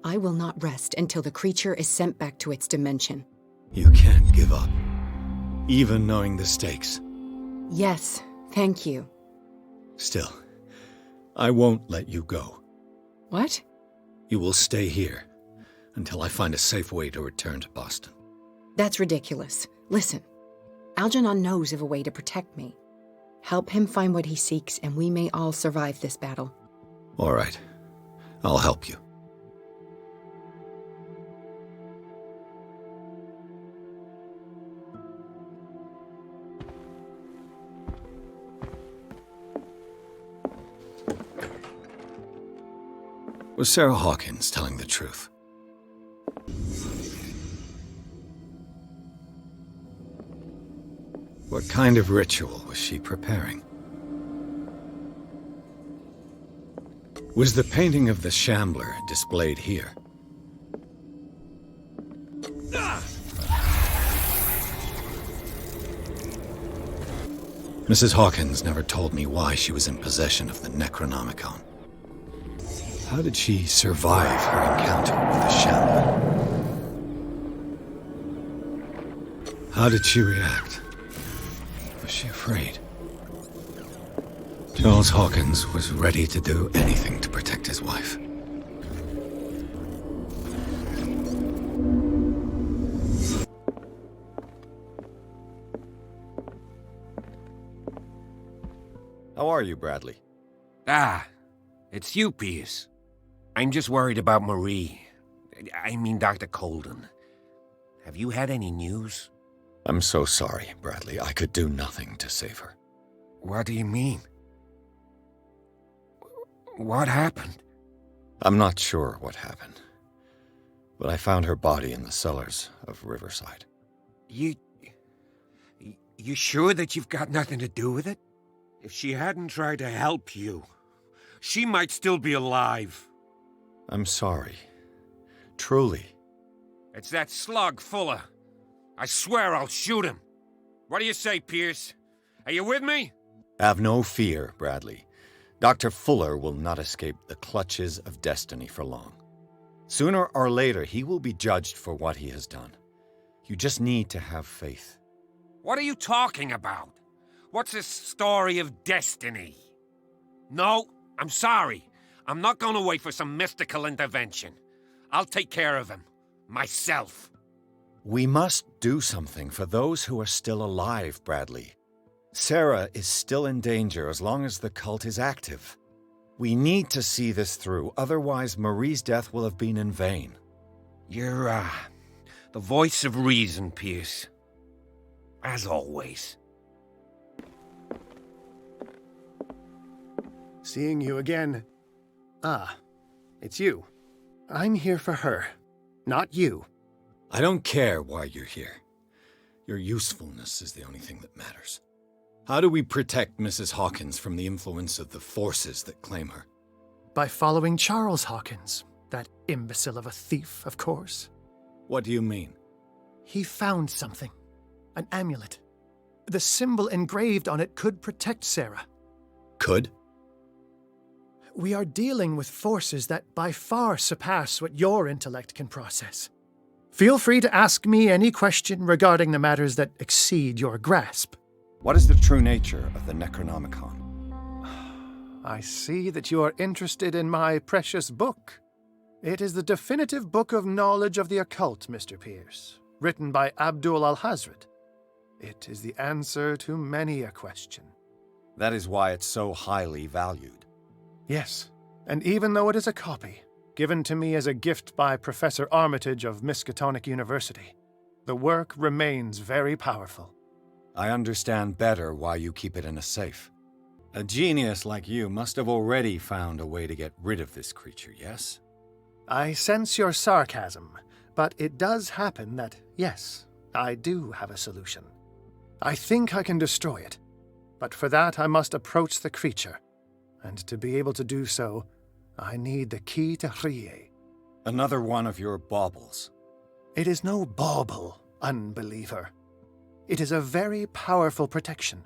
I will not rest until the creature is sent back to its dimension. You can't give up, even knowing the stakes. Yes, thank you. Still, I won't let you go. What? You will stay here until I find a safe way to return to Boston. That's ridiculous. Listen, Algernon knows of a way to protect me. Help him find what he seeks, and we may all survive this battle. All right. I'll help you. Was Sarah Hawkins telling the truth? What kind of ritual was she preparing? Was the painting of the Shambler displayed here? Mrs. Hawkins never told me why she was in possession of the Necronomicon. How did she survive her encounter with the Shambler? How did she react? Was she afraid? Charles Hawkins was ready to do anything to protect his wife. How are you, Bradley? It's you, Pierce. I'm just worried about Marie. I mean, Dr. Colden. Have you had any news? I'm so sorry, Bradley. I could do nothing to save her. What do you mean? What happened? I'm not sure what happened, but I found her body in the cellars of Riverside. You sure that you've got nothing to do with it? If she hadn't tried to help you, she might still be alive. I'm sorry. Truly. It's that slug, Fuller. I swear I'll shoot him. What do you say, Pierce? Are you with me? Have no fear, Bradley. Dr. Fuller will not escape the clutches of destiny for long. Sooner or later, he will be judged for what he has done. You just need to have faith. What are you talking about? What's this story of destiny? No, I'm sorry. I'm not going to wait for some mystical intervention. I'll take care of him. Myself. We must do something for those who are still alive, Bradley. Sarah is still in danger as long as the cult is active. We need to see this through, otherwise Marie's death will have been in vain. You're, the voice of reason, Pierce. As always. Seeing you again. Ah, it's you. I'm here for her, not you. I don't care why you're here. Your usefulness is the only thing that matters. How do we protect Mrs. Hawkins from the influence of the forces that claim her? By following Charles Hawkins, that imbecile of a thief, of course. What do you mean? He found something. An amulet. The symbol engraved on it could protect Sarah. Could? We are dealing with forces that by far surpass what your intellect can process. Feel free to ask me any question regarding the matters that exceed your grasp. What is the true nature of the Necronomicon? I see that you are interested in my precious book. It is the definitive book of knowledge of the occult, Mr. Pierce, written by Abdul al-Hazred. It is the answer to many a question. That is why it's so highly valued. Yes, and even though it is a copy, given to me as a gift by Professor Armitage of Miskatonic University, the work remains very powerful. I understand better why you keep it in a safe. A genius like you must have already found a way to get rid of this creature, yes? I sense your sarcasm, but it does happen that, yes, I do have a solution. I think I can destroy it, but for that I must approach the creature, and to be able to do so, I need the key to Rie. Another one of your baubles. It is no bauble, unbeliever. It is a very powerful protection,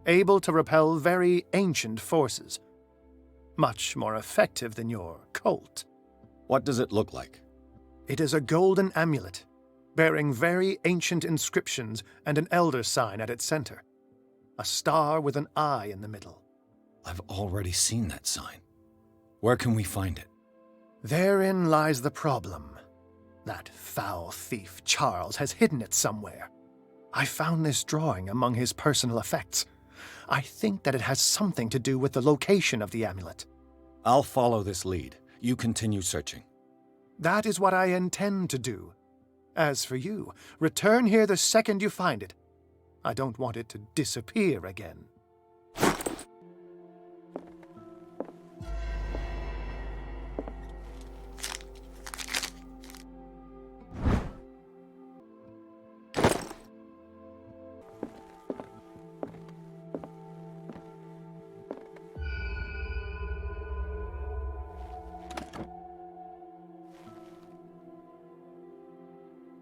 able to repel very ancient forces. Much more effective than your cult. What does it look like? It is a golden amulet, bearing very ancient inscriptions and an elder sign at its center. A star with an eye in the middle. I've already seen that sign. Where can we find it? Therein lies the problem. That foul thief Charles has hidden it somewhere. I found this drawing among his personal effects. I think that it has something to do with the location of the amulet. I'll follow this lead. You continue searching. That is what I intend to do. As for you, return here the second you find it. I don't want it to disappear again.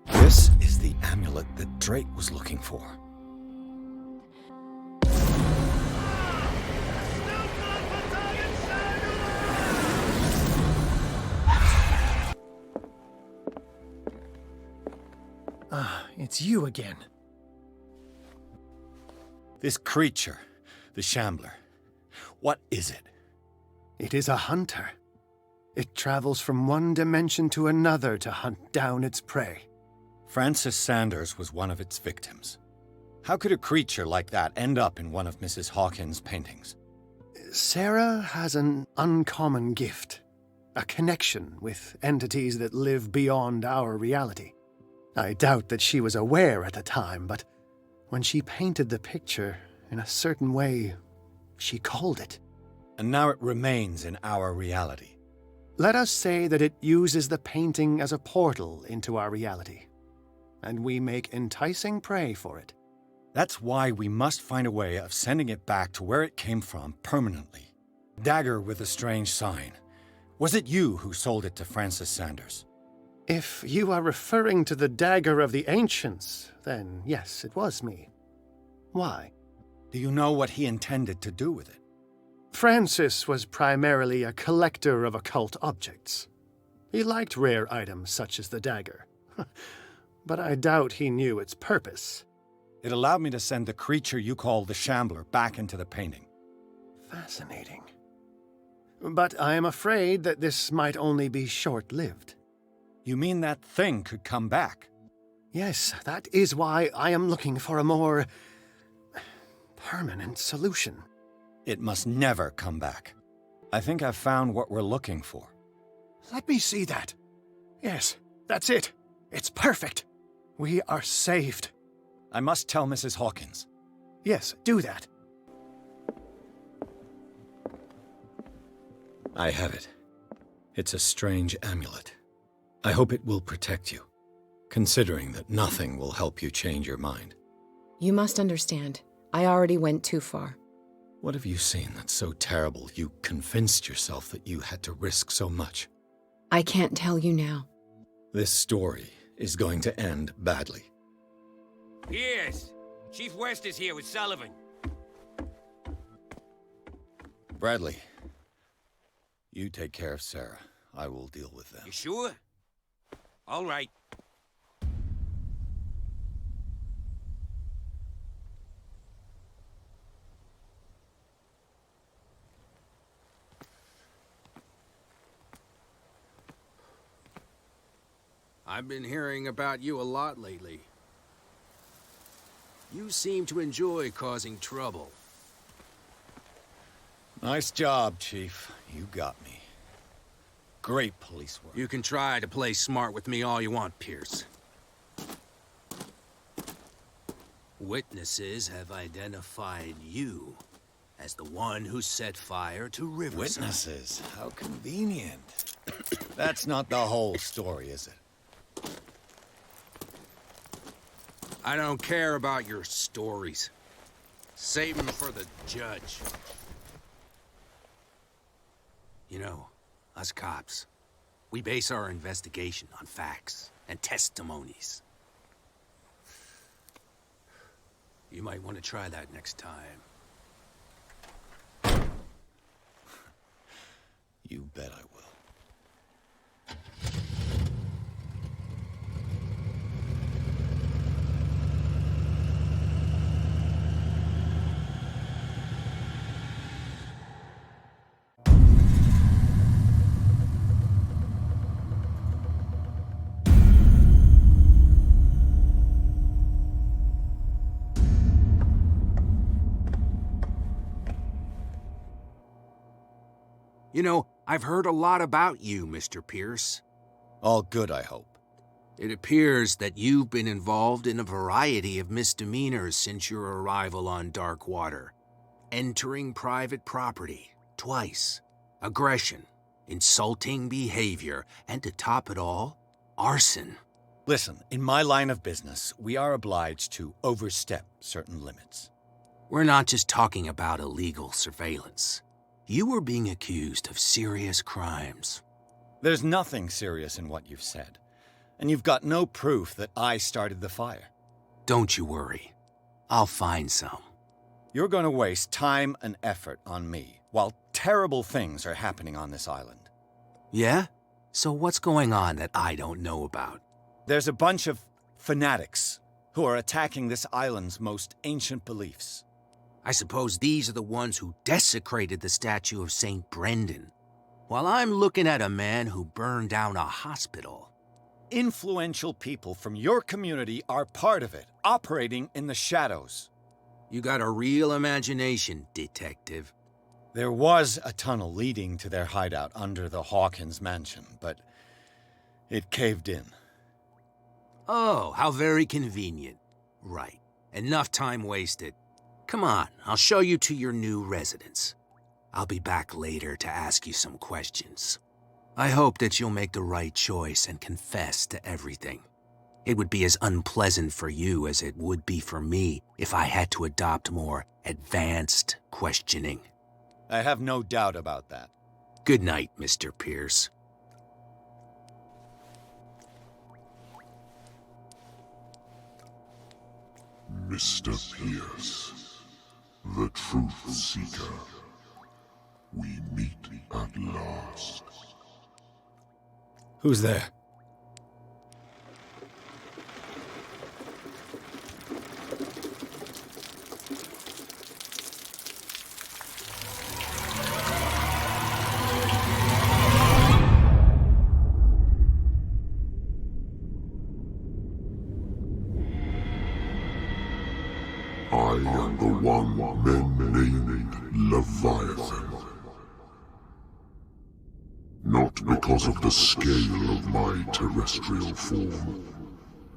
This is the amulet that Drake was looking for. Ah, it's you again. This creature, the Shambler, what is it? It is a hunter. It travels from one dimension to another to hunt down its prey. Francis Sanders was one of its victims. How could a creature like that end up in one of Mrs. Hawkins' paintings? Sarah has an uncommon gift. A connection with entities that live beyond our reality. I doubt that she was aware at the time, but when she painted the picture in a certain way, she called it. And now it remains in our reality. Let us say that it uses the painting as a portal into our reality. And we make enticing prey for it. That's why we must find a way of sending it back to where it came from permanently. Dagger with a strange sign. Was it you who sold it to Francis Sanders? If you are referring to the dagger of the ancients, then yes, it was me. Why? Do you know what he intended to do with it? Francis was primarily a collector of occult objects. He liked rare items such as the dagger. But I doubt he knew its purpose. It allowed me to send the creature you call the Shambler back into the painting. Fascinating. But I am afraid that this might only be short-lived. You mean that thing could come back? Yes, that is why I am looking for a more permanent solution. It must never come back. I think I've found what we're looking for. Let me see that. Yes, that's it. It's perfect. We are saved. I must tell Mrs. Hawkins. Yes, do that. I have it. It's a strange amulet. I hope it will protect you, considering that nothing will help you change your mind. You must understand, I already went too far. What have you seen that's so terrible you convinced yourself that you had to risk so much? I can't tell you now. This story is going to end badly. Pierce! Chief West is here with Sullivan. Bradley, you take care of Sarah. I will deal with them. You sure? All right. I've been hearing about you a lot lately. You seem to enjoy causing trouble. Nice job, Chief. You got me. Great police work. You can try to play smart with me all you want, Pierce. Witnesses have identified you as the one who set fire to Riverside. Witnesses? How convenient. That's not the whole story, is it? I don't care about your stories. Save them for the judge. You know, us cops, we base our investigation on facts and testimonies. You might want to try that next time. You bet I will. You know, I've heard a lot about you, Mr. Pierce. All good, I hope. It appears that you've been involved in a variety of misdemeanors since your arrival on Darkwater. Entering private property, twice. Aggression, insulting behavior, and to top it all, arson. Listen, in my line of business, we are obliged to overstep certain limits. We're not just talking about illegal surveillance. You were being accused of serious crimes. There's nothing serious in what you've said. And you've got no proof that I started the fire. Don't you worry. I'll find some. You're going to waste time and effort on me, while terrible things are happening on this island. Yeah? So what's going on that I don't know about? There's a bunch of fanatics who are attacking this island's most ancient beliefs. I suppose these are the ones who desecrated the statue of St. Brendan, while I'm looking at a man who burned down a hospital. Influential people from your community are part of it, operating in the shadows. You got a real imagination, detective. There was a tunnel leading to their hideout under the Hawkins mansion, but it caved in. Oh, how very convenient. Right. Enough time wasted. Come on, I'll show you to your new residence. I'll be back later to ask you some questions. I hope that you'll make the right choice and confess to everything. It would be as unpleasant for you as it would be for me if I had to adopt more advanced questioning. I have no doubt about that. Good night, Mr. Pierce. Mr. Pierce, the Truth Seeker. We meet at last. Who's there? I am the one men named Leviathan. Not because of the scale of my terrestrial form,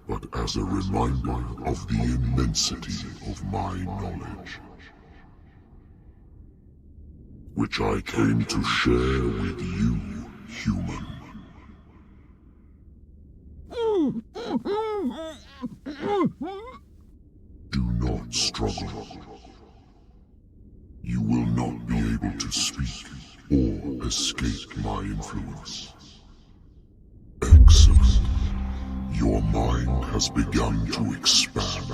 but as a reminder of the immensity of my knowledge, which I came to share with you, human. Do not struggle. You will not be able to speak or escape my influence. Excellent. Your mind has begun to expand.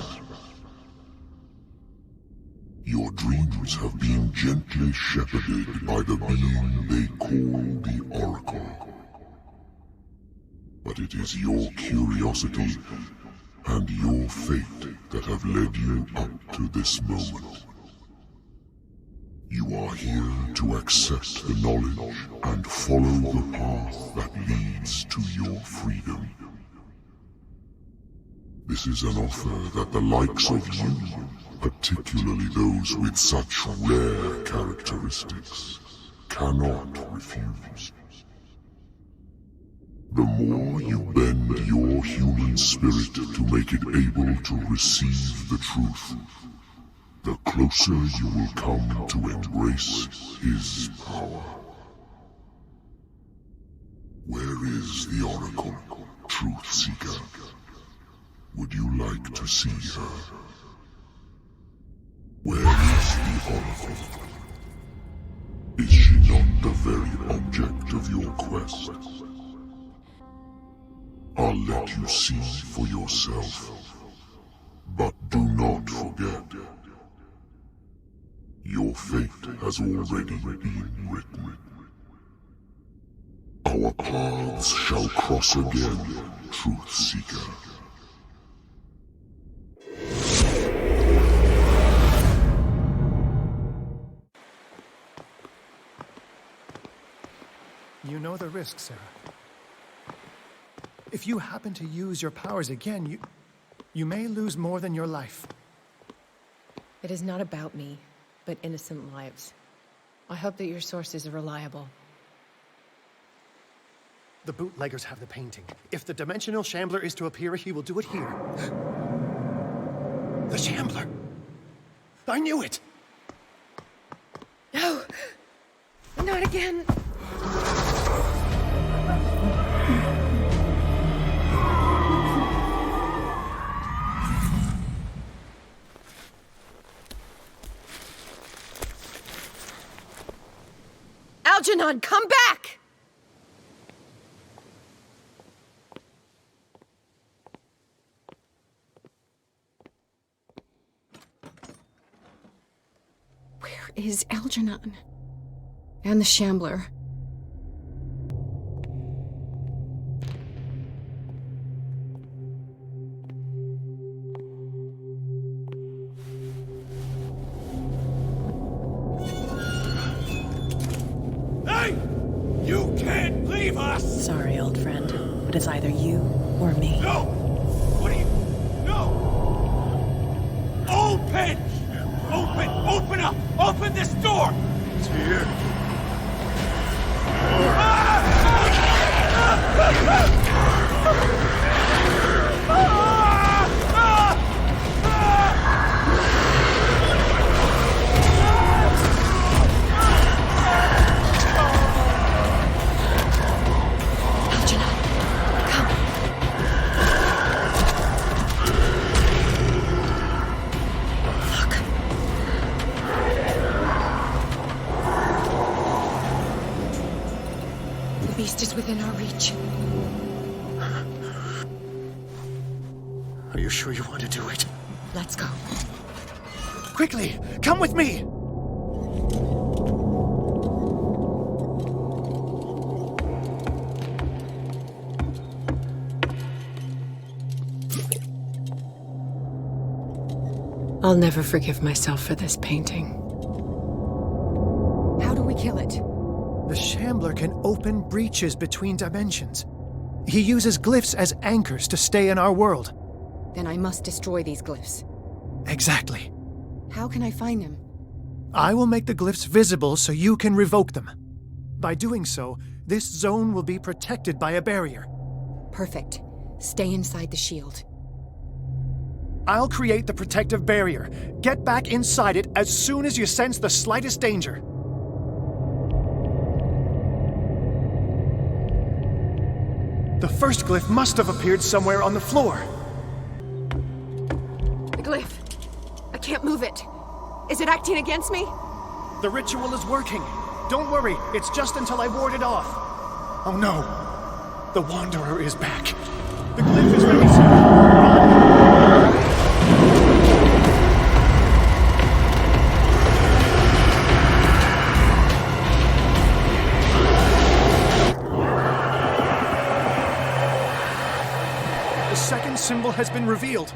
Your dreams have been gently shepherded by the being they call the Oracle. But it is your curiosity and your fate that have led you up to this moment. You are here to accept the knowledge and follow the path that leads to your freedom. This is an offer that the likes of you, particularly those with such rare characteristics, cannot refuse. The more you bend your human spirit to make it able to receive the truth, the closer you will come to embrace his power. Where is the Oracle, Truth Seeker? Would you like to see her? Where is the Oracle? Is she not the very object of your quest? I'll let you see for yourself, but do not forget, your fate has already been written. Our paths shall cross again, Truth Seeker. You know the risk, Sarah. If you happen to use your powers again, you may lose more than your life. It is not about me, but innocent lives. I hope that your sources are reliable. The bootleggers have the painting. If the Dimensional Shambler is to appear, he will do it here. The Shambler! I knew it! No! Not again! Algernon, come back! Where is Algernon? And the Shambler? Sorry, old friend, but it's either you or me. No! What are you... No! Open! Open! Open up! Open this door! It's here. beast is within our reach. Are you sure you want to do it? Let's go. Quickly, come with me! I'll never forgive myself for this painting. How do we kill it? The Shambler can open breaches between dimensions. He uses glyphs as anchors to stay in our world. Then I must destroy these glyphs. Exactly. How can I find them? I will make the glyphs visible so you can revoke them. By doing so, this zone will be protected by a barrier. Perfect. Stay inside the shield. I'll create the protective barrier. Get back inside it as soon as you sense the slightest danger. The first glyph must have appeared somewhere on the floor. The glyph. I can't move it. Is it acting against me? The ritual is working. Don't worry, it's just until I ward it off. Oh no. The Wanderer is back. The glyph is ready, Sarah. Run! The second symbol has been revealed.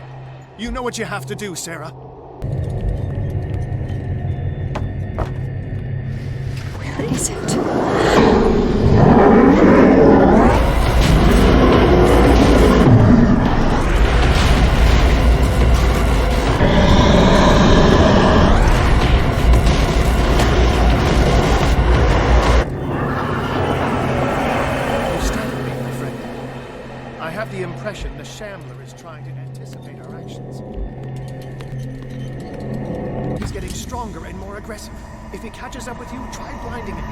You know what you have to do, Sarah. Where is it? The impression the Shambler is trying to anticipate our actions. He's getting stronger and more aggressive. If he catches up with you, try blinding him.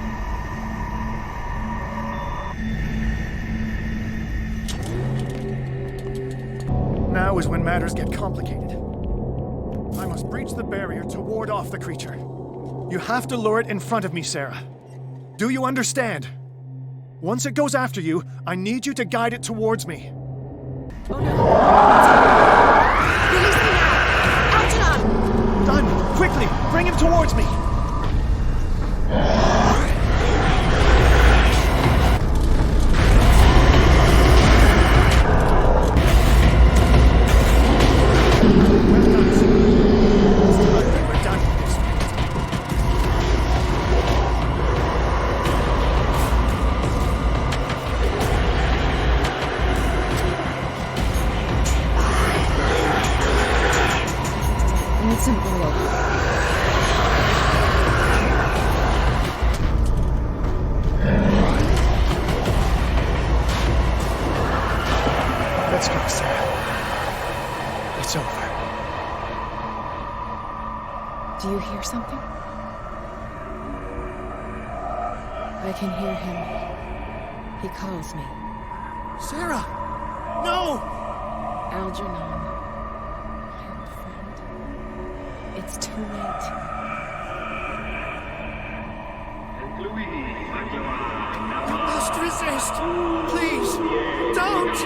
Now is when matters get complicated. I must breach the barrier to ward off the creature. You have to lure it in front of me, Sarah. Do you understand? Once it goes after you, I need you to guide it towards me. Oh no! Release me now! Algernon! Done! Quickly! Bring him towards me! Well done, sir. We're done with this. Some oil. Let's go, Sarah. It's over. Do you hear something? I can hear him. He calls me. Sarah! No! Algernon. It's too late. You must resist! Please, don't!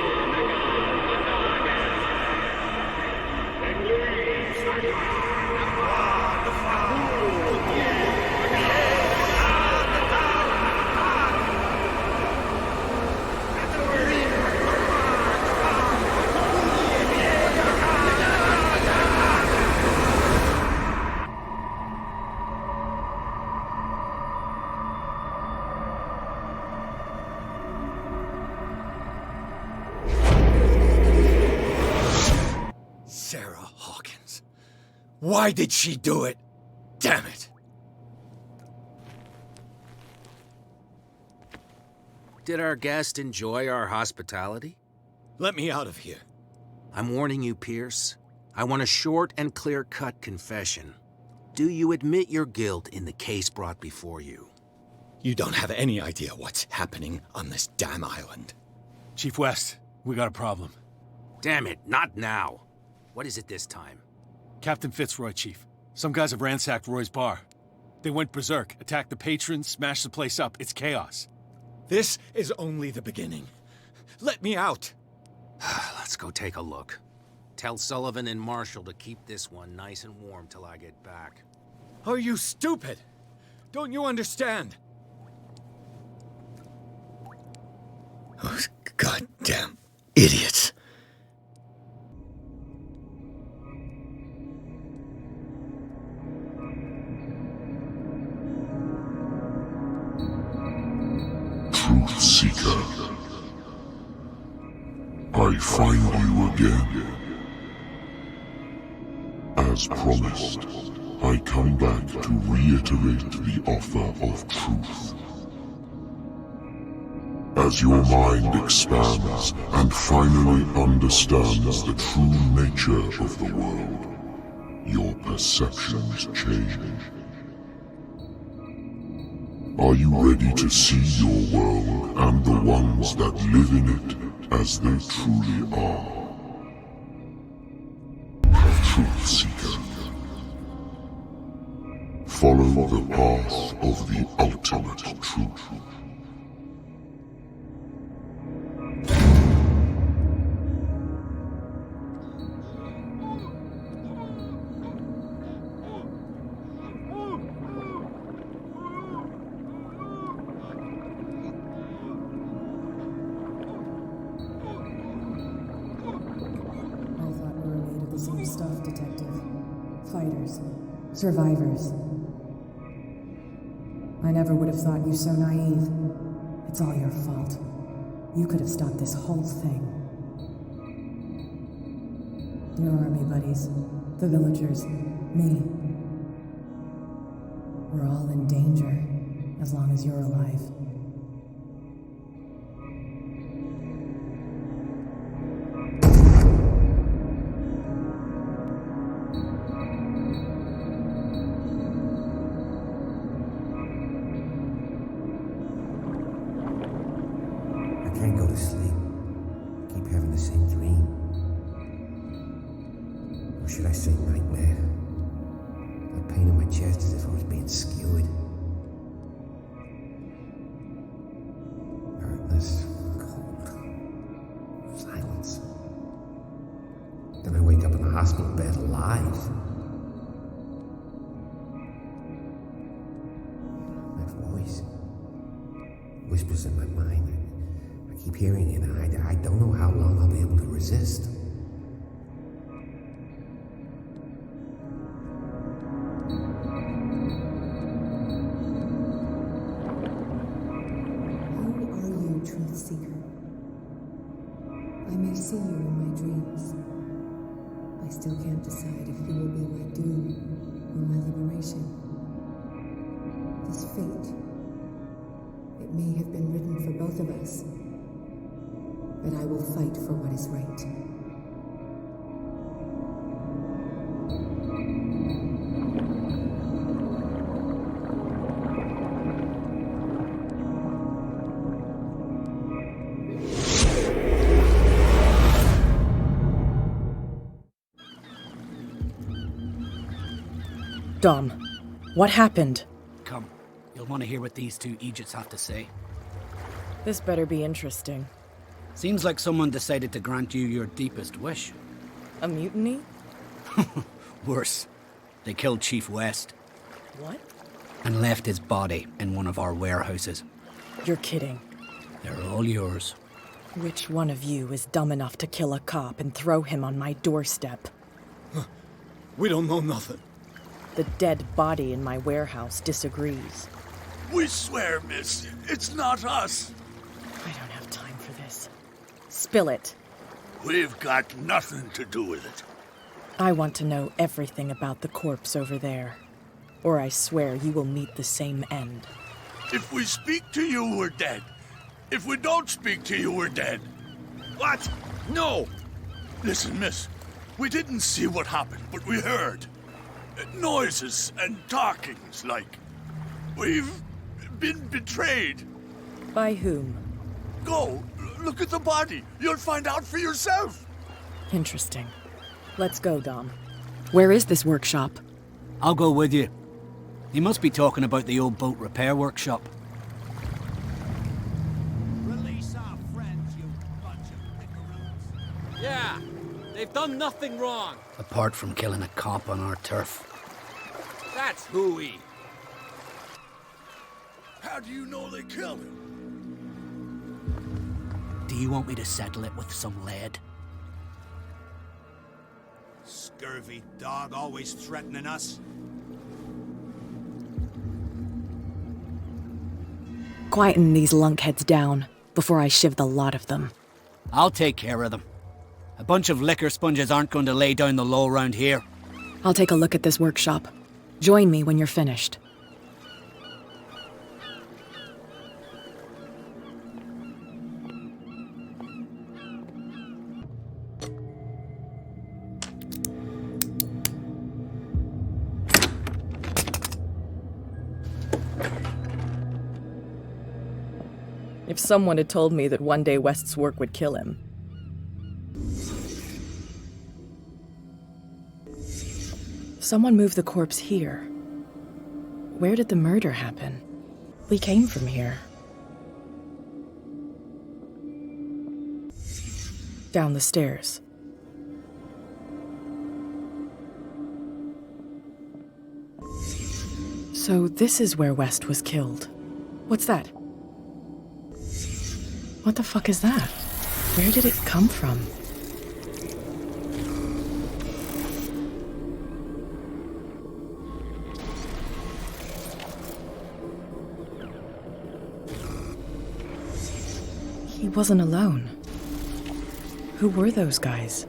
Why did she do it? Damn it! Did our guest enjoy our hospitality? Let me out of here. I'm warning you, Pierce. I want a short and clear-cut confession. Do you admit your guilt in the case brought before you? You don't have any idea what's happening on this damn island. Chief West, we got a problem. Damn it, not now. What is it this time? Captain Fitzroy, Chief. Some guys have ransacked Roy's bar. They went berserk, attacked the patrons, smashed the place up. It's chaos. This is only the beginning. Let me out. Let's go take a look. Tell Sullivan and Marshall to keep this one nice and warm till I get back. Are you stupid? Don't you understand? Those goddamn idiots. Truth Seeker. I find you again. As promised, I come back to reiterate the offer of truth. As your mind expands and finally understands the true nature of the world, your perceptions change. Are you ready to see your world and the ones that live in it as they truly are? Truth Seeker. Follow the path of the ultimate truth. Survivors. I never would have thought you so naive. It's all your fault. You could have stopped this whole thing. Your army buddies, the villagers, me. We're all in danger, as long as you're alive. Whispers in my mind. I keep hearing it, and I don't know how long I'll be able to resist. Who are you, Truth Seeker? I may see you in my dreams. I still can't decide if you will be my doom or my liberation. This fate, it may have been written for both of us, but I will fight for what is right. Dom, what happened? Come, you'll want to hear what these two Egypts have to say. This better be interesting. Seems like someone decided to grant you your deepest wish. A mutiny? Worse. They killed Chief West. What? And left his body in one of our warehouses. You're kidding. They're all yours. Which one of you is dumb enough to kill a cop and throw him on my doorstep? We don't know nothing. The dead body in my warehouse disagrees. We swear, miss, it's not us. I don't have time for this. Spill it. We've got nothing to do with it. I want to know everything about the corpse over there, or I swear you will meet the same end. If we speak to you, we're dead. If we don't speak to you, we're dead. What? No! Listen, miss, we didn't see what happened, but we heard. Noises and talkings, like. We've been betrayed. By whom? Go, look at the body. You'll find out for yourself. Interesting. Let's go, Dom. Where is this workshop? I'll go with you. You must be talking about the old boat repair workshop. They've done nothing wrong. Apart from killing a cop on our turf. That's hooey. How do you know they killed him? Do you want me to settle it with some lead? Scurvy dog always threatening us. Quieten these lunkheads down before I shiv the lot of them. I'll take care of them. A bunch of liquor sponges aren't going to lay down the law round here. I'll take a look at this workshop. Join me when you're finished. If someone had told me that one day West's work would kill him. Someone moved the corpse here. Where did the murder happen? We came from here. Down the stairs. So this is where West was killed. What's that? What the fuck is that? Where did it come from? He wasn't alone. Who were those guys?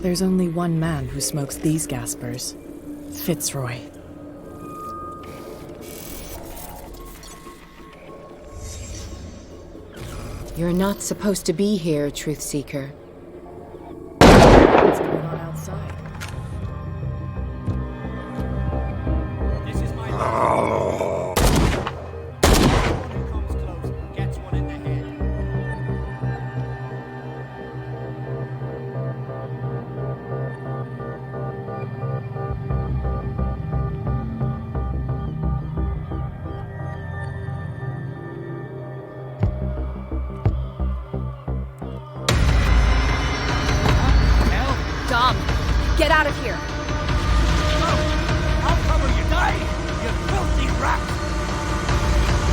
There's only one man who smokes these gaspers. Fitzroy. You're not supposed to be here, Truth Seeker. What's going on outside? This is my comes close, gets one in the head. Dom, get out of here! I'll cover you, die, you filthy rat!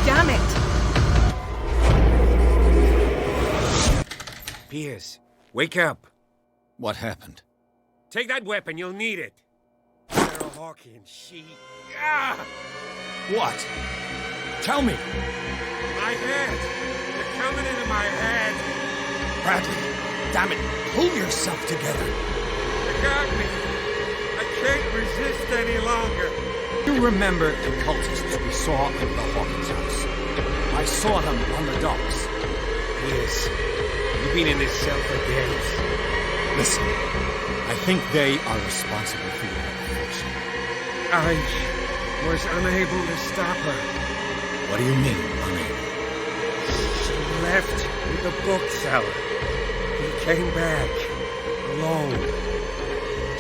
Damn it! Piers, wake up. What happened? Take that weapon, you'll need it. Sarah Hawkins, she... Ah! What? Tell me. My head! They're coming into my head! Bradley, damn it, pull yourself together. They got me! I can't resist any longer! You remember the cultists we saw in the Hawkins house? I saw them on the docks. Yes. You've been in this cell for days. Listen, I think they are responsible for your reputation. I was unable to stop her. What do you mean, unable? She left with the bookseller. He came back, alone.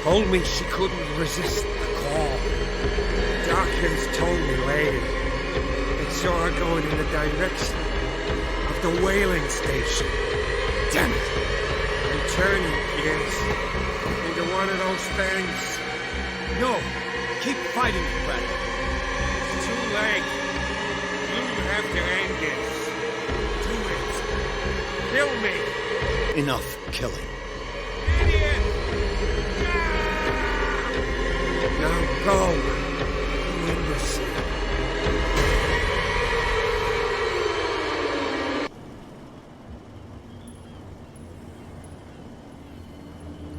Told me she couldn't resist the call. Dawkins told me later. They saw her going in the direction of the whaling station. Damn it! I'm turning, Piers, into one of those things. No, keep fighting, Bradley. It's too late. You have to end this. Do it. Kill me. Enough killing. Idiot! Now go. You imbecile.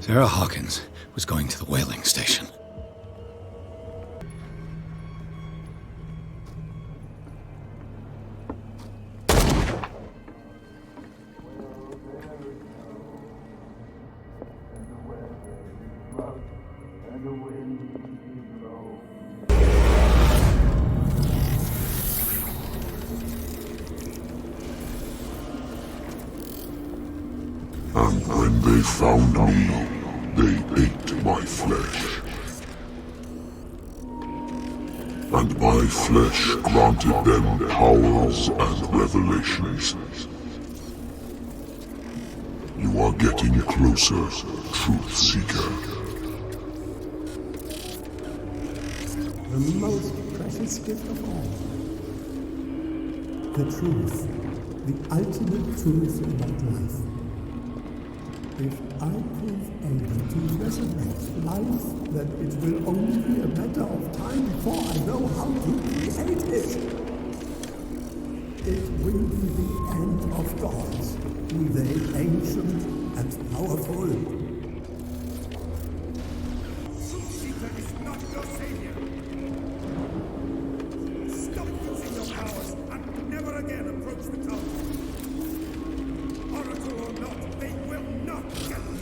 Sarah Hawkins was going to the whaling station. And when they found me, they ate my flesh. And my flesh granted them powers and revelations. You are getting closer, Truth Seeker. The most precious gift of all. The truth. The ultimate truth about life. If I prove able to resurrect life, then it will only be a matter of time before I know how to create it. It will be the end of gods, be they ancient and powerful. Truth-Seeker is not your savior. Stop using your powers and never again approach the tower. Oracle or not, they will not get you.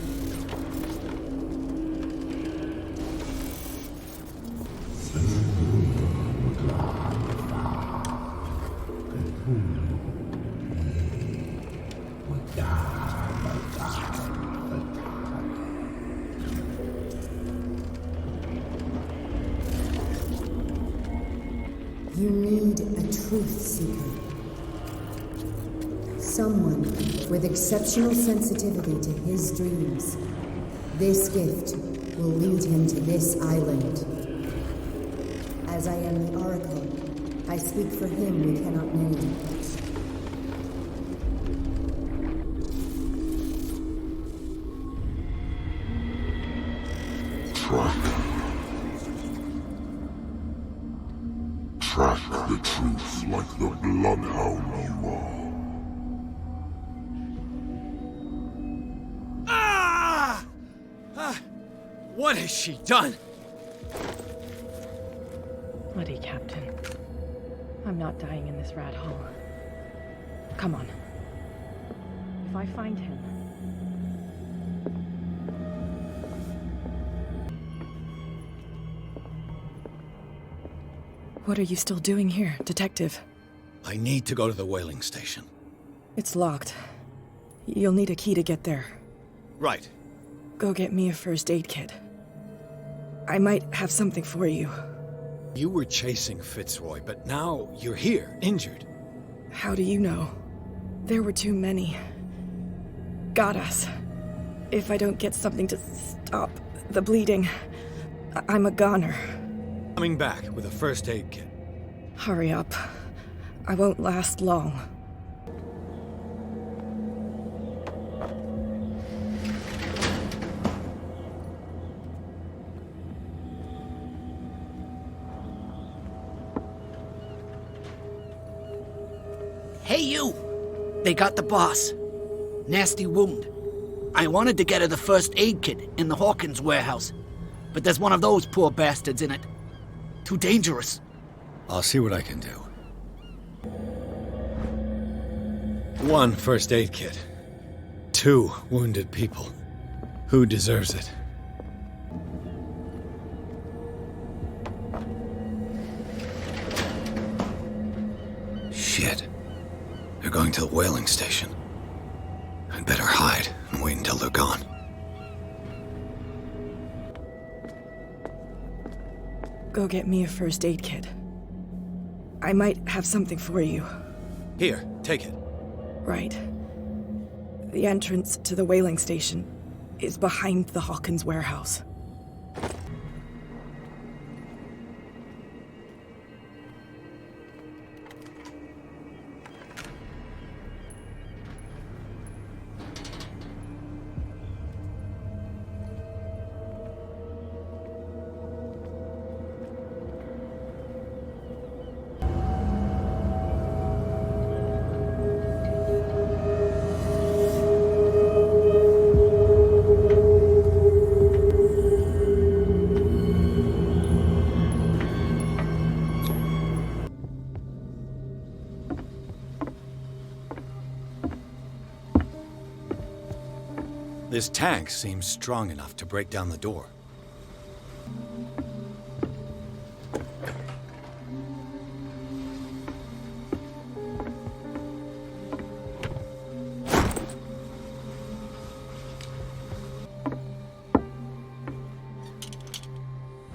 You need a truth seeker. Someone with exceptional sensitivity to his dreams. This gift will lead him to this island. As I am the Oracle, I speak for him we cannot name. Track the truth like the bloodhound you are. What has she done? Bloody Captain. I'm not dying in this rat hole. Come on. If I find him... What are you still doing here, Detective? I need to go to the whaling station. It's locked. You'll need a key to get there. Right. Go get me a first aid kit. I might have something for you. You were chasing Fitzroy, but now you're here, injured. How do you know? There were too many. Got us. If I don't get something to stop the bleeding, I'm a goner. Coming back with a first aid kit. Hurry up. I won't last long. Hey, you! They got the boss. Nasty wound. I wanted to get her the first aid kit in the Hawkins warehouse, but there's one of those poor bastards in it. Too dangerous. I'll see what I can do. One first aid kit. 2 wounded people. Who deserves it? Shit. They're going to the whaling station. I'd better hide and wait until they're gone. Go get me a first aid kit. I might have something for you. Here, take it. Right. The entrance to the whaling station is behind the Hawkins warehouse. This tank seems strong enough to break down the door.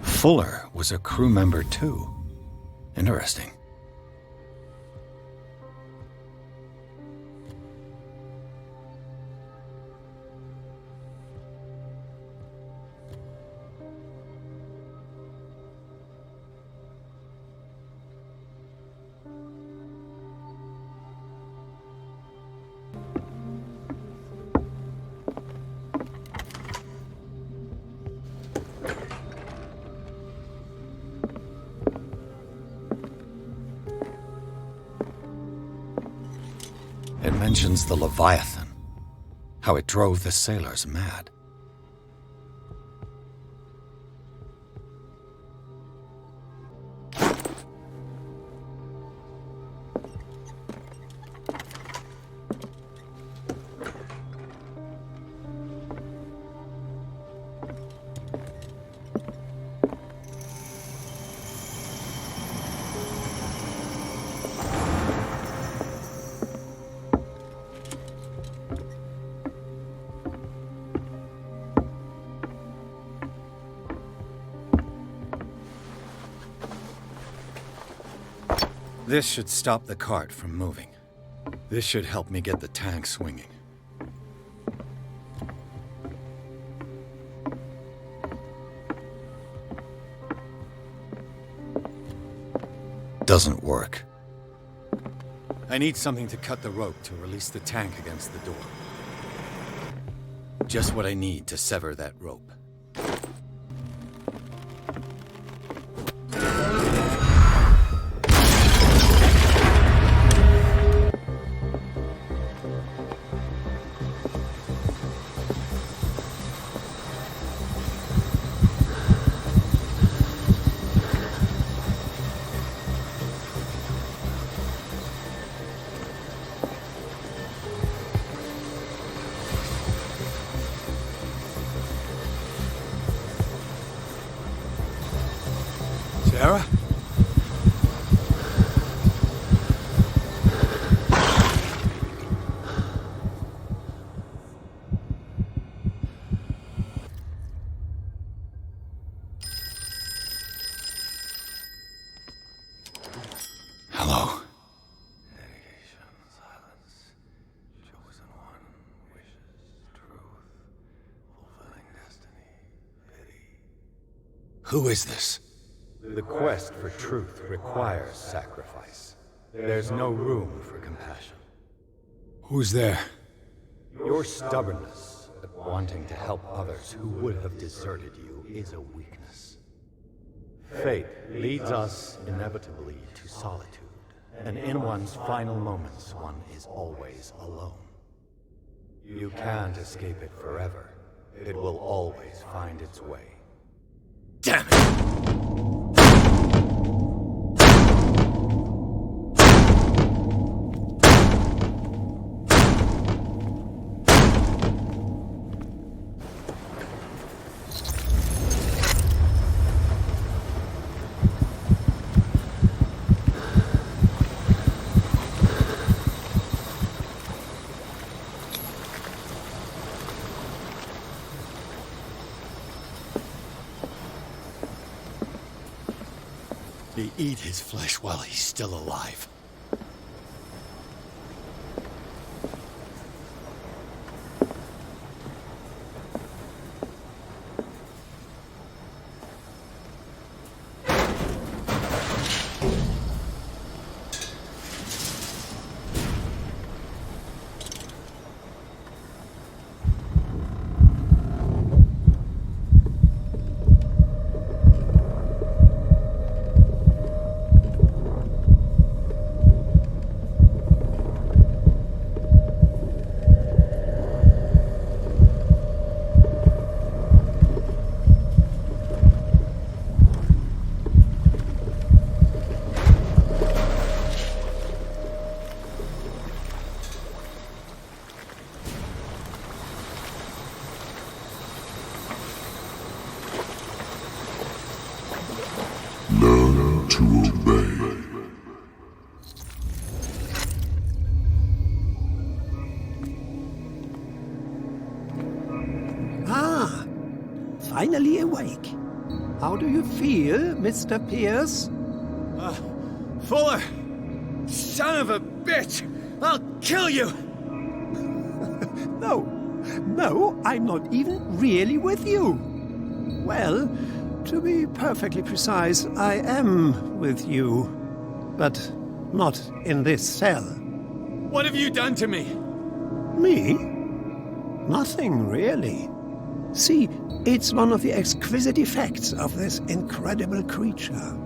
Fuller was a crew member too. Interesting. mentions the Leviathan, how it drove the sailors mad. This should stop the cart from moving. This should help me get the tank swinging. Doesn't work. I need something to cut the rope to release the tank against the door. Just what I need to sever that rope. Sarah? Hello. Who is this? The quest for truth requires sacrifice. There's no room for compassion. Who's there? Your stubbornness at wanting to help others who would have deserted you is a weakness. Fate leads us inevitably to solitude, and in one's final moments, one is always alone. You can't escape it forever. It will always find its way. Damn it! They eat his flesh while he's still alive. Learn to obey. Ah, finally awake. How do you feel, Mr. Pires? Fuller! Son of a bitch! I'll kill you! No, I'm not even really with you. Well, to be perfectly precise, I am with you, but not in this cell. What have you done to me? Me? Nothing, really. See, it's one of the exquisite effects of this incredible creature.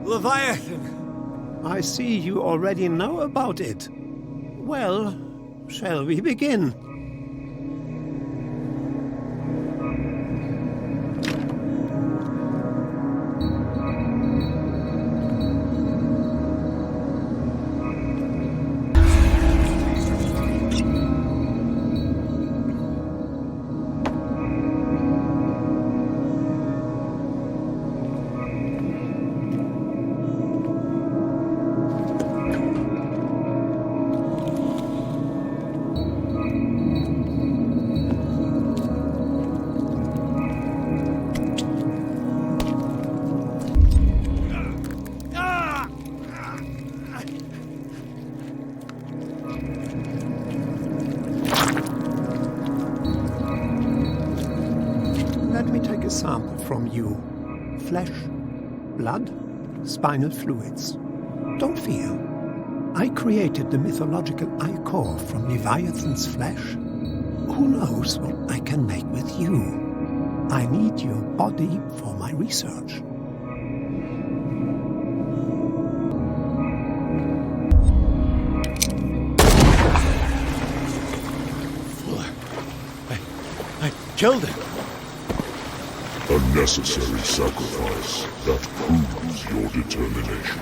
Leviathan! I see you already know about it. Well, shall we begin? Sample from you. Flesh, blood, spinal fluids. Don't fear. I created the mythological ichor from Leviathan's flesh. Who knows what I can make with you? I need your body for my research. Fuller, I killed him. A necessary sacrifice that proves your determination.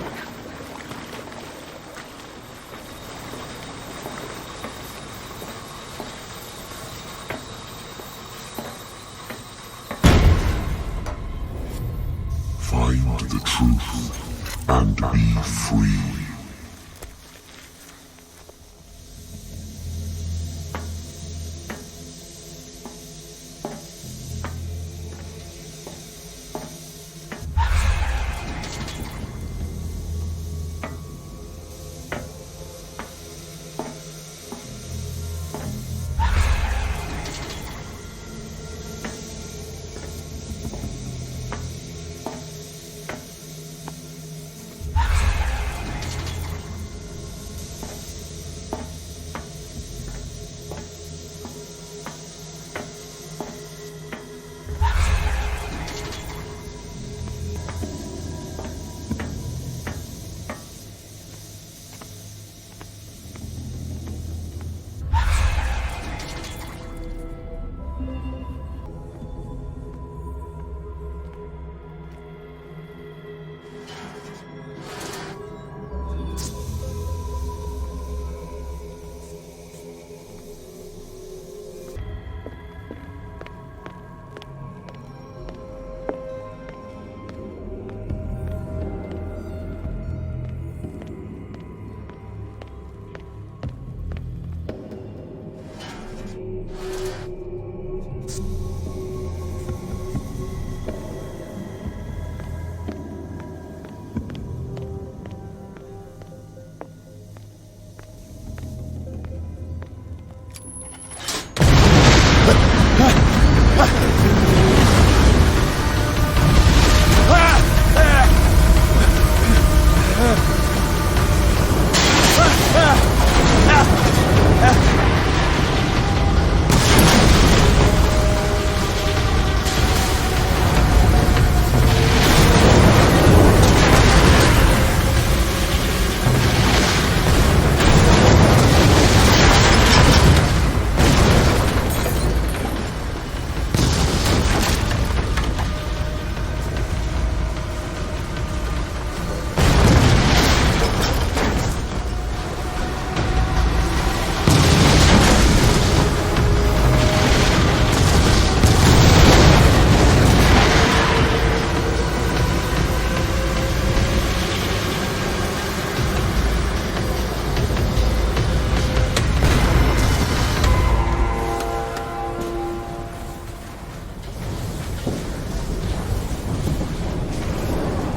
Find the truth and be free.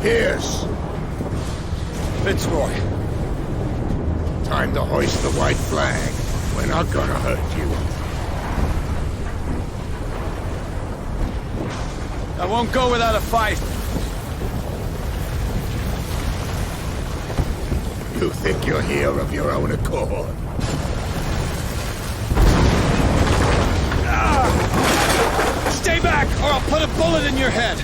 Pierce! Fitzroy! Time to hoist the white flag. We're not gonna hurt you. I won't go without a fight. You think you're here of your own accord? Stay back, or I'll put a bullet in your head!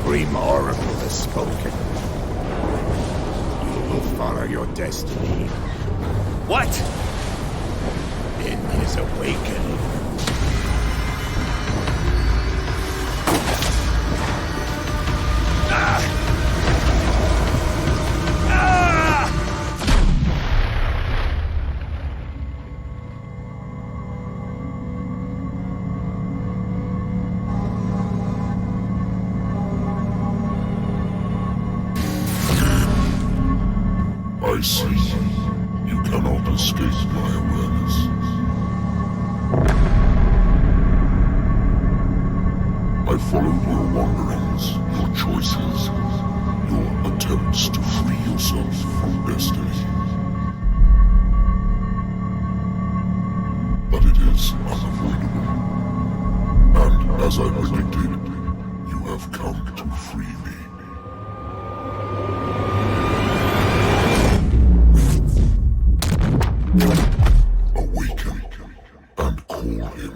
Grim Oracle has spoken. You will follow your destiny. What? In his awakening. I see. You cannot escape my awareness. I followed your wanderings, your choices, your attempts to free yourself from destiny. But it is unavoidable. And as I predicted, you have come to free me. Awaken and call him.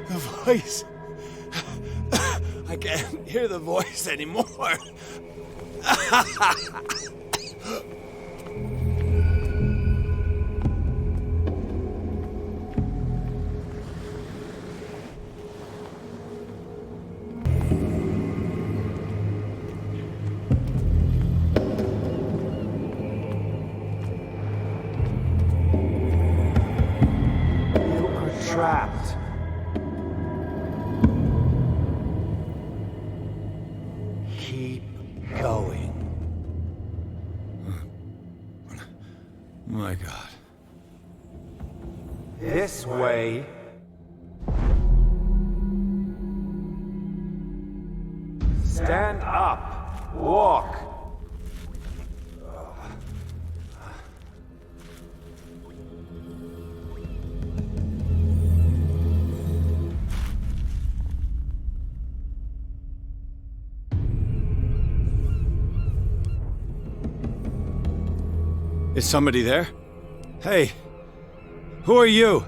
The voice. I can't hear the voice anymore. Trapped. Keep going. My God. This way. Stand up. Walk. Is somebody there? Hey, who are you?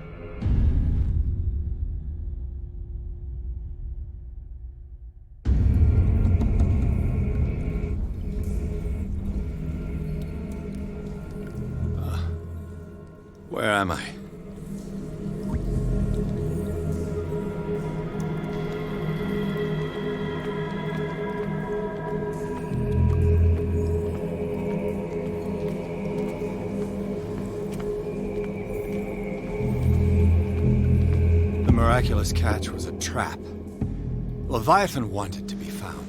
Where am I? The miraculous catch was a trap. Leviathan wanted to be found.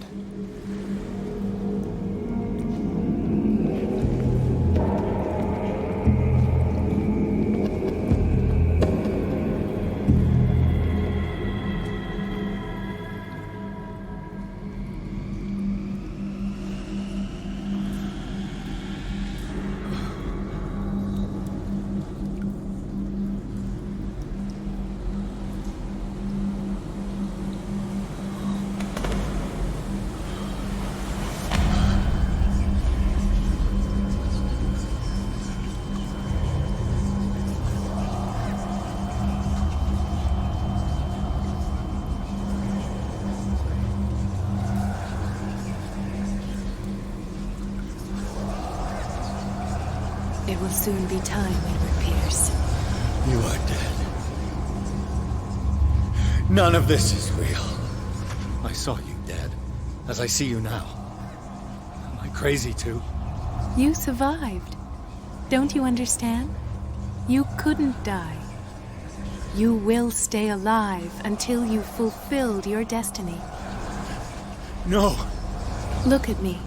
It will soon be time, Edward Pирс. You are dead. None of this is real. I saw you dead, as I see you now. Am I crazy too? You survived. Don't you understand? You couldn't die. You will stay alive until you've fulfilled your destiny. No. Look at me.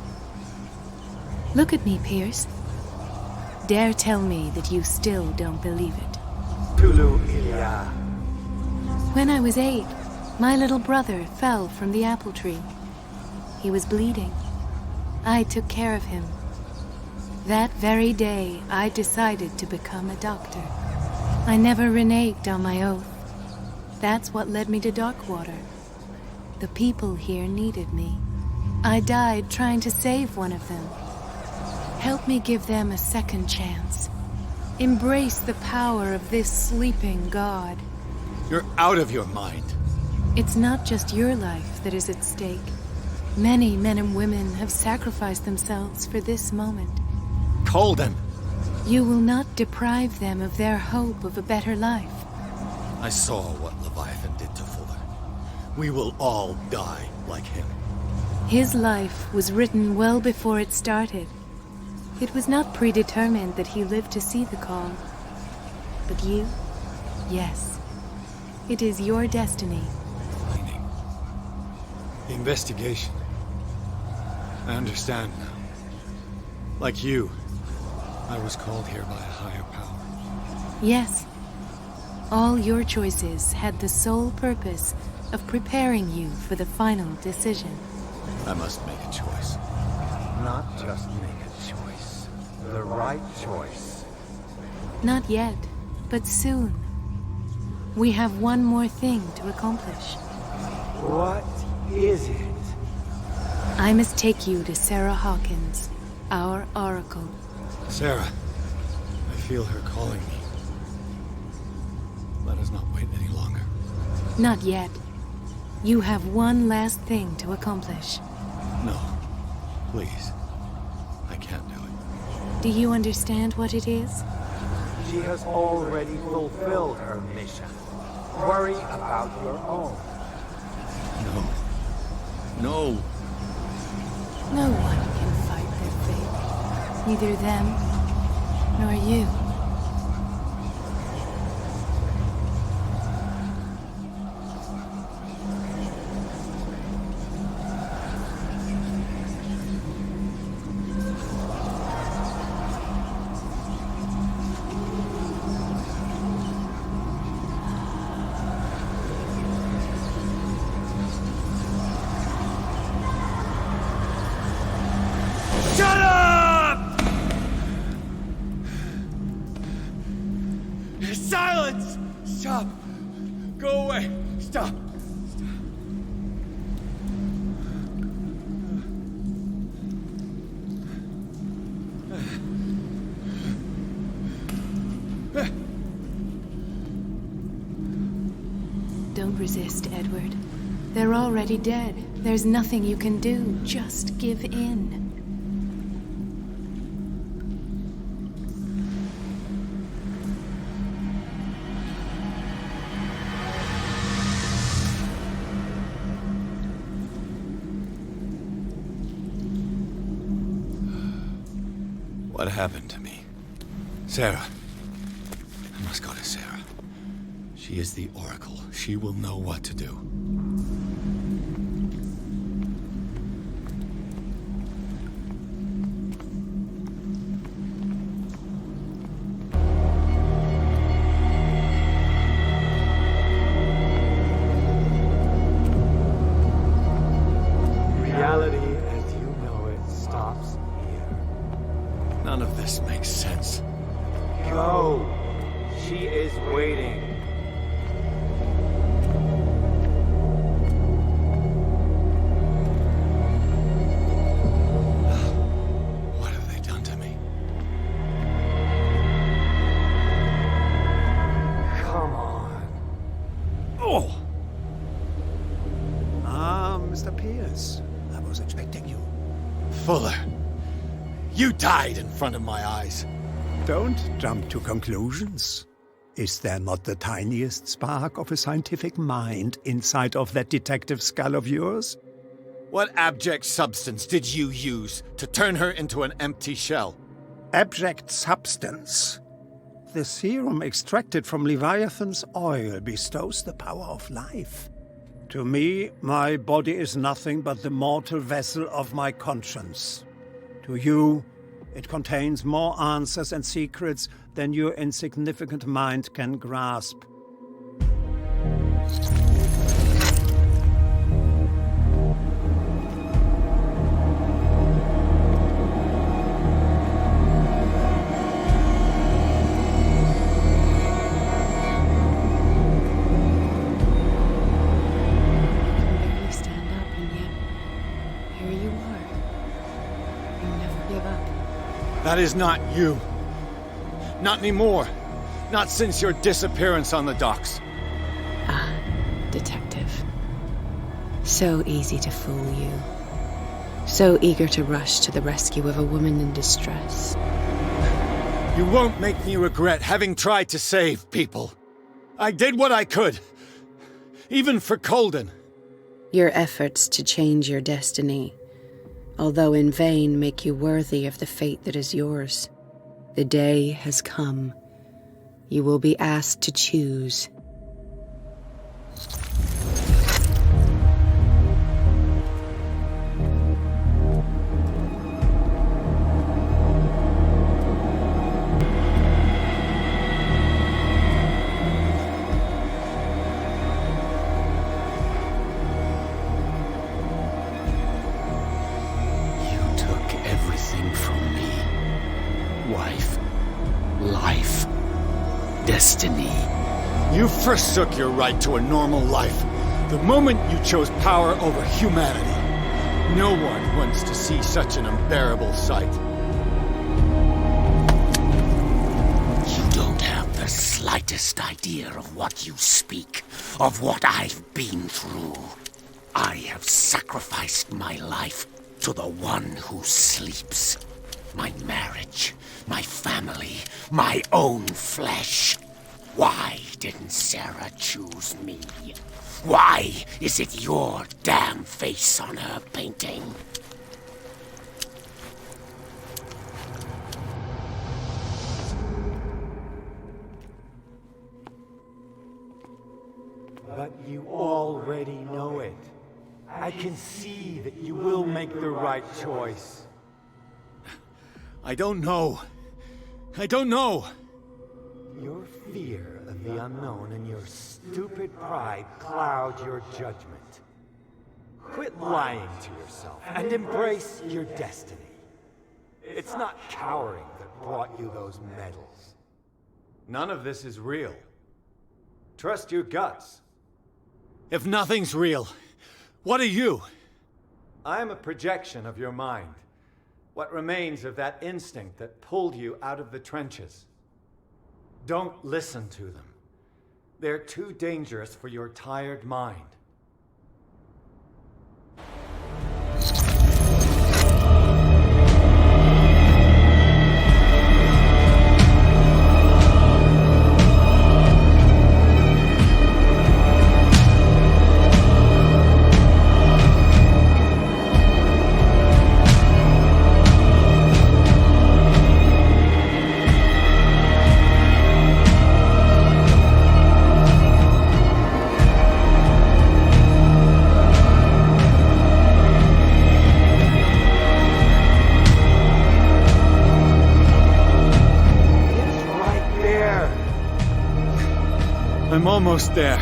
Look at me, Pierce. Dare tell me that you still don't believe it. Cthulhu Ilya. When I was 8, my little brother fell from the apple tree. He was bleeding. I took care of him. That very day, I decided to become a doctor. I never reneged on my oath. That's what led me to Darkwater. The people here needed me. I died trying to save one of them. Help me give them a second chance. Embrace the power of this sleeping god. You're out of your mind. It's not just your life that is at stake. Many men and women have sacrificed themselves for this moment. Call them. You will not deprive them of their hope of a better life. I saw what Leviathan did to Fuller. We will all die like him. His life was written well before it started. It was not predetermined that he lived to see the call. But you? Yes. It is your destiny. The investigation. I understand now. Like you, I was called here by a higher power. Yes. All your choices had the sole purpose of preparing you for the final decision. I must make a choice. Not just make a choice. The right choice. Not yet, but soon. We have one more thing to accomplish. What is it? I must take you to Sarah Hawkins, our oracle. Sarah, I feel her calling me. Let us not wait any longer. Not yet. You have one last thing to accomplish. No, please. I can't do it. Do you understand what it is? She has already fulfilled her mission. Worry about your own. No. No. No one can fight their fate. Neither them, nor you. Silence! Stop! Go away! Stop! Don't resist, Edward. They're already dead. There's nothing you can do. Just give in. What happened to me? Sarah. I must go to Sarah. She is the Oracle. She will know what to do. Reality as you know it stops here. None of this makes sense. Go! She is waiting. What have they done to me? Come on. Oh! Mr. Pires, I was expecting you. Fuller, you died in front of my eyes. Don't jump to conclusions. Is there not the tiniest spark of a scientific mind inside of that detective skull of yours? What abject substance did you use to turn her into an empty shell? Abject substance. The serum extracted from Leviathan's oil bestows the power of life. To me, my body is nothing but the mortal vessel of my conscience. To you, It contains more answers and secrets than your insignificant mind can grasp. That is not you. Not anymore. Not since your disappearance on the docks. Ah, detective. So easy to fool you. So eager to rush to the rescue of a woman in distress. You won't make me regret having tried to save people. I did what I could. Even for Colden. Your efforts to change your destiny, although in vain, make you worthy of the fate that is yours. The day has come. You will be asked to choose. Destiny. You forsook your right to a normal life the moment you chose power over humanity. No one wants to see such an unbearable sight. You don't have the slightest idea of what you speak, of what I've been through. I have sacrificed my life to the one who sleeps. My marriage, my family, my own flesh. Why didn't Sarah choose me? Why is it your damn face on her painting? But you already know it. I can see that you will make the right choice. I don't know. I don't know. Your fear of the unknown and your stupid pride cloud your judgment. Quit lying to yourself and embrace your destiny. It's not cowering that brought you those medals. None of this is real. Trust your guts. If nothing's real, what are you? I am a projection of your mind. What remains of that instinct that pulled you out of the trenches. Don't listen to them. They're too dangerous for your tired mind. I'm almost there.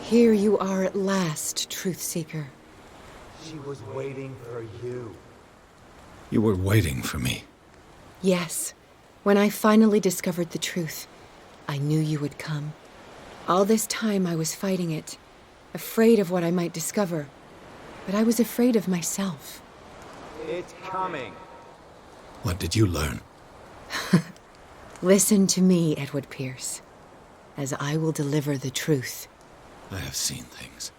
Here you are at last, Truth Seeker. She was waiting for you. You were waiting for me. Yes, When I finally discovered the truth, I knew you would come. All this time I was fighting it, afraid of what I might discover. But I was afraid of myself. It's coming. What did you learn? Listen to me, Edward Pirs, as I will deliver the truth. I have seen things.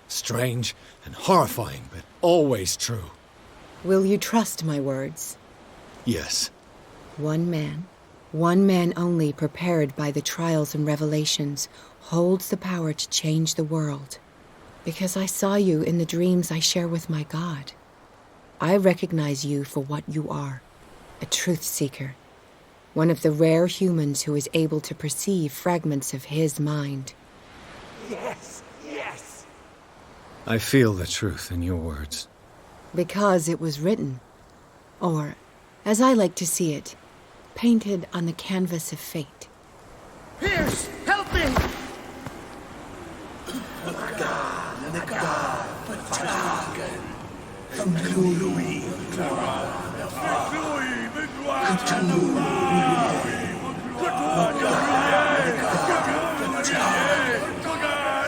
Strange and horrifying, but always true. Will you trust my words? Yes. One man only prepared by the trials and revelations, holds the power to change the world. Because I saw you in the dreams I share with my God. I recognize you for what you are, a truth seeker. One of the rare humans who is able to perceive fragments of his mind. Yes, yes! I feel the truth in your words. Because it was written. Or, as I like to see it, painted on the canvas of fate. Pирс, help me!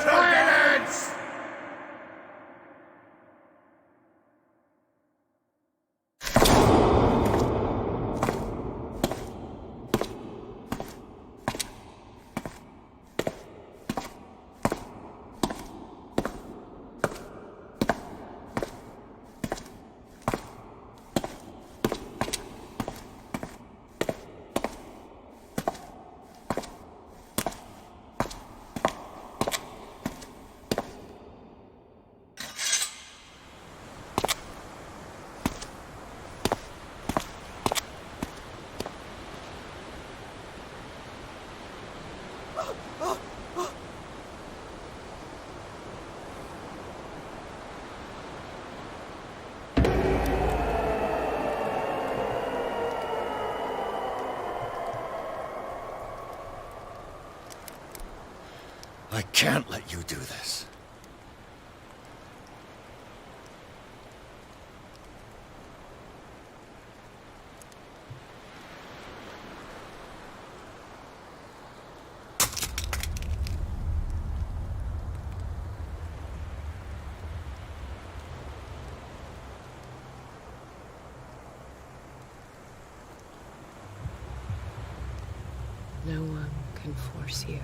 Silence! I can't let you do this. No one can force you.